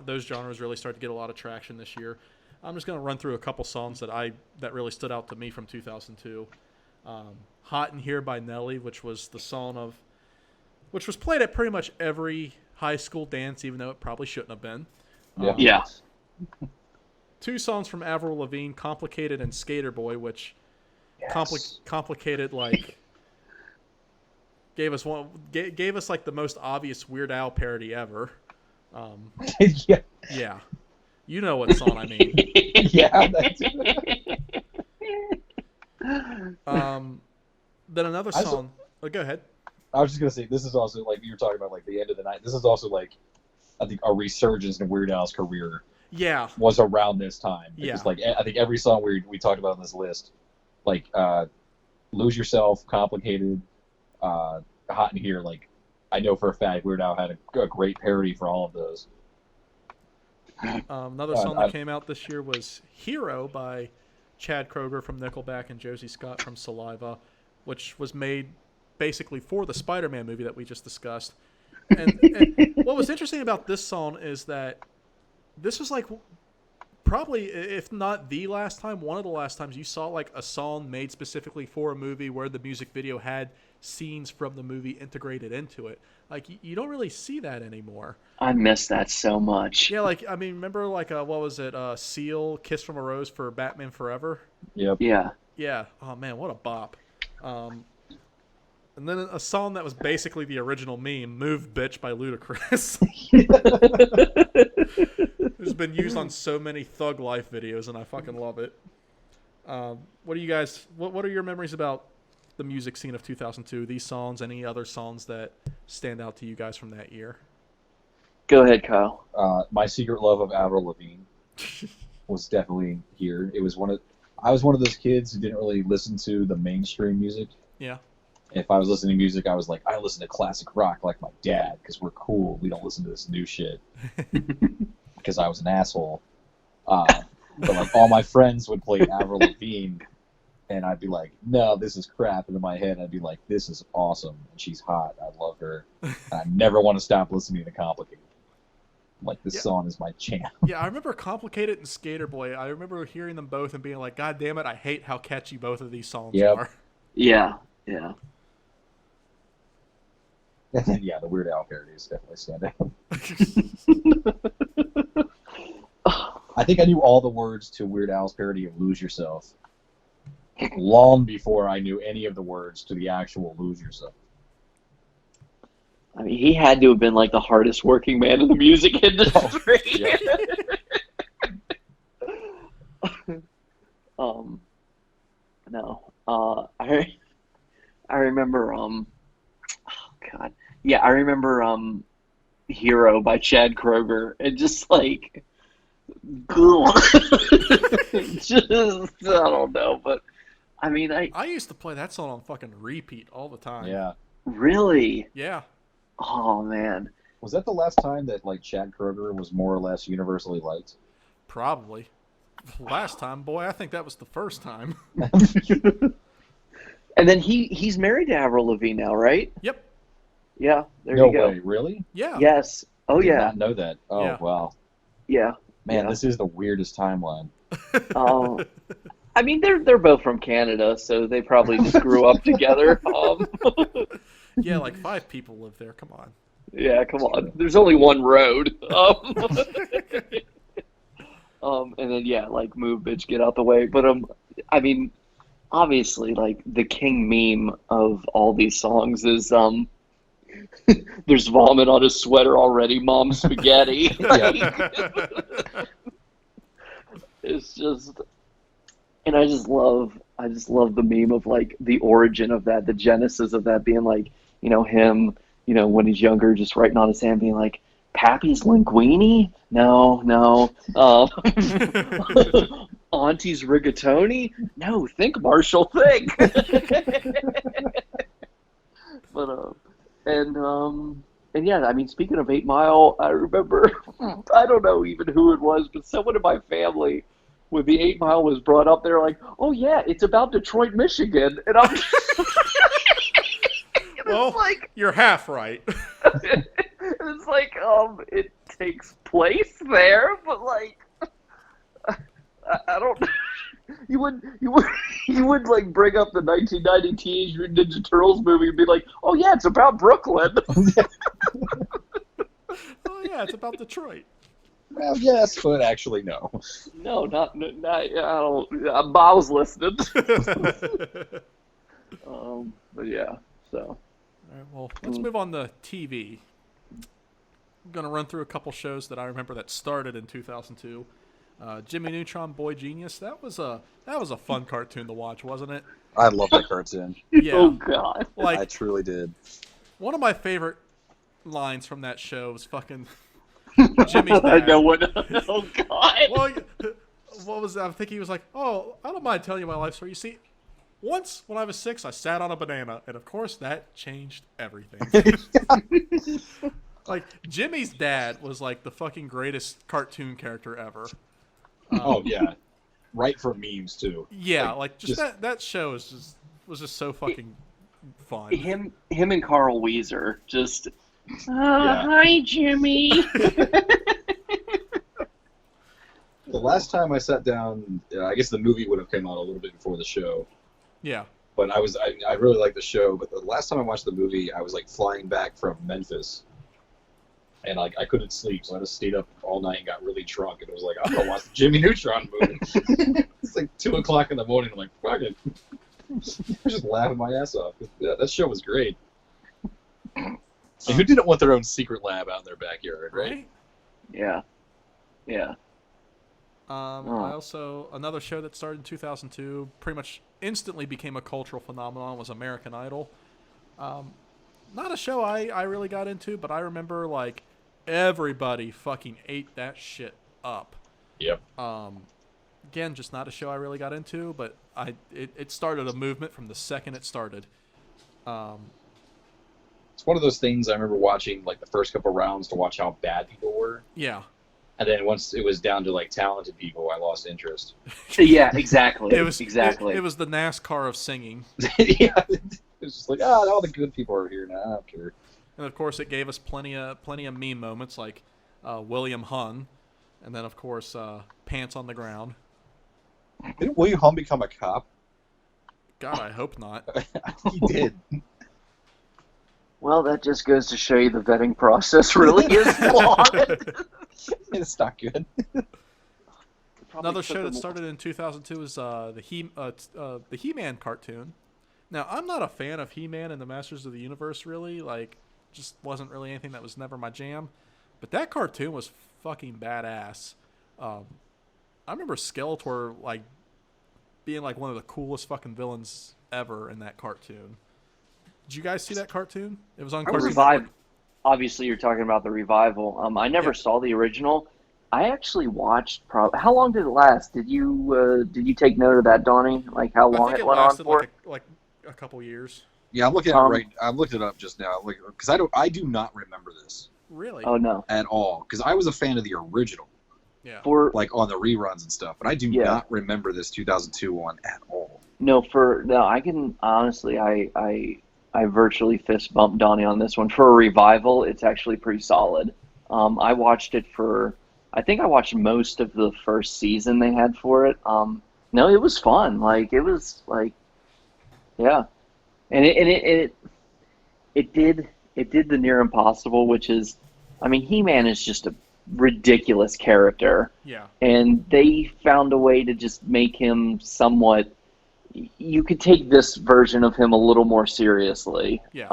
those genres really started to get a lot of traction this year. I'm just gonna run through a couple songs that really stood out to me from 2002. "Hot in Here" by Nelly, which was played at pretty much every high school dance, even though it probably shouldn't have been. Yeah. Yeah. 2 songs from Avril Lavigne, "Complicated" and "Skater Boy," which Yes. complicated like gave us like the most obvious Weird Al parody ever. Yeah. Yeah, you know what song I mean. Yeah. That's, Then another I saw- song. Oh, go ahead. I was just gonna say, this is also like you were talking about, like the end of the night. This is also like, I think a resurgence in Weird Al's career Yeah, was around this time. Yeah. Because like I think every song we talked about on this list, like "Lose Yourself," "Complicated," "Hot in Here," like I know for a fact Weird Al had a great parody for all of those. another song that came out this year was "Hero" by Chad Kroeger from Nickelback and Josie Scott from Saliva, which was made basically for the Spider-Man movie that we just discussed. And what was interesting about this song is that this was like probably, if not the last time, one of the last times you saw like a song made specifically for a movie where the music video had scenes from the movie integrated into it. Like you don't really see that anymore. I miss that so much. Yeah, like I mean, remember like what was it? Seal, "Kiss from a Rose" for Batman Forever. Yep. Yeah. Yeah. Oh man, what a bop. And then a song that was basically the original meme, "Move Bitch" by Ludacris. It's been used on so many Thug Life videos, and I fucking love it. What do you guys? What are your memories about the music scene of 2002? These songs, any other songs that stand out to you guys from that year? Go ahead, Kyle. My Secret Love of Avril Lavigne was definitely here. I was one of those kids who didn't really listen to the mainstream music. Yeah. If I was listening to music, I was like, I listen to classic rock like my dad because we're cool. We don't listen to this new shit because I was an asshole. But like all my friends would play Avril Lavigne, and I'd be like, no, this is crap. And in my head, I'd be like, this is awesome. And she's hot. I love her. And I never want to stop listening to Complicated. Like, this song is my jam. Yeah, I remember "Complicated" and "Skater Boy." I remember hearing them both and being like, God damn it, I hate how catchy both of these songs Yep. are. Yeah. Yeah. And then, yeah, the Weird Al parodies definitely stand out. I think I knew all the words to Weird Al's parody of "Lose Yourself" long before I knew any of the words to the actual "Lose Yourself." I mean, he had to have been like the hardest working man in the music industry. Yeah. No. I remember oh God. Yeah, I remember "Hero" by Chad Kroeger, and just like just I don't know, but I mean I used to play that song on fucking repeat all the time. Yeah. really, Yeah. oh man. Was that the last time that, like, Chad Kroeger was more or less universally liked? Probably. Last time, boy, I think that was the first time. And then he's married to Avril Lavigne now, right? Yep. Yeah, there No you go. way, really? Yeah. Yes. Oh Did yeah. not know that. Oh, Yeah. wow. Yeah. Man, Yeah. this is the weirdest timeline. Oh. I mean, they're both from Canada, so they probably just grew up together. Yeah, like 5 people live there. Come on. Yeah, come on. There's only one road. And then yeah, like move, bitch, get out the way. But I mean, obviously, like the king meme of all these songs is there's vomit on his sweater already, mom spaghetti. Like, it's just, and I just love the meme of like the origin of that, the genesis of that being like, him, when he's younger, just writing on his hand, being like, Pappy's linguine? No, no. Auntie's rigatoni? No, think, Marshall, think. But and yeah, I mean, speaking of 8 Mile, I remember, I don't know even who it was, but someone in my family, when the 8 Mile was brought up, they're like, "Oh yeah, it's about Detroit, Michigan," and I'm Well, like, you're half right. it's like, it takes place there, but like, I don't. You would like bring up the 1990 Teenage Mutant Ninja Turtles movie and be like, "Oh yeah, it's about Brooklyn." Oh yeah, it's about Detroit. Well, yes, but actually no. No, not I don't. I was listening. But yeah, so. All right, well, let's move on to TV. I'm gonna run through a couple shows that I remember that started in 2002. Jimmy Neutron, Boy Genius. That was a fun cartoon to watch, wasn't it? I love that cartoon. Yeah. Oh God. Like, I truly did. one of my favorite lines from that show was fucking Jimmy's dad. I know what. Oh God. Well, what was that? I think he was like, "Oh, I don't mind telling you my life story. You see, once when I was 6, I sat on a banana, and of course that changed everything." Like, Jimmy's dad was like the fucking greatest cartoon character ever. Oh yeah, right for memes too. Yeah, Like, like just that show was just so fucking fun. Him and Carl Weezer just. Yeah. Hi, Jimmy. The last time I sat down, I guess the movie would have come out a little bit before the show. Yeah. But I really liked the show. But the last time I watched the movie, I was like flying back from Memphis, and like I couldn't sleep, so I just stayed up all night and got really drunk. And it was like, I'm gonna watch the Jimmy Neutron movie. It's like 2:00 in the morning. I'm like, fuck it. I was just laughing my ass off. Yeah, that show was great. And who didn't want their own secret lab out in their backyard, right? Yeah. Yeah. I also, another show that started in 2002, pretty much instantly became a cultural phenomenon, was American Idol. Not a show I really got into, but I remember like everybody fucking ate that shit up. Yep. Again, just not a show I really got into, but it started a movement from the second it started. It's one of those things I remember watching like the first couple rounds to watch how bad people were. Yeah. And then once it was down to like talented people, I lost interest. Yeah, exactly. It was exactly. It was the NASCAR of singing. Yeah, it was just like, all the good people are here now. I don't care. And of course, it gave us plenty of meme moments like William Hunn, and then of course Pants on the Ground. Didn't William Hung become a cop? God, I hope not. I think he did. Well, that just goes to show you the vetting process really is flawed. It's not good. Another show that started in 2002 is the He-Man cartoon. Now, I'm not a fan of He-Man and the Masters of the Universe, really. Like, just wasn't really anything that was never my jam. But that cartoon was fucking badass. I remember Skeletor, like, being, like, one of the coolest fucking villains ever in that cartoon. Did you guys see that cartoon? It was on Cartoon Network. Obviously, you're talking about the revival. I never saw the original. I actually watched. How long did it last? Did you take note of that, Donnie? Like how long it went on for? Like a couple years. Yeah, I'm looking at it right. I looked it up just now, because I do not remember this. Really? Oh no. At all, because I was a fan of the original. Yeah. Like on the reruns and stuff, but I do not remember this 2002 one at all. No, I can honestly, I virtually fist bumped Donnie on this one. For a revival, it's actually pretty solid. I watched it I think I watched most of the first season they had for it. No, it was fun. Like, it was like, yeah. And it did the near impossible, which is, I mean, He-Man is just ridiculous character. Yeah. And they found a way to just make him somewhat. You could take this version of him a little more seriously. Yeah.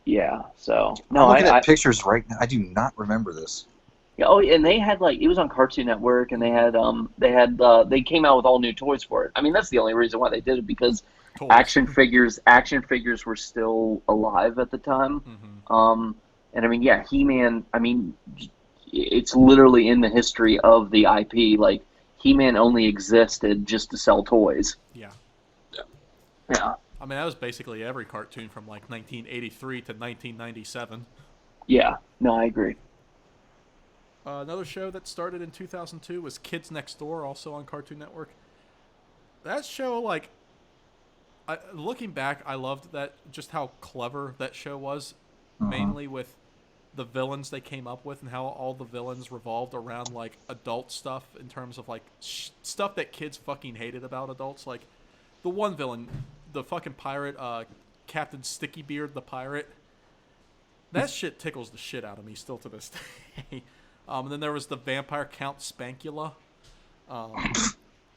Yeah. So I'm looking at pictures right now. I do not remember this. yeah, oh, and they had it was on Cartoon Network, and they came out with all new toys for it. I mean, that's the only reason why they did it, because Toys. action figures were still alive at the time. Mm-hmm. And I mean, yeah, He-Man. I mean, it's literally in the history of the IP. Like, He-Man only existed just to sell toys. Yeah. Yeah. I mean, that was basically every cartoon from like 1983 to 1997. Yeah. No, I agree. Another show that started in 2002 was Kids Next Door, also on Cartoon Network. That show, like, looking back, I loved that, just how clever that show was, mainly with the villains they came up with and how all the villains revolved around, like, adult stuff in terms of, like, stuff that kids fucking hated about adults. Like, the one villain, the fucking pirate, Captain Stickybeard the pirate, that shit tickles the shit out of me still to this day. And then there was the vampire Count Spankula.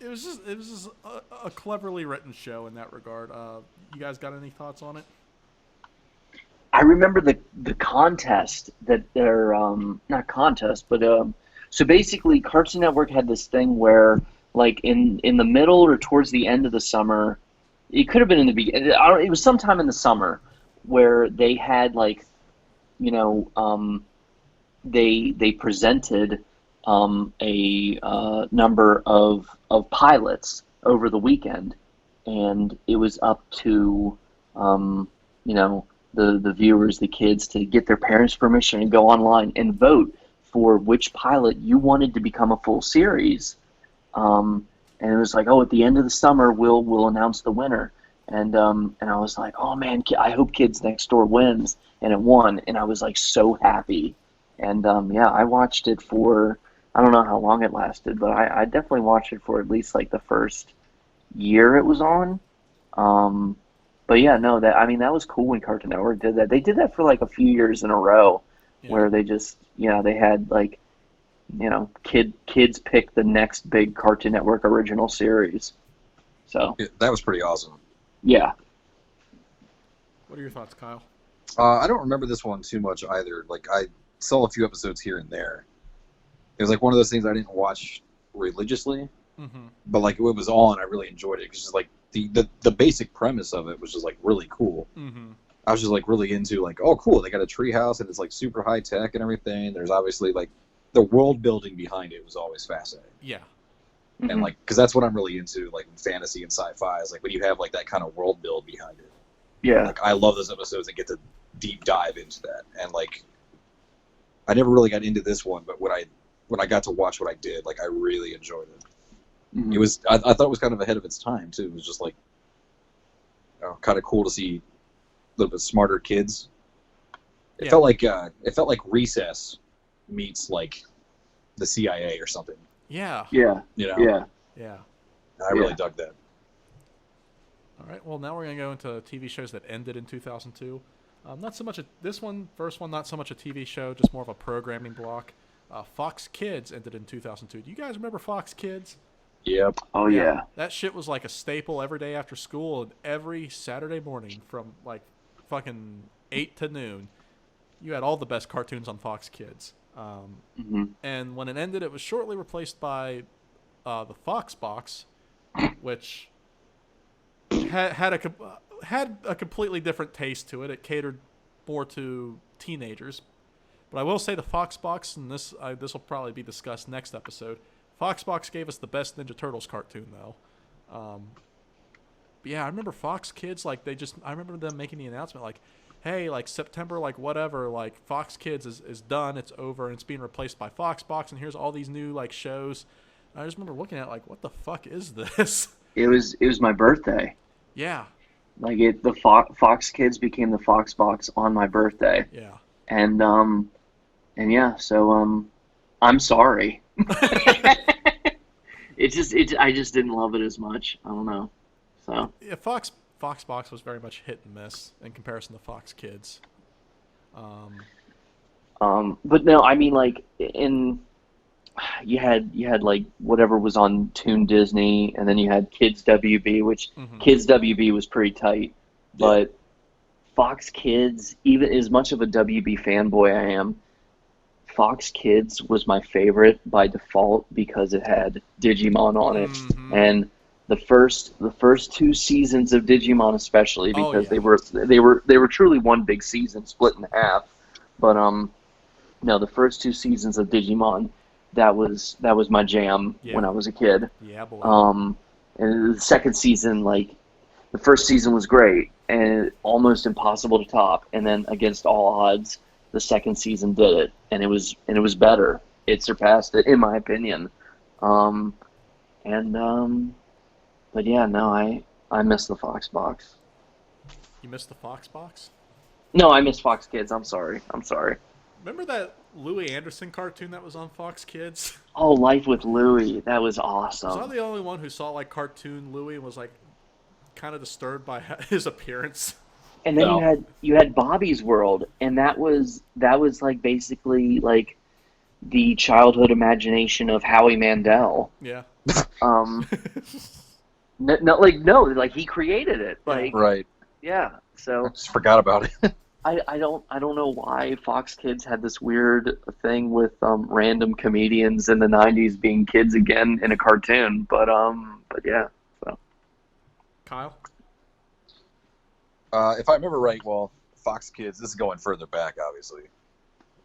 It was just a cleverly written show in that regard. You guys got any thoughts on it? I remember the contest that they're not contest, but so basically Cartoon Network had this thing where, like, in the middle or towards the end of the summer, it could have been in the beginning. It was sometime in the summer where they had, like, you know, they presented a number of pilots over the weekend, and it was up to you know, the viewers, the kids, to get their parents' permission and go online and vote for which pilot you wanted to become a full series. And it was like, oh, at the end of the summer we'll announce the winner. And I was like, oh man, I hope Kids Next Door wins, and it won, and I was like so happy. And yeah, I watched it for, I don't know how long it lasted, but I definitely watched it for at least like the first year it was on. But yeah, no, that was cool when Cartoon Network did that. They did that for like a few years in a row, where they just, they had like, kids pick the next big Cartoon Network original series. So Yeah, that was pretty awesome. yeah. What are your thoughts, Kyle? I don't remember this one too much either. Like, I saw a few episodes here and there. It was like one of those things I didn't watch religiously, but like it was on, I really enjoyed it, because just like the basic premise of it was just like really cool. I was just like really into, like, oh cool, they got a treehouse and it's like super high tech and everything. There's obviously like the world building behind it was always fascinating. Yeah. And like, because that's what I'm really into, like in fantasy and sci-fi, is like when you have like that kind of world build behind it. Yeah. Like, I love those episodes that get to deep dive into that. And like, I never really got into this one, but when I got to watch what I did, like, I really enjoyed it. It was, I thought it was kind of ahead of its time too. It was just like, kind of cool to see a little bit smarter kids. It felt like Recess meets like the CIA or something. Yeah. Yeah. You know? Yeah. Yeah. I really dug that. All right. Well, now we're gonna go into TV shows that ended in 2002. Not so much first one, not so much a TV show, just more of a programming block. Fox Kids ended in 2002. Do you guys remember Fox Kids? Yep. Oh yeah. That shit was like a staple every day after school and every Saturday morning from like fucking 8 to noon. You had all the best cartoons on Fox Kids. And when it ended, it was shortly replaced by the Fox Box, which had a completely different taste to it. It catered more to teenagers. But I will say the Fox Box, and this will probably be discussed next episode, Fox Box gave us the best Ninja Turtles cartoon, though. But yeah, I remember Fox Kids, like, I remember them making the announcement, like, hey, like, September, like, whatever, like, Fox Kids is done, it's over, and it's being replaced by Fox Box, and here's all these new, like, shows. And I just remember looking at it, like, what the fuck is this? It was my birthday. Yeah. Like, the Fox Kids became the Fox Box on my birthday. Yeah. And yeah, so I'm sorry. I just didn't love it as much. I don't know. So yeah, Fox Box was very much hit and miss in comparison to Fox Kids. But no, I mean like in you had like whatever was on Toon Disney, and then you had Kids WB, which Hmm. Kids WB was pretty tight, Yeah. but Fox Kids, even as much of a WB fanboy I am, Fox Kids was my favorite by default because it had Digimon on it, Hmm. and the first two seasons of Digimon especially Oh, because yeah. they were truly one big season split in half, but no, the first two seasons of Digimon, that was my jam Yeah. when I was a kid. Yeah, boy. And the second season, like the first season was great and almost impossible to top, and then against all odds, the second season did it, and it was better. It surpassed it in my opinion. Um, and but yeah, no, I miss the Fox box. You missed the Fox box? No, I miss Fox Kids. I'm sorry. I'm sorry. Remember that Louis Anderson cartoon that was on Fox Kids? Oh, Life with Louie. That was Was I awesome. the only one who saw like cartoon Louis and was like kind of disturbed by his appearance? And then you No. had you had Bobby's World, and that was like basically like the childhood imagination of Howie Mandel. Yeah. Um, no, like he created it. Yeah. Like, Right. yeah. I So just forgot about it. I don't know why Fox Kids had this weird thing with random comedians in the '90s being kids again in a cartoon, but yeah. So Kyle? If I remember right, well, Fox Kids, this is going further back, obviously.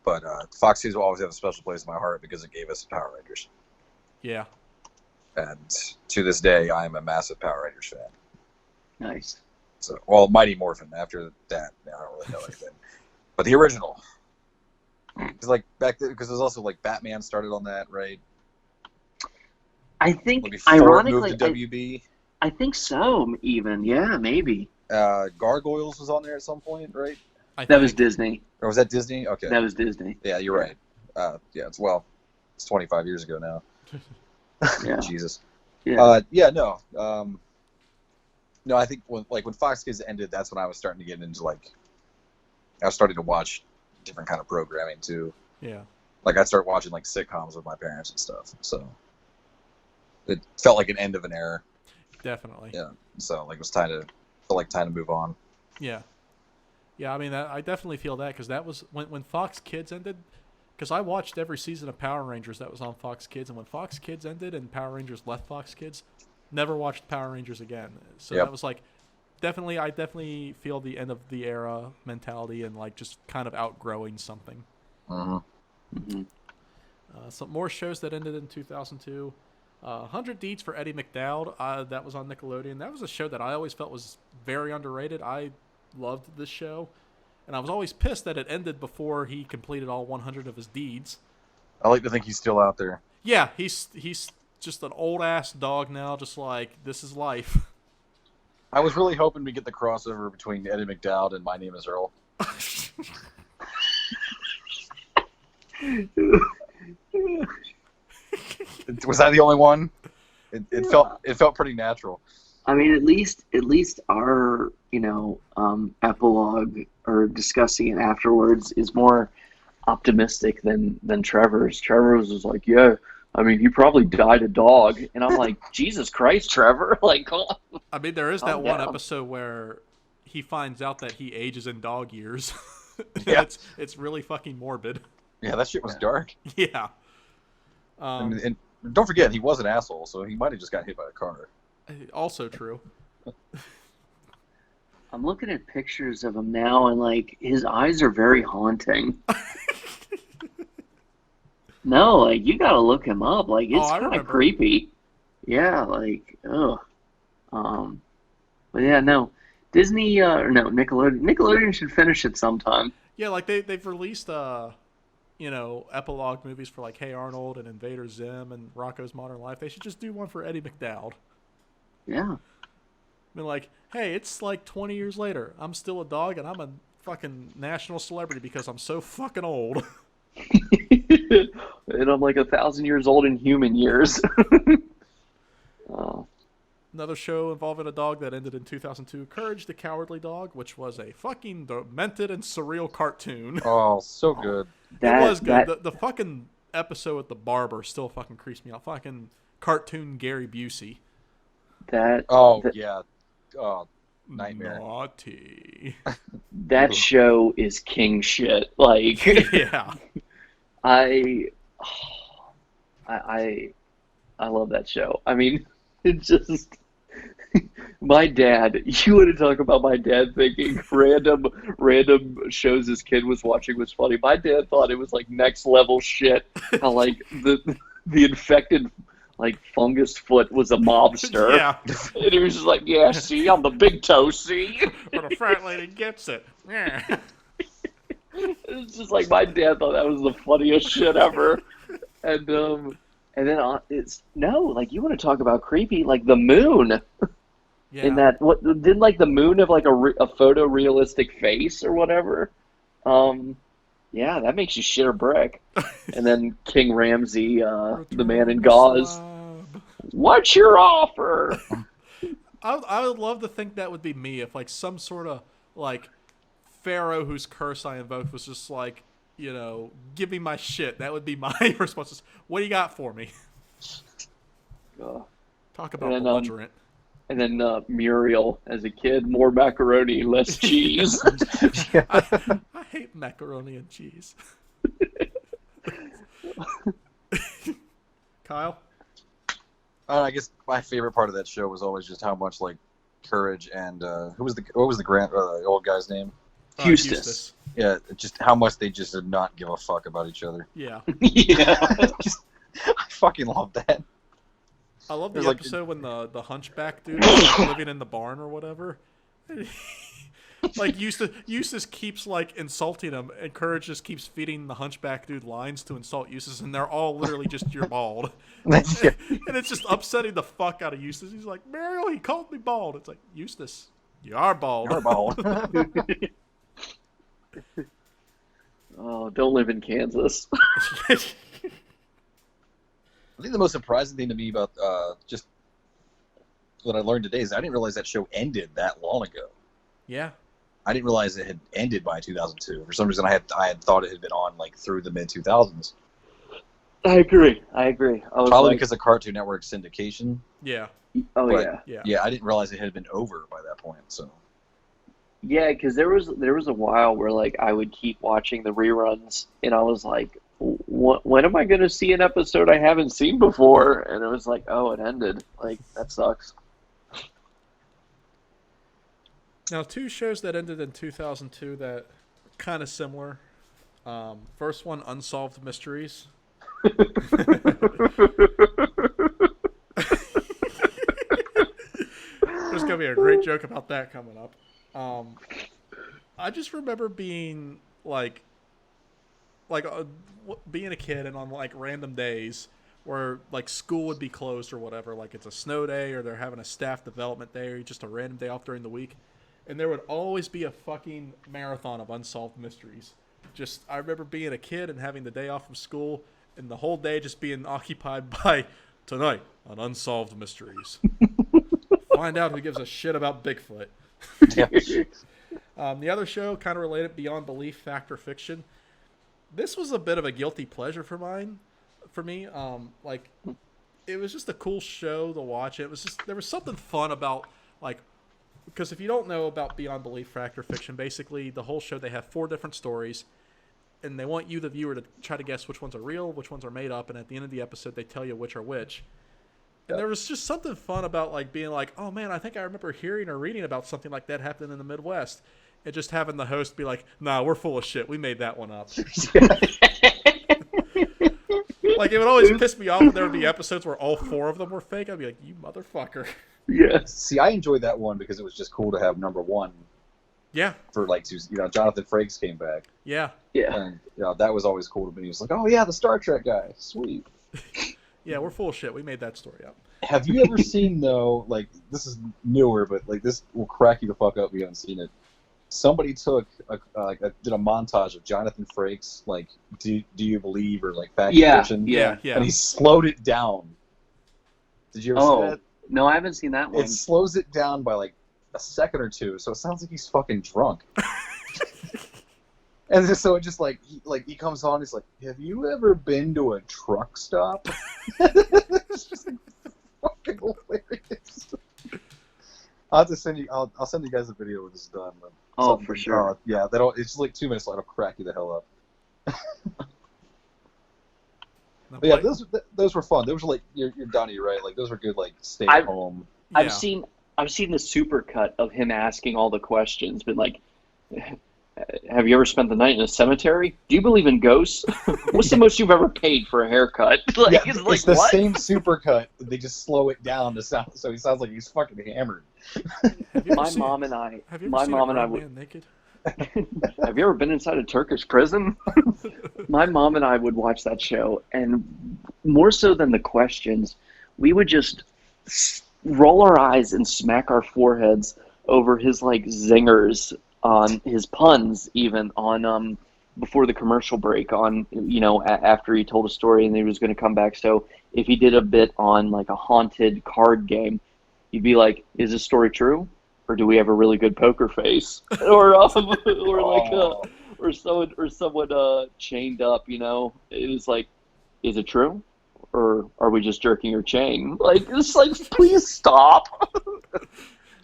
But Fox Kids will always have a special place in my heart because it gave us Power Rangers. Yeah. And to this day, I am a massive Power Rangers fan. nice. So, well, Mighty Morphin. After that, I don't really know anything. But the original, because like back then, because there's also like Batman started on that, right? I think Like before it ironically, moved to WB. I think so. Even yeah, maybe Gargoyles was on there at some point, right? I that was think. Disney. Or was that Disney? Okay. That was Disney. Yeah, you're right. Yeah, it's 25 years ago now. Yeah. Jesus. Yeah. No. No, I think when Fox Kids ended, that's when I was starting to get into I was starting to watch different kind of programming too. Yeah. Like I'd start watching like sitcoms with my parents and stuff. So it felt like an end of an era. Definitely. Yeah. So like it was felt like time to move on. Yeah. Yeah, I mean, I definitely feel that because that was when Fox Kids ended. Because I watched every season of Power Rangers that was on Fox Kids, and when Fox Kids ended and Power Rangers left Fox Kids, never watched Power Rangers again. So Yep. that was like, I definitely feel the end of the era mentality and like just kind of outgrowing something. Mm-hmm. hmm Some more shows that ended in 2002. 100 Deeds for Eddie McDowd. That was on Nickelodeon. That was a show that I always felt was very underrated. I loved this show, and I was always pissed that it ended before he completed all 100 of his deeds. I like to think he's still out there. Yeah, he's just an old ass dog now. Just like this is life. I was really hoping we get the crossover between Eddie McDowd and My Name Is Earl. Was I the only one? It felt pretty natural. I mean, at least our epilogue or discussing it afterwards is more optimistic than Trevor's. Trevor's was like, yeah, I mean, he probably died a dog, and I'm like, Jesus Christ, Trevor, like, calm I mean, there is that calm one down. episode where he finds out that he ages in dog years. Yeah. It's really fucking morbid. Yeah, that shit was dark. Yeah. I mean, and don't forget, he was an asshole, so he might have just got hit by a car. Also true. I'm looking at pictures of him now, and like his eyes are very haunting. No, like you gotta look him up. Like Oh, it's I kind of remember. creepy. Yeah, like ugh. But yeah, no. Disney or no Nickelodeon. Nickelodeon should finish it sometime. Yeah, like they've released epilogue movies for like Hey Arnold and Invader Zim and Rocko's Modern Life. They should just do one for Eddie McDowd. Yeah. I mean, like, hey, it's like 20 years later. I'm still a dog and I'm a fucking national celebrity because I'm so fucking old. And I'm like 1,000 years old in human years. Oh, Another show involving a dog that ended in 2002, Courage the Cowardly Dog, which was a fucking demented and surreal cartoon. Oh, so good. It was good. The fucking episode with the barber still fucking creeps me out. Fucking cartoon Gary Busey. Yeah. Oh, nightmare. Naughty. That show is king shit. Like, Yeah. I love that show. I mean, it just my dad. You want to talk about my dad thinking random shows his kid was watching was funny. My dad thought it was like next level shit. How like the infected like fungus foot was a mobster. Yeah. And he was just like, yeah, see, I'm the big toe, see? But a frat lady gets it. Yeah. It's just like my dad thought that was the funniest shit ever. And then it's like you want to talk about creepy, like the moon. Yeah. In that, what didn't like the moon have like a photorealistic face or whatever? Yeah, that makes you shit a brick. And then King Ramsey, the man in gauze. What's your offer? I would love to think that would be me if like some sort of like pharaoh whose curse I invoked was just like, you know, give me my shit. That would be my response. What do you got for me? Talk about belligerent. And then Muriel as a kid, more macaroni, less cheese. I hate macaroni and cheese. Kyle? I guess my favorite part of that show was always just how much like courage and what was the old guy's name? Eustace. Yeah, just how much they just did not give a fuck about each other. Yeah. Yeah. I fucking love that. I love the episode when the hunchback dude is living in the barn or whatever. Like Eustace keeps like insulting him, and Courage just keeps feeding the hunchback dude lines to insult Eustace, and they're all literally just "you're bald," and it's just upsetting the fuck out of Eustace. He's like, "Mariel, he called me bald." It's like, Eustace, you are bald. You're bald. Oh, don't live in Kansas. I think the most surprising thing to me about just what I learned today is I didn't realize that show ended that long ago. Yeah. I didn't realize it had ended by 2002. For some reason, I had thought it had been on like through the mid 2000s. I agree. I was probably because of Cartoon Network syndication. Yeah. Oh but, yeah. Yeah, I didn't realize it had been over by that point. So. Yeah, because there was a while where like I would keep watching the reruns, and I was like, when am I going to see an episode I haven't seen before? And it was like, oh, it ended. Like, that sucks. Now, two shows that ended in 2002 that kind of similar. First one, Unsolved Mysteries. There's going to be a great joke about that coming up. I just remember being like being a kid and on like random days where like school would be closed or whatever, like it's a snow day or they're having a staff development day or just a random day off during the week, and there would always be a fucking marathon of Unsolved Mysteries. Just I remember being a kid and having the day off from school and the whole day just being occupied by tonight on Unsolved Mysteries. Find out who gives a shit about Bigfoot. The other show, kind of related, Beyond Belief, Fact or Fiction. This was a bit of a guilty pleasure for me. Like, it was just a cool show to watch. It was just there was something fun about like, because if you don't know about Beyond Belief, Fact or Fiction, basically the whole show they have 4 different stories, and they want you, the viewer, to try to guess which ones are real, which ones are made up, and at the end of the episode they tell you which are which. And there was just something fun about like being like, oh man, I think I remember hearing or reading about something like that happening in the Midwest. And just having the host be like, nah, we're full of shit. We made that one up. Like, it would always piss me off when there would be episodes where all 4 of them were fake. I'd be like, you motherfucker. Yes. See, I enjoyed that one because it was just cool to have number 1. Yeah. For like, Jonathan Frakes came back. Yeah. Yeah. And that was always cool to me. He was like, oh yeah, the Star Trek guy. Sweet. Yeah, we're full of shit. We made that story up. Have you ever seen, though, like, this is newer, but like this will crack you the fuck up if you haven't seen it. Somebody took did a montage of Jonathan Frakes, like, do you believe, or like Fact or Fiction? Yeah. And he slowed it down. Did you ever see that? No, I haven't seen that one. It slows it down by like a second or two, so it sounds like he's fucking drunk. And then, so it just he comes on. He's like, "Have you ever been to a truck stop?" It's just like, fucking hilarious. I'll have to send you. I'll send you guys a video when this is done. Oh, for sure. Yeah, that'll. It's like 2 minutes. So it'll crack you the hell up. But yeah, those were fun. Those were like you're Donnie, right? Like those were good. Like stay at home. I've seen the supercut of him asking all the questions, but like, have you ever spent the night in a cemetery? Do you believe in ghosts? What's the most you've ever paid for a haircut? Like, yeah, it's the what? same supercut. They just slow it down to sound so he sounds like he's fucking hammered. My mom and I would. Naked? Have you ever been inside a Turkish prison? My mom and I would watch that show, and more so than the questions, we would just roll our eyes and smack our foreheads over his like zingers on his puns, even on before the commercial break, on after he told a story and he was going to come back. So if he did a bit on like a haunted card game, you'd be like, "Is this story true? Or do we have a really good poker face?" Or someone chained up, It was like, is it true? Or are we just jerking your chain? Like, it's like, please stop.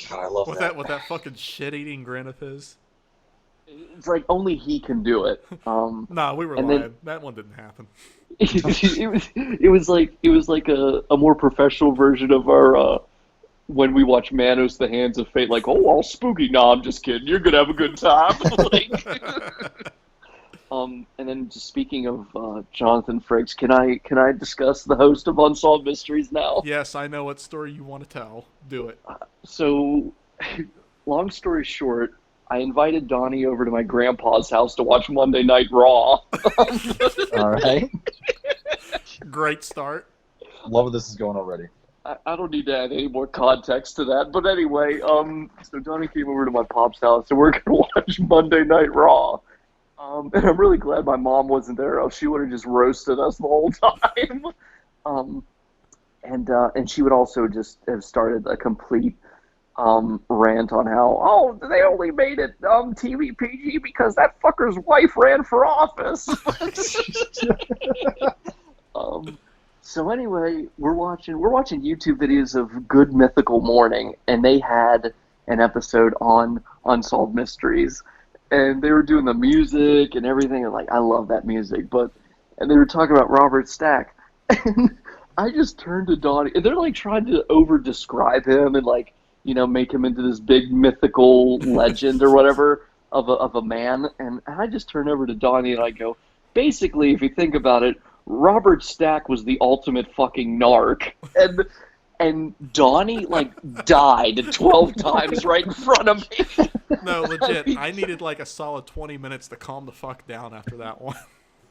God, I love that. With that fucking shit-eating grin of his. It's like only he can do it. Nah, we were lying. then, that one didn't happen. It was like a more professional version of our when we watch Manos: The Hands of Fate, like, oh, all spooky. Nah, I'm just kidding. You're gonna have a good time. And then just speaking of Jonathan Frakes, can I discuss the host of Unsolved Mysteries now? Yes, I know what story you want to tell. Do it. So, long story short, I invited Donnie over to my grandpa's house to watch Monday Night Raw. All right. Great start. Love where this is going already. I don't need to add any more context to that. But anyway, so Donnie came over to my pop's house, and we're going to watch Monday Night Raw. And I'm really glad my mom wasn't there, else she would have just roasted us the whole time. And she would also just have started a complete rant on how, they only made it TV PG because that fucker's wife ran for office. So anyway, we're watching YouTube videos of Good Mythical Morning, and they had an episode on Unsolved Mysteries, and they were doing the music and everything, and like, I love that music, and they were talking about Robert Stack, and I just turned to Donnie, and they're like trying to over-describe him and like, make him into this big mythical legend or whatever of a man, and I just turned over to Donnie and I go, basically, if you think about it, Robert Stack was the ultimate fucking narc, and Donnie like died 12 times right in front of me. No, legit. I needed like a solid 20 minutes to calm the fuck down after that one.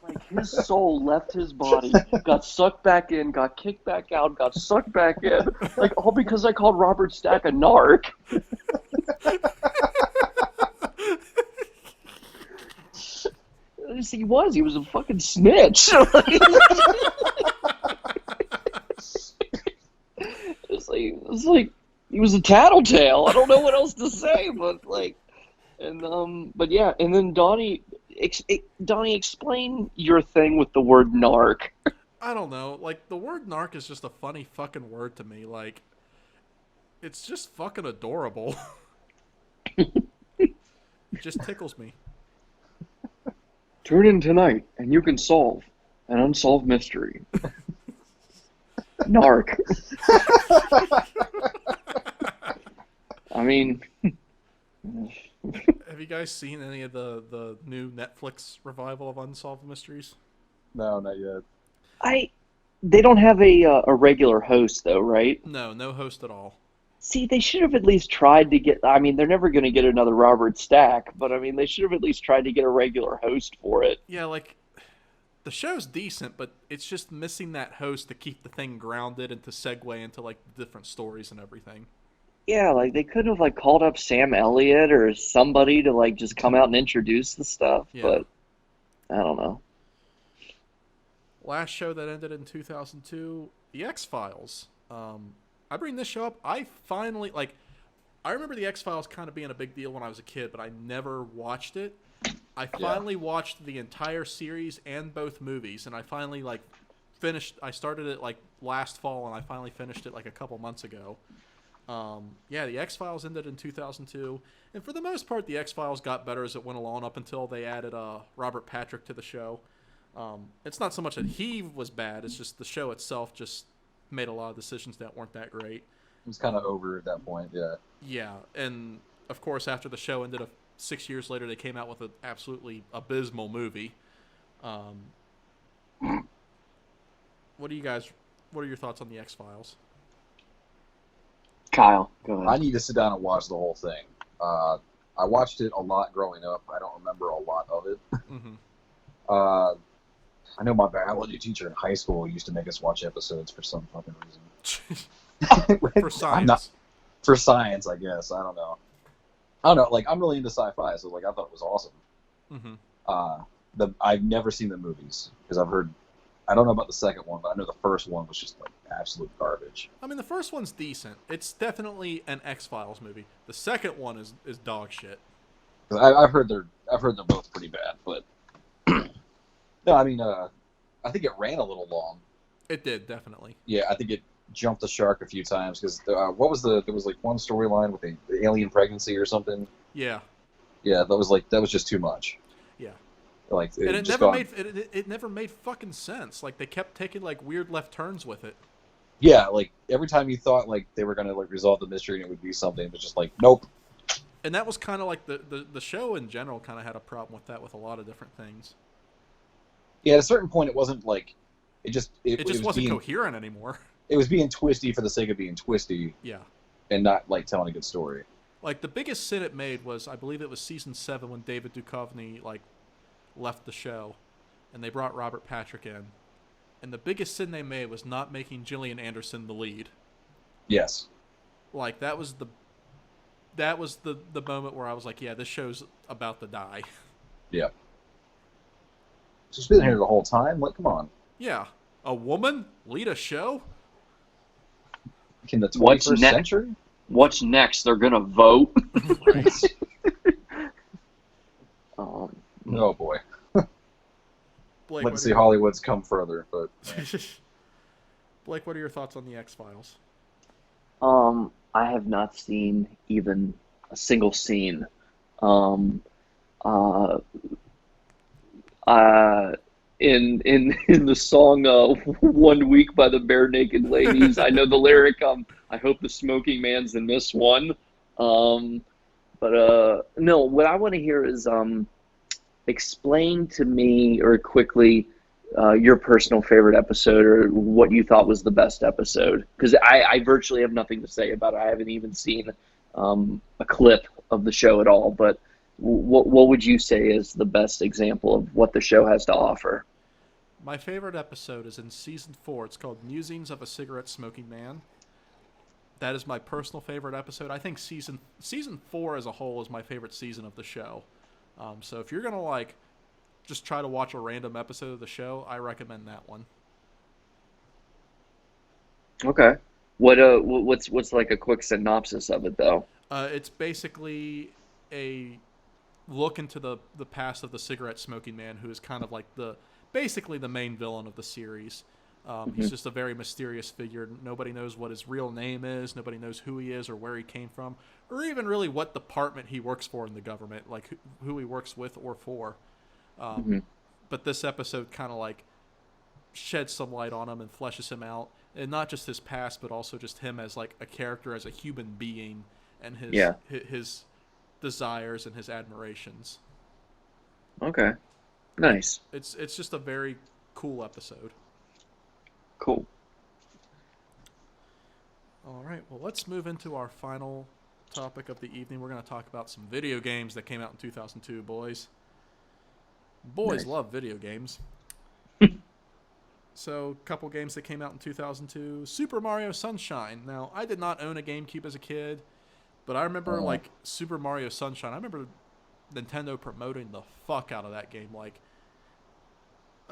Like his soul left his body, got sucked back in, got kicked back out, got sucked back in, like all because I called Robert Stack a narc. He was a fucking snitch. It's like he was a tattletale. I don't know what else to say, but like, but yeah, and then Donnie, explain your thing with the word narc. I don't know. Like, the word narc is just a funny fucking word to me. Like, it's just fucking adorable. It just tickles me. Tune in tonight, and you can solve an unsolved mystery. Narc. I mean... Have you guys seen any of the new Netflix revival of Unsolved Mysteries? No, not yet. They don't have a regular host, though, right? No host at all. See, they should have at least tried to get... I mean, they're never going to get another Robert Stack, but, I mean, they should have at least tried to get a regular host for it. Yeah, like, the show's decent, but it's just missing that host to keep the thing grounded and to segue into, like, different stories and everything. Yeah, like, they could have, like, called up Sam Elliott or somebody to, like, just come out and introduce the stuff, but I don't know. Last show that ended in 2002, The X-Files. I bring this show up. I finally, like, I remember The X-Files kind of being a big deal when I was a kid, but I never watched it. I finally watched the entire series and both movies, and I finally like finished. I started it like last fall, and I finally finished it like a couple months ago. The X-Files ended in 2002, and for the most part, the X-Files got better as it went along up until they added Robert Patrick to the show. It's not so much that he was bad; it's just the show itself just made a lot of decisions that weren't that great. It was kind of over at that point. Yeah. Yeah, and of course, after the show ended, 6 years later, they came out with an absolutely abysmal movie. What are your thoughts on the X-Files? Kyle, go ahead. I need to sit down and watch the whole thing. I watched it a lot growing up. I don't remember a lot of it. Mm-hmm. I know my biology teacher in high school used to make us watch episodes for some fucking reason. For science. For science, I guess. I don't know. Like, I'm really into sci-fi, so like I thought it was awesome. Mm-hmm. I've never seen the movies because I've heard. I don't know about the second one, but I know the first one was just like absolute garbage. I mean, the first one's decent. It's definitely an X-Files movie. The second one is dog shit. I've heard they're both pretty bad, but no, I mean, I think it ran a little long. It did, definitely. Yeah, I think it jumped the shark a few times because there was like one storyline with the alien pregnancy or something. Yeah. Yeah, that was just too much. Yeah. Like, it never made fucking sense. Like, they kept taking like weird left turns with it. Yeah, like every time you thought like they were gonna like resolve the mystery and it would be something, but just like nope. And that was kind of like the show in general kind of had a problem with that with a lot of different things. Yeah, at a certain point, it wasn't like it just wasn't coherent anymore. It was being twisty for the sake of being twisty. Yeah. And not like telling a good story. Like the biggest sin it made was, I believe it was season 7 when David Duchovny like left the show, and they brought Robert Patrick in. And the biggest sin they made was not making Gillian Anderson the lead. Yes. Like that was the moment where I was like, yeah, this show's about to die. Yeah. She's been here the whole time. Like, come on. Yeah, a woman lead a show. In the 21st century? What's next? They're gonna vote. Right. Oh boy. Blake, Let's see Hollywood's come further, but Blake, what are your thoughts on the X-Files? I have not seen even a single scene. In the song "One Week" by the Bare Naked Ladies, I know the lyric. I hope the smoking man's in this one. No, what I want to hear is explain to me or quickly your personal favorite episode or what you thought was the best episode. Because I virtually have nothing to say about it. I haven't even seen a clip of the show at all. But what would you say is the best example of what the show has to offer? My favorite episode is in season 4. It's called Musings of a Cigarette Smoking Man. That is my personal favorite episode. I think season 4 as a whole is my favorite season of the show. So if you're gonna like just try to watch a random episode of the show, I recommend that one. Okay. What's like a quick synopsis of it though? It's basically a look into the past of the cigarette smoking man, who is kind of like basically the main villain of the series. He's just a very mysterious figure. Nobody knows what his real name is. Nobody knows who he is or where he came from, or even really what department he works for in the government, like who he works with or for. But this episode kind of like sheds some light on him and fleshes him out, and not just his past, but also just him as like a character, as a human being, and his desires and his admirations. Okay, nice. It's just a very cool episode. Cool. All right, well, let's move into our final topic of the evening. We're going to talk about some video games that came out in 2002, boys. Boys love video games. So, a couple games that came out in 2002. Super Mario Sunshine. Now, I did not own a GameCube as a kid, but I remember, like, Super Mario Sunshine. I remember Nintendo promoting the fuck out of that game. Like,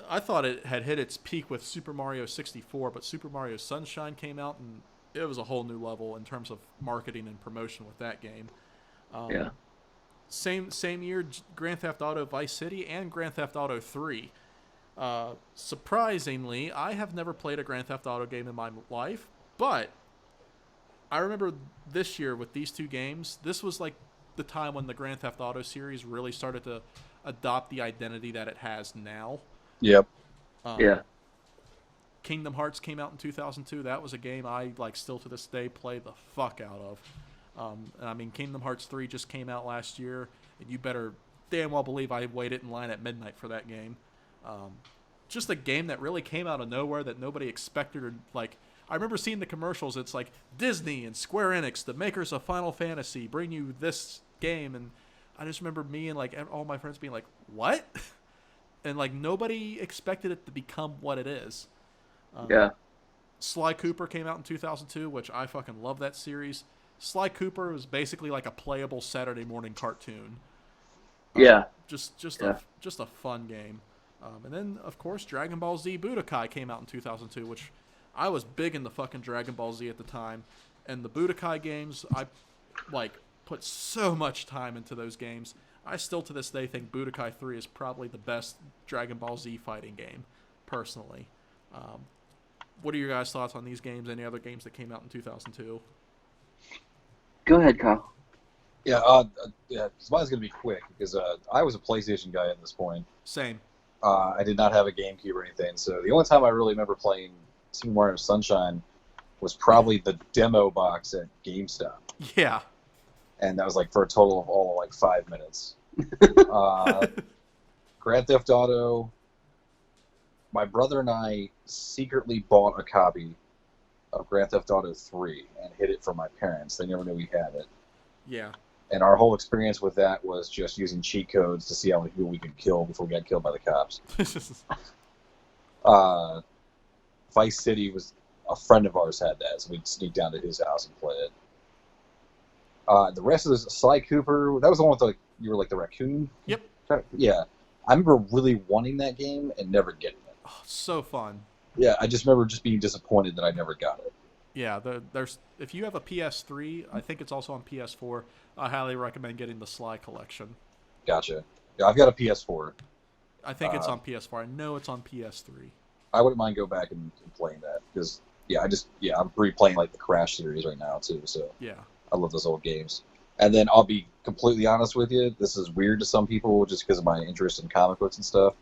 I thought it had hit its peak with Super Mario 64, but Super Mario Sunshine came out, and it was a whole new level in terms of marketing and promotion with that game. same year, Grand Theft Auto Vice City and Grand Theft Auto 3. Surprisingly, I have never played a Grand Theft Auto game in my life, but I remember this year with these two games, this was like the time when the Grand Theft Auto series really started to adopt the identity that it has now. Yep. Yeah. Kingdom Hearts came out in 2002. That was a game I still to this day play the fuck out of. And I mean, Kingdom Hearts 3 just came out last year, and you better damn well believe I waited in line at midnight for that game. Just a game that really came out of nowhere that nobody expected. Or like, I remember seeing the commercials. It's like Disney and Square Enix, the makers of Final Fantasy, bring you this game, and I just remember me and like all my friends being like, "What?" And like nobody expected it to become what it is. Yeah. Sly Cooper came out in 2002, which I fucking love that series. Sly Cooper was basically like a playable Saturday morning cartoon. Yeah. Just Yeah. a fun game. And then of course Dragon Ball Z Budokai came out in 2002, which I was big into fucking Dragon Ball Z at the time. And the Budokai games, I like put so much time into those games. I still to this day think Budokai 3 is probably the best Dragon Ball Z fighting game, personally. What are your guys' thoughts on these games? Any other games that came out in 2002? Go ahead, Kyle. Yeah, mine's gonna be quick because I was a PlayStation guy at this point. Same. I did not have a GameCube or anything, so the only time I really remember playing Super Mario Sunshine was probably the demo box at GameStop, Yeah. and that was like for a total of all like 5 minutes. Grand Theft Auto. My brother and I secretly bought a copy of Grand Theft Auto 3 and hid it from my parents. They never knew we had it. Yeah. And our whole experience with that was just using cheat codes to see how many people we could kill before we got killed by the cops. Vice City was a friend of ours had that, so we'd sneak down to his house and play it. The rest of this, Sly Cooper, that was the one with like you were like the raccoon. Yep. Yeah, I remember really wanting that game and never getting it. Oh, so fun. Yeah, I just remember just being disappointed that I never got it. Yeah, there's if you have a PS3, I think it's also on PS4. I highly recommend getting the Sly collection. Gotcha. Yeah, I've got a PS4. I think it's on PS4. I know it's on PS3. I wouldn't mind go back and playing that because I'm replaying like the Crash series right now too. So Yeah. I love those old games. And then I'll be completely honest with you. This is weird to some people just because of my interest in comic books and stuff.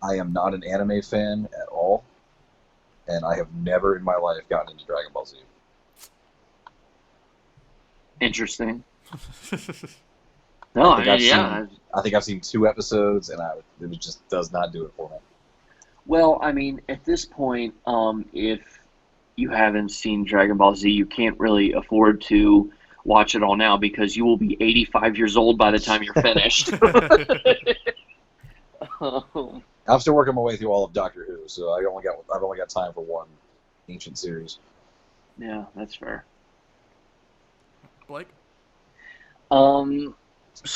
I am not an anime fan at all, and I have never in my life gotten into Dragon Ball Z. Interesting. No, I think I've seen 2 episodes, and it just does not do it for me. Well, I mean, at this point, if you haven't seen Dragon Ball Z, you can't really afford to watch it all now because you will be 85 years old by the time you're finished. I'm still working my way through all of Doctor Who, so I've only got time for one ancient series. Yeah, that's fair. Blake? So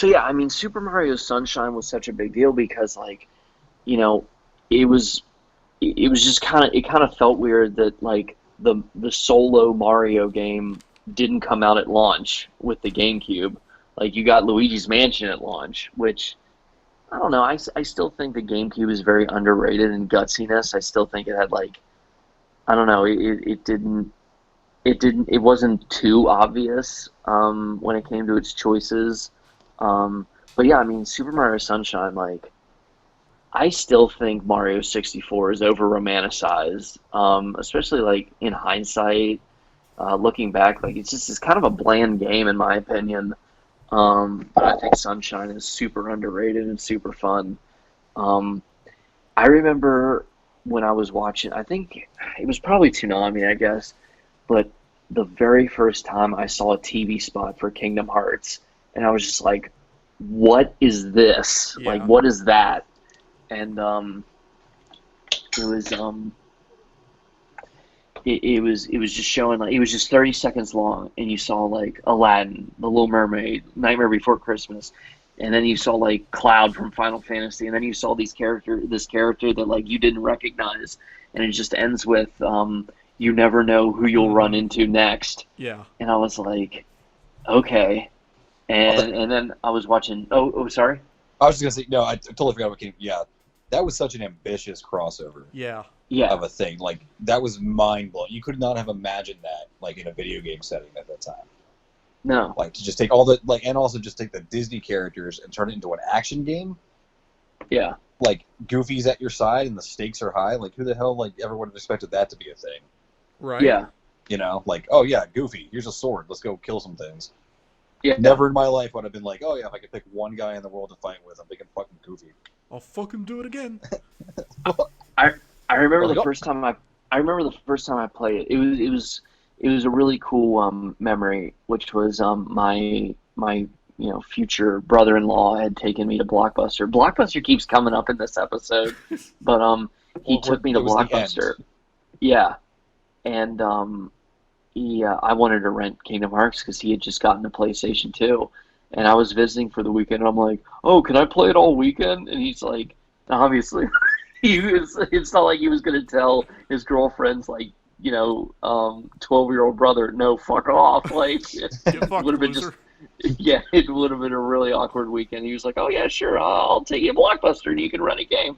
yeah, I mean, Super Mario Sunshine was such a big deal because, like, you know, it was just it kind of felt weird that like the solo Mario game didn't come out at launch with the GameCube. Like, you got Luigi's Mansion at launch, which I don't know. I still think the GameCube is very underrated in gutsiness. I still think it had like, I don't know. It wasn't too obvious when it came to its choices. But yeah, I mean, Super Mario Sunshine, like, I still think Mario 64 is over romanticized, especially like in hindsight, looking back, like it's kind of a bland game in my opinion. But I think Sunshine is super underrated and super fun. I remember when I was watching, I think it was probably Toonami, I guess, but the very first time I saw a TV spot for Kingdom Hearts, and I was just like, what is this? Yeah. Like, what is that? And it was just showing, like, it was just 30 seconds long, and you saw like Aladdin, The Little Mermaid, Nightmare Before Christmas, and then you saw like Cloud from Final Fantasy, and then you saw this character that like you didn't recognize, and it just ends with you never know who you'll run into next. Yeah. And I was like, okay. and then I was watching. Oh, sorry. I was just gonna say no. I totally forgot what came. Yeah, that was such an ambitious crossover. Yeah. Yeah. Of a thing like that was mind blowing. You could not have imagined that like in a video game setting at that time. No. Like to just take all the like, and also just take the Disney characters and turn it into an action game. Yeah. Like Goofy's at your side and the stakes are high. Like who the hell like ever would have expected that to be a thing? Right. Yeah. You know, like oh yeah, Goofy, here's a sword. Let's go kill some things. Yeah. Never in my life would have been like, oh yeah, if I could pick one guy in the world to fight with, I'm picking fucking Goofy. I'll fucking do it again. I remember the first time I played it. It was a really cool memory, which was my future brother-in-law had taken me to Blockbuster. Blockbuster keeps coming up in this episode, but he took me to Blockbuster. Yeah, and I wanted to rent Kingdom Hearts because he had just gotten a PlayStation 2, and I was visiting for the weekend. And I'm like, oh, can I play it all weekend? And he's like, obviously. It's not like he was going to tell his girlfriend's 12-year-old brother, no, fuck off. Like, it would have been it would have been a really awkward weekend. He was like, oh yeah, sure, I'll take you to Blockbuster and you can rent a game.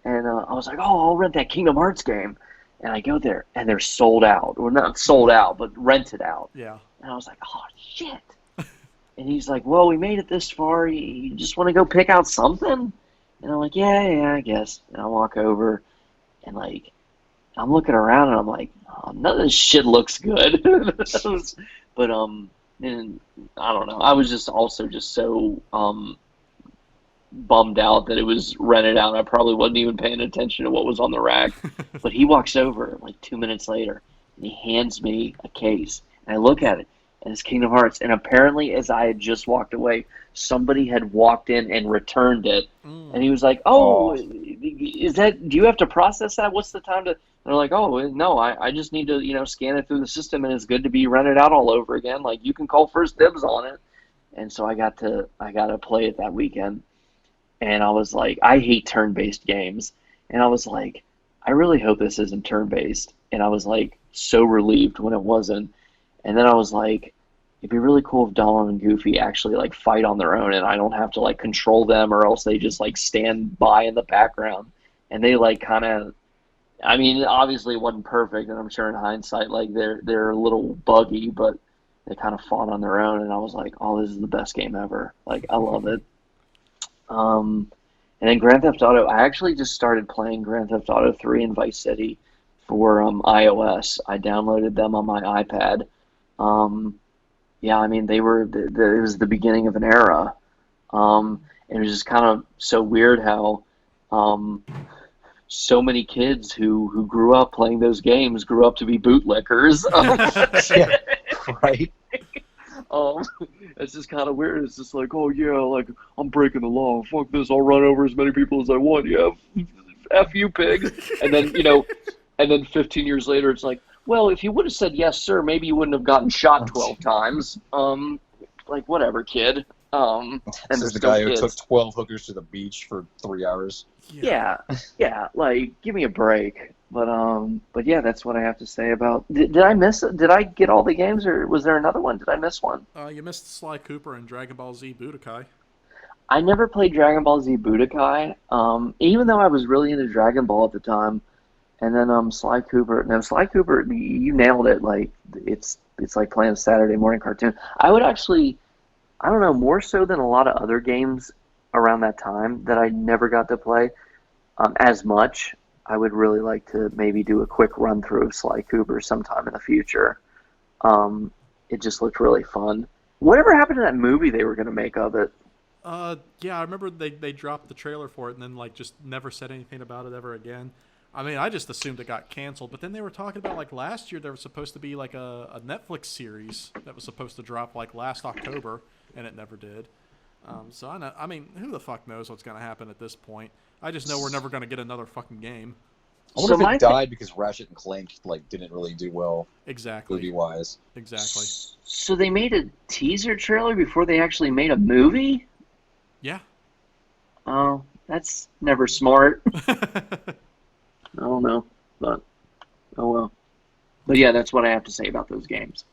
And I was like, oh, I'll rent that Kingdom Hearts game. And I go there and they're sold out, or not sold out, but rented out. Yeah. And I was like, oh shit. And he's like, well, we made it this far. You just want to go pick out something? And I'm like, yeah, I guess. And I walk over, and I'm looking around, and I'm like, oh, none of this shit looks good. But and I don't know. I was just also just so bummed out that it was rented out. I probably wasn't even paying attention to what was on the rack. But he walks over 2 minutes later, and he hands me a case, and I look at it. And it's Kingdom Hearts. And apparently, as I had just walked away, somebody had walked in and returned it. And he was like, is that, do you have to process that? What's the time to, and they're like, oh, no, I just need to, scan it through the system and it's good to be rented out all over again. Like, you can call first dibs on it. And so I got to play it that weekend. And I was like, I hate turn-based games. And I was like, I really hope this isn't turn-based. And I was like, so relieved when it wasn't. And then I was like, it'd be really cool if Donald and Goofy actually fight on their own and I don't have to control them, or else they just stand by in the background. And they kind of, I mean, obviously it wasn't perfect, and I'm sure in hindsight they're a little buggy, but they kind of fought on their own. And I was like, oh, this is the best game ever. I love it. And then Grand Theft Auto, I actually just started playing Grand Theft Auto 3 and Vice City for iOS. I downloaded them on my iPad. Yeah, I mean, it was the beginning of an era. And it was just kind of so weird how so many kids who grew up playing those games grew up to be bootlickers. Yeah, right. It's just kind of weird. It's just like, oh yeah, I'm breaking the law. Fuck this. I'll run over as many people as I want. Yeah, F you pigs. And then, and then 15 years later, it's like, well, if you would have said yes, sir, maybe you wouldn't have gotten shot 12 times. Whatever, kid. And there's the guy who took 12 hookers to the beach for 3 hours. Yeah. Give me a break. But yeah, that's what I have to say about. Did I get all the games, or was there another one? Did I miss one? You missed Sly Cooper and Dragon Ball Z Budokai. I never played Dragon Ball Z Budokai. Even though I was really into Dragon Ball at the time. And then Sly Cooper. Now Sly Cooper, you nailed it. It's like playing a Saturday morning cartoon. I would actually, I don't know, more so than a lot of other games around that time that I never got to play as much. I would really like to maybe do a quick run through of Sly Cooper sometime in the future. It just looked really fun. Whatever happened to that movie they were going to make of it? Yeah, I remember they dropped the trailer for it and then just never said anything about it ever again. I mean, I just assumed it got canceled, but then they were talking about last year there was supposed to be a Netflix series that was supposed to drop last October, and it never did. So I mean, who the fuck knows what's going to happen at this point? I just know we're never going to get another fucking game. I wonder if it died because Ratchet and Clank didn't really do well. Exactly. Movie-wise. Exactly. So they made a teaser trailer before they actually made a movie? Yeah. Oh, that's never smart. I don't know, but oh well. But yeah, that's what I have to say about those games.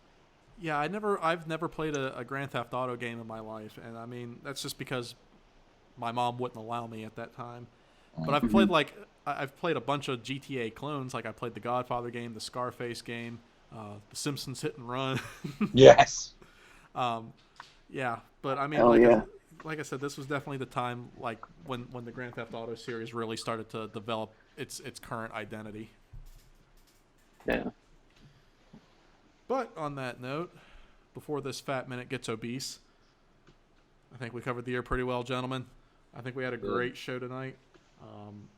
Yeah, I've never played a Grand Theft Auto game in my life, and I mean that's just because my mom wouldn't allow me at that time. But I've played I've played a bunch of GTA clones. Like I played the Godfather game, the Scarface game, the Simpsons Hit and Run. Yes. Yeah, but I mean, Hell yeah. like I said, this was definitely the time like when the Grand Theft Auto series really started to develop its current identity. Yeah. But on that note, before this fat minute gets obese, I think we covered the year pretty well, gentlemen. I think we had a great show tonight.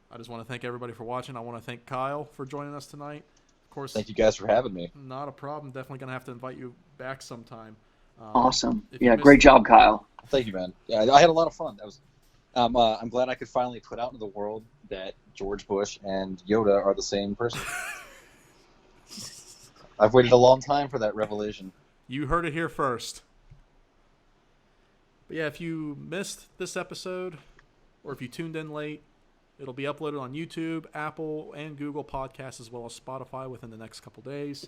I just want to thank everybody for watching. I want to thank Kyle for joining us tonight. Of course, Thank you guys for having me. not a problem. Definitely going to have to invite you back sometime. Awesome. if you Yeah, missed- great job, Kyle. Thank you, man. Yeah, I had a lot of fun. That was. I'm glad I could finally put out into the world that George Bush and Yoda are the same person. I've waited a long time for that revelation. You heard it here first. But yeah, if you missed this episode, or if you tuned in late, it'll be uploaded on YouTube, Apple, and Google Podcasts, as well as Spotify within the next couple days.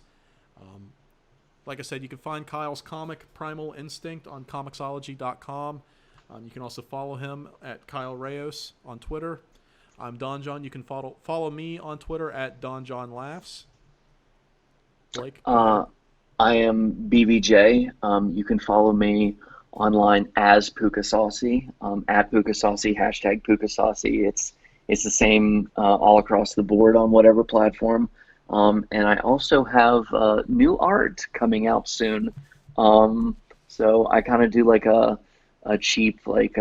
Like I said, you can find Kyle's comic, Primal Instinct, on Comixology.com. You can also follow him at Kyle Raios on Twitter. I'm Don John. You can follow me on Twitter at Don John Laughs. Blake? I am BBJ. You can follow me online as Puka Saucy, at Puka Saucy, hashtag Puka Saucy. It's the same all across the board on whatever platform. And I also have new art coming out soon. So I kind of do like a cheap like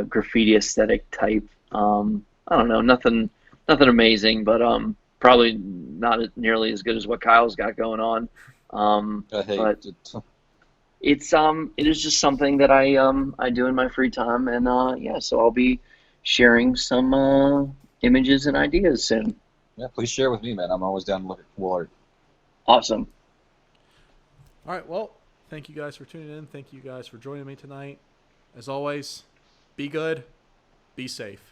graffiti aesthetic type. I don't know, nothing amazing, but probably not nearly as good as what Kyle's got going on. But it is just something that I do in my free time, and yeah, so I'll be sharing some images and ideas soon. Yeah, please share with me, man. I'm always down to look at cool art. Awesome. All right, well, thank you guys for tuning in. Thank you guys for joining me tonight. As always, be good, be safe.